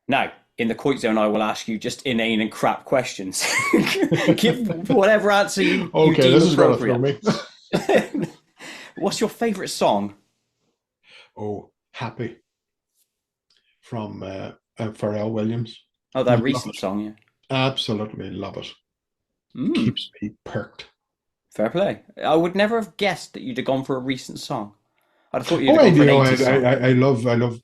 Speaker 2: Now, in the Koit Zone, I will ask you just inane and crap questions. Give whatever answer you deem
Speaker 3: this is going to
Speaker 2: appropriate.
Speaker 3: throw me.
Speaker 2: What's your favourite song?
Speaker 3: Oh, Happy from Pharrell Williams.
Speaker 2: Oh, that recent song, yeah.
Speaker 3: Absolutely love it. Keeps me perked.
Speaker 2: Fair play. I would never have guessed that you'd have gone for a recent song. I'd have thought you'd have gone for an 80s song.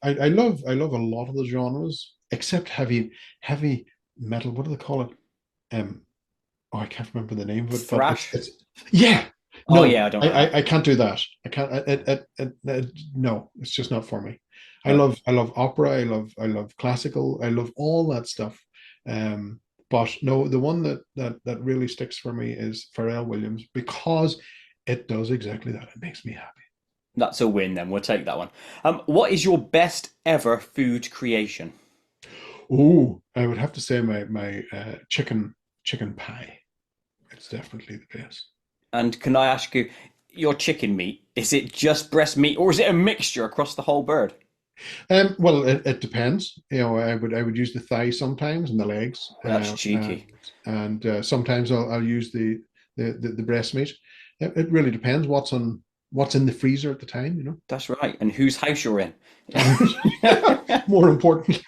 Speaker 3: I love a lot of the genres except heavy metal. What do they call it? I can't remember the name of it.
Speaker 2: Thrash.
Speaker 3: Yeah.
Speaker 2: No, I don't.
Speaker 3: I can't do that. I can't. No, it's just not for me. I love opera. I love classical. I love all that stuff. But no, the one that really sticks for me is Pharrell Williams because it does exactly that. It makes me happy.
Speaker 2: That's a win. Then we'll take that one. What is your best ever food creation?
Speaker 3: Oh, I would have to say my chicken pie. It's definitely the best.
Speaker 2: And can I ask you, your chicken meat, is it just breast meat or is it a mixture across the whole bird?
Speaker 3: Well, it depends. I would use the thigh sometimes and the legs.
Speaker 2: That's cheeky.
Speaker 3: And sometimes I'll use the breast meat. It really depends what's in the freezer at the time.
Speaker 2: That's right. And whose house you're in.
Speaker 3: More important.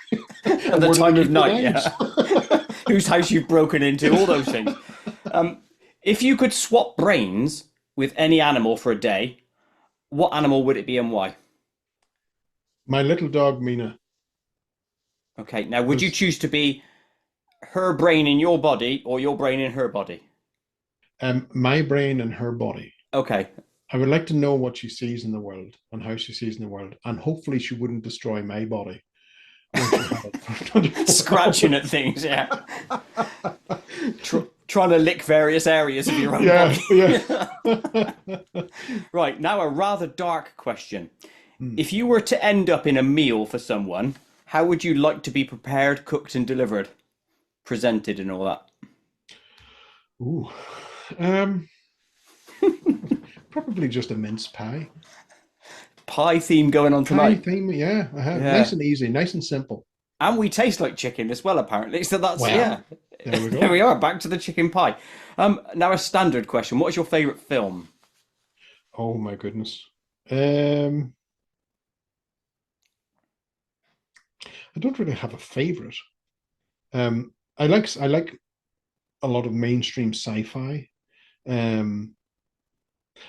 Speaker 2: At the time of night, yeah. Whose house you've broken into, all those things. If you could swap brains with any animal for a day, what animal would it be and why?
Speaker 3: My little dog, Mina.
Speaker 2: Okay, now would you choose to be her brain in your body or your brain in her body?
Speaker 3: My brain in her body.
Speaker 2: Okay.
Speaker 3: I would like to know what she sees in the world and how she sees in the world. And hopefully she wouldn't destroy my body.
Speaker 2: Scratching at things, yeah. Trying to lick various areas of your own body.
Speaker 3: Yeah.
Speaker 2: Right, now a rather dark question. If you were to end up in a meal for someone, how would you like to be prepared, cooked and delivered? Presented and all that?
Speaker 3: Ooh. Probably just a mince pie.
Speaker 2: Pie theme going on tonight.
Speaker 3: Pie theme, yeah. Nice and easy, nice and simple.
Speaker 2: And we taste like chicken as well, apparently. So that's,
Speaker 3: There we go.
Speaker 2: There we are, back to the chicken pie. Now a standard question. What's your favourite film?
Speaker 3: Oh my goodness. I don't really have a favorite. I like a lot of mainstream sci-fi, and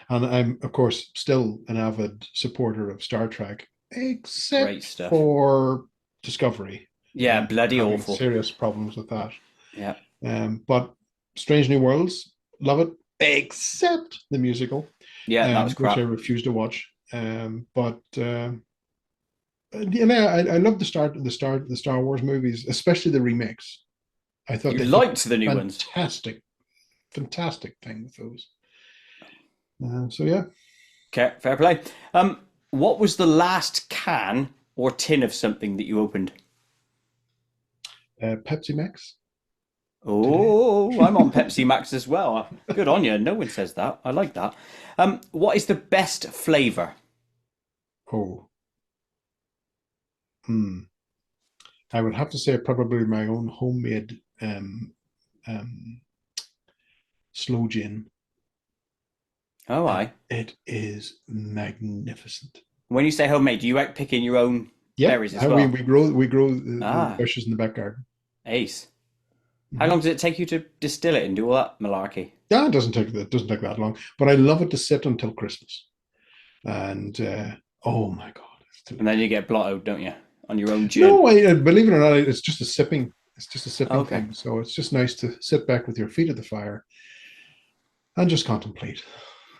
Speaker 3: I'm of course still an avid supporter of Star Trek, except for Discovery.
Speaker 2: Yeah, bloody awful.
Speaker 3: Serious problems with that.
Speaker 2: Yeah.
Speaker 3: But Strange New Worlds, love it, except the musical.
Speaker 2: Yeah, that was crap.
Speaker 3: Which I refuse to watch. I love the Star Wars movies, especially the remakes. I thought
Speaker 2: you liked the new ones.
Speaker 3: Fantastic thing with those. So yeah.
Speaker 2: Okay, fair play. What was the last can or tin of something that you opened?
Speaker 3: Pepsi Max today.
Speaker 2: Oh, I'm on Pepsi Max as well. Good on you. No one says that. I like that. What is the best flavour?
Speaker 3: Oh, hmm. I would have to say probably my own homemade um, slow gin.
Speaker 2: Oh, I.
Speaker 3: It is magnificent.
Speaker 2: When you say homemade, do you out picking your own
Speaker 3: Yeah,
Speaker 2: berries as
Speaker 3: we
Speaker 2: well?
Speaker 3: we grow the
Speaker 2: Ah,
Speaker 3: bushes in the back garden.
Speaker 2: ace. How
Speaker 3: Hmm.
Speaker 2: long does it take you to distill it and do all that malarkey?
Speaker 3: Yeah, it doesn't take that long, but I love it to sit until Christmas. And oh my God, it's
Speaker 2: And then
Speaker 3: delicious.
Speaker 2: you get blottoed, don't you? On your own gin.
Speaker 3: No, believe it or not, it's just a sipping. It's just a sipping
Speaker 2: Okay.
Speaker 3: thing. So it's just nice to sit back with your feet at the fire and just contemplate.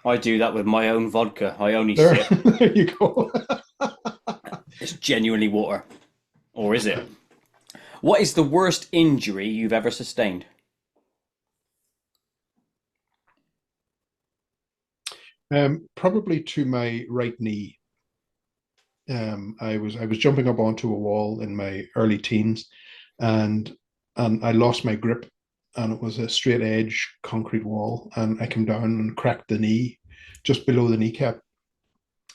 Speaker 2: I do that with my own vodka. I only
Speaker 3: There,
Speaker 2: sip.
Speaker 3: there you go.
Speaker 2: It's genuinely water. Or is it? What is the worst injury you've ever sustained?
Speaker 3: Probably to my right knee. I was jumping up onto a wall in my early teens, and I lost my grip, and it was a straight edge concrete wall, and I came down and cracked the knee, just below the kneecap.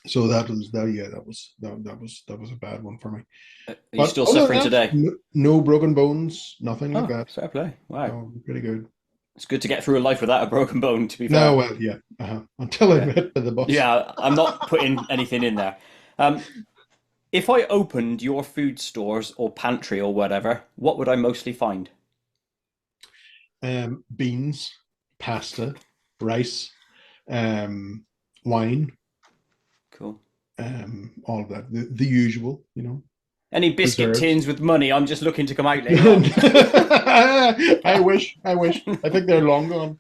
Speaker 3: So that was that. Yeah, that was a bad one for me.
Speaker 2: Are you
Speaker 3: But
Speaker 2: still
Speaker 3: other than
Speaker 2: suffering
Speaker 3: that,
Speaker 2: today?
Speaker 3: no broken bones, nothing like
Speaker 2: Oh,
Speaker 3: that.
Speaker 2: fair play. Wow.
Speaker 3: So pretty good.
Speaker 2: It's good to get through a life without a broken bone, to be
Speaker 3: No,
Speaker 2: fair.
Speaker 3: well, yeah. Until I
Speaker 2: Yeah.
Speaker 3: met by the bus.
Speaker 2: Yeah, I'm not putting anything in there. Um, if I opened your food stores or pantry or whatever, what would I mostly find?
Speaker 3: Beans, pasta, rice, um, wine,
Speaker 2: Cool.
Speaker 3: all of that. The usual.
Speaker 2: Any biscuit
Speaker 3: Preserves.
Speaker 2: tins with money? I'm just looking to come out later on.
Speaker 3: I wish. I wish. I think they're long gone.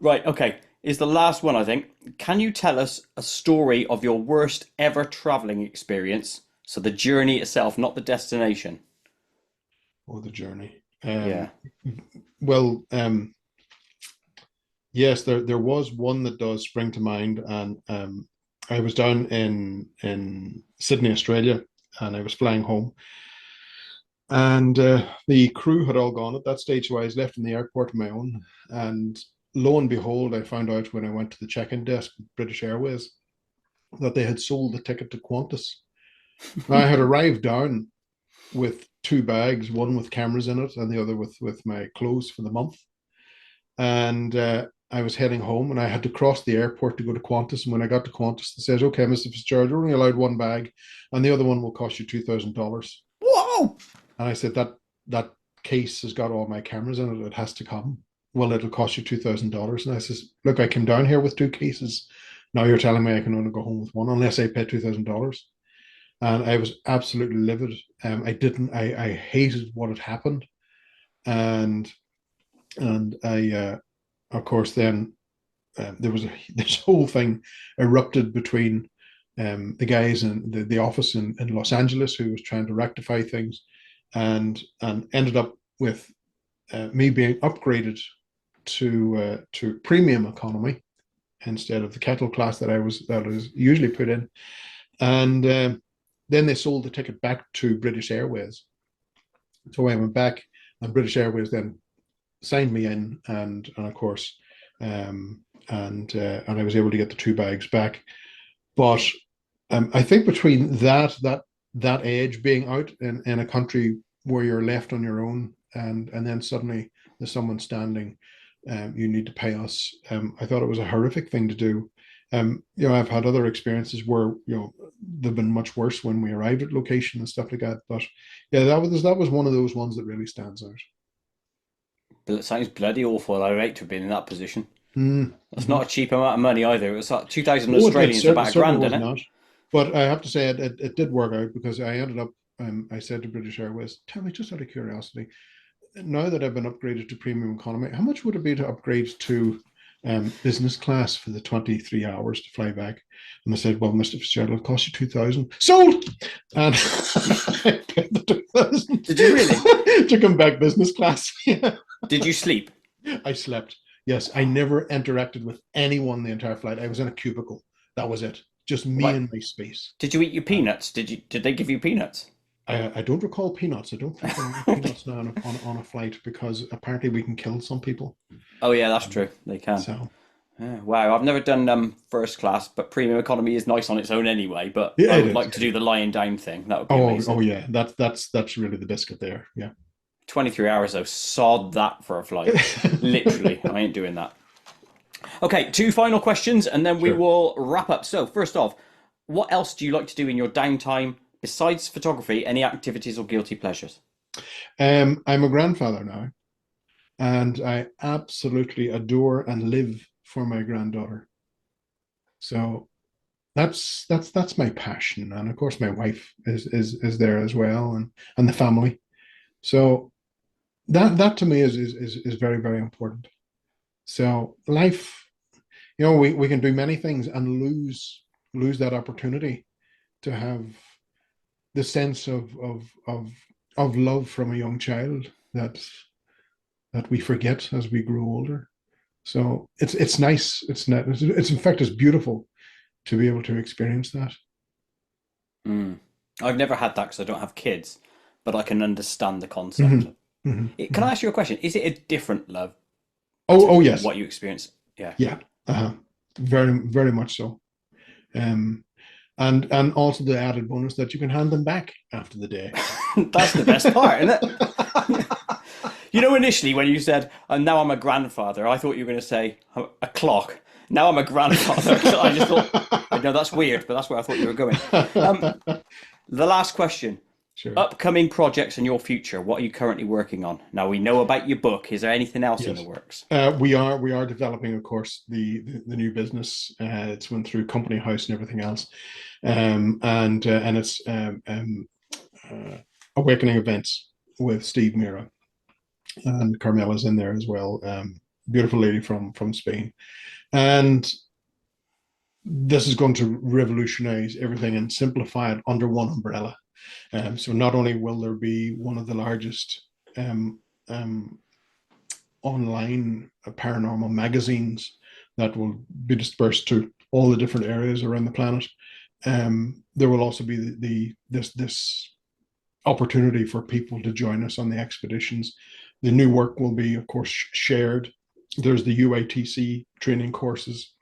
Speaker 2: Right, okay. Is the last one, I think. Can you tell us a story of your worst ever traveling experience? So the journey itself, not the destination.
Speaker 3: Oh, the journey.
Speaker 2: Yeah.
Speaker 3: Well, yes, there was one that does spring to mind, and I was down in Sydney, Australia, and I was flying home, and the crew had all gone at that stage, so I was left in the airport on my own. And lo and behold, I found out when I went to the check-in desk, British Airways, that they had sold the ticket to Qantas. Now, I had arrived down with two bags, one with cameras in it, and the other with my clothes for the month. And I was heading home, and I had to cross the airport to go to Qantas. And when I got to Qantas, it says, "Okay, Mr. Fitzgerald, you're only allowed one bag, and the other one will cost you $2,000."
Speaker 2: Whoa!
Speaker 3: And I said, that case has got all my cameras in it. It has to come. Well, it'll cost you $2,000. And I says, look, I came down here with two cases. Now you're telling me I can only go home with one unless I pay $2,000. And I was absolutely livid. I hated what had happened. And I of course then there was this whole thing erupted between the guys in the office in Los Angeles who was trying to rectify things, and ended up with me being upgraded to premium economy instead of the kettle class that was usually put in. And then they sold the ticket back to British Airways. So I went back, and British Airways then signed me in, and of course, and I was able to get the two bags back. But I think between that age, being out in a country where you're left on your own, and then suddenly there's someone standing, you need to pay us. I thought it was a horrific thing to do. I've had other experiences where they've been much worse when we arrived at location and stuff like that. But yeah, that was one of those ones that really stands out.
Speaker 2: But it sounds bloody awful. I hate to have been in that position. That's
Speaker 3: Mm-hmm.
Speaker 2: not a cheap amount of money either. It was like 2,000
Speaker 3: Oh, it
Speaker 2: Australians,
Speaker 3: certainly,
Speaker 2: about a
Speaker 3: certainly
Speaker 2: grand,
Speaker 3: was
Speaker 2: isn't it?
Speaker 3: not. But I have to say, it did work out because I ended up, I said to British Airways, tell me just out of curiosity, now that I've been upgraded to premium economy, how much would it be to upgrade to business class for the 23 hours to fly back? And I said, well, Mr. Fitzgerald, it'll cost you 2,000. Sold! And I paid the 2,000
Speaker 2: Did you really?
Speaker 3: to come back business class. Yeah.
Speaker 2: Did you sleep?
Speaker 3: I slept. Yes, I never interacted with anyone the entire flight. I was in a cubicle. That was it. just me
Speaker 2: Right.
Speaker 3: and my space.
Speaker 2: Did you eat your
Speaker 3: Uh,
Speaker 2: peanuts? Did they give you peanuts?
Speaker 3: I don't recall peanuts. I don't think there are peanuts now on a flight because apparently we can kill some people.
Speaker 2: Oh yeah, that's
Speaker 3: Um,
Speaker 2: true. They can.
Speaker 3: so
Speaker 2: Yeah, wow, I've never done first class, but premium economy is nice on its own anyway. But
Speaker 3: yeah,
Speaker 2: I
Speaker 3: it
Speaker 2: would
Speaker 3: is.
Speaker 2: like to
Speaker 3: It
Speaker 2: do
Speaker 3: is.
Speaker 2: the lying down thing. That would be
Speaker 3: Oh
Speaker 2: amazing.
Speaker 3: yeah. That's really the biscuit there. Yeah.
Speaker 2: 23 hours though, sod that for a flight. Literally, I ain't doing that. Okay, two final questions and then we
Speaker 3: Sure.
Speaker 2: will wrap up. So, first off, what else do you like to do in your downtime besides photography? Any activities or guilty pleasures?
Speaker 3: I'm a grandfather now, and I absolutely adore and live for my granddaughter. So that's my passion, and of course my wife is there as well, and the family. So that to me is very very important. So life, we can do many things and lose that opportunity to have the sense of love from a young child that we forget as we grow older. So it's nice. It's not. It's in fact it's beautiful to be able to experience that.
Speaker 2: Mm. I've never had that because I don't have kids, but I can understand the concept.
Speaker 3: Mhm, mhm,
Speaker 2: Can I
Speaker 3: mhm.
Speaker 2: ask you a question? Is it a different love
Speaker 3: Oh,
Speaker 2: to
Speaker 3: oh yes,
Speaker 2: what you experience? Yeah.
Speaker 3: yeah, very, very much so. Um, and also the added bonus that you can hand them back after the day.
Speaker 2: That's the best part, isn't it? You know, initially when you said, and now I'm a grandfather, I thought you were going to say a clock. Now I'm a grandfather. I just thought, I know that's weird, but that's where I thought you were going. Um, the last question.
Speaker 3: Sure.
Speaker 2: Upcoming projects in your future. What are you currently working on? Now we know about your book. Is there anything else in the
Speaker 3: Yes.
Speaker 2: works?
Speaker 3: We are developing, of course, the new business. It's went through company house and everything else, and it's uh, awakening events with Steve Mira, and Carmela's in there as well. Beautiful lady from Spain, and this is going to revolutionize everything and simplify it under one umbrella. So not only will there be one of the largest um, um, online paranormal magazines that will be dispersed to all the different areas around the planet, there will also be this opportunity for people to join us on the expeditions. The new work will be, of course, shared. There's the UATC training courses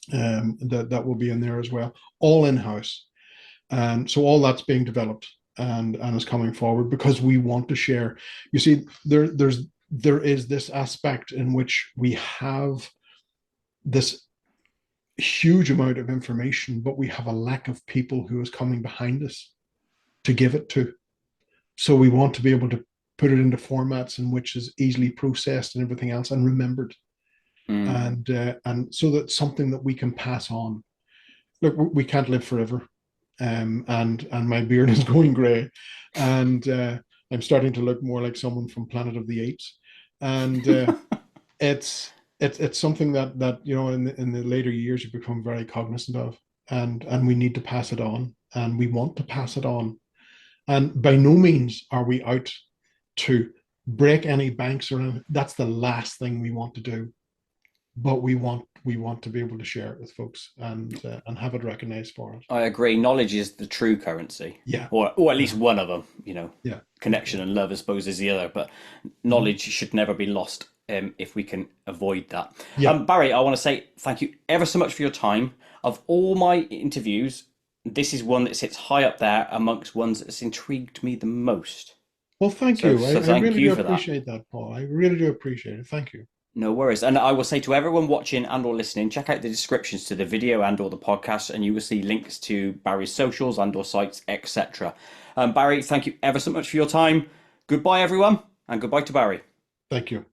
Speaker 3: that will be in there as well, all in house. And so all that's being developed and is coming forward because we want to share. You see, there is this aspect in which we have this huge amount of information, but we have a lack of people who is coming behind us to give it to. So we want to be able to put it into formats in which is easily processed and everything else and remembered,
Speaker 2: Mm.
Speaker 3: and so that's something that we can pass on. Look, we can't live forever, and my beard is going grey, and I'm starting to look more like someone from Planet of the Apes, and it's something that in the later years you become very cognizant of, and we need to pass it on, and we want to pass it on, and by no means are we out to break any banks or anything. That's the last thing we want to do, but we want to be able to share it with folks and have it recognized for us.
Speaker 2: I agree. Knowledge is the true currency,
Speaker 3: Yeah.
Speaker 2: or at least
Speaker 3: Uh-huh.
Speaker 2: one of them. You know,
Speaker 3: Yeah. Yeah.
Speaker 2: connection
Speaker 3: Yeah.
Speaker 2: and love, I suppose, is the other. But
Speaker 3: Mhm.
Speaker 2: knowledge should never be lost if we can avoid that.
Speaker 3: Yeah.
Speaker 2: Barry, I want to say thank you ever so much for your time. Of all my interviews, this is one that sits high up there amongst ones that's intrigued me the most.
Speaker 3: Well, thank
Speaker 2: So,
Speaker 3: you.
Speaker 2: so
Speaker 3: I
Speaker 2: thank
Speaker 3: really
Speaker 2: you
Speaker 3: do
Speaker 2: for that.
Speaker 3: appreciate that, Paul. I really do appreciate it. Thank you.
Speaker 2: No worries. And I will say to everyone watching and or listening, check out the descriptions to the video and or the podcast, and you will see links to Barry's socials and or sites, etc. Barry, thank you ever so much for your time. Goodbye, everyone, and goodbye to Barry.
Speaker 3: Thank you.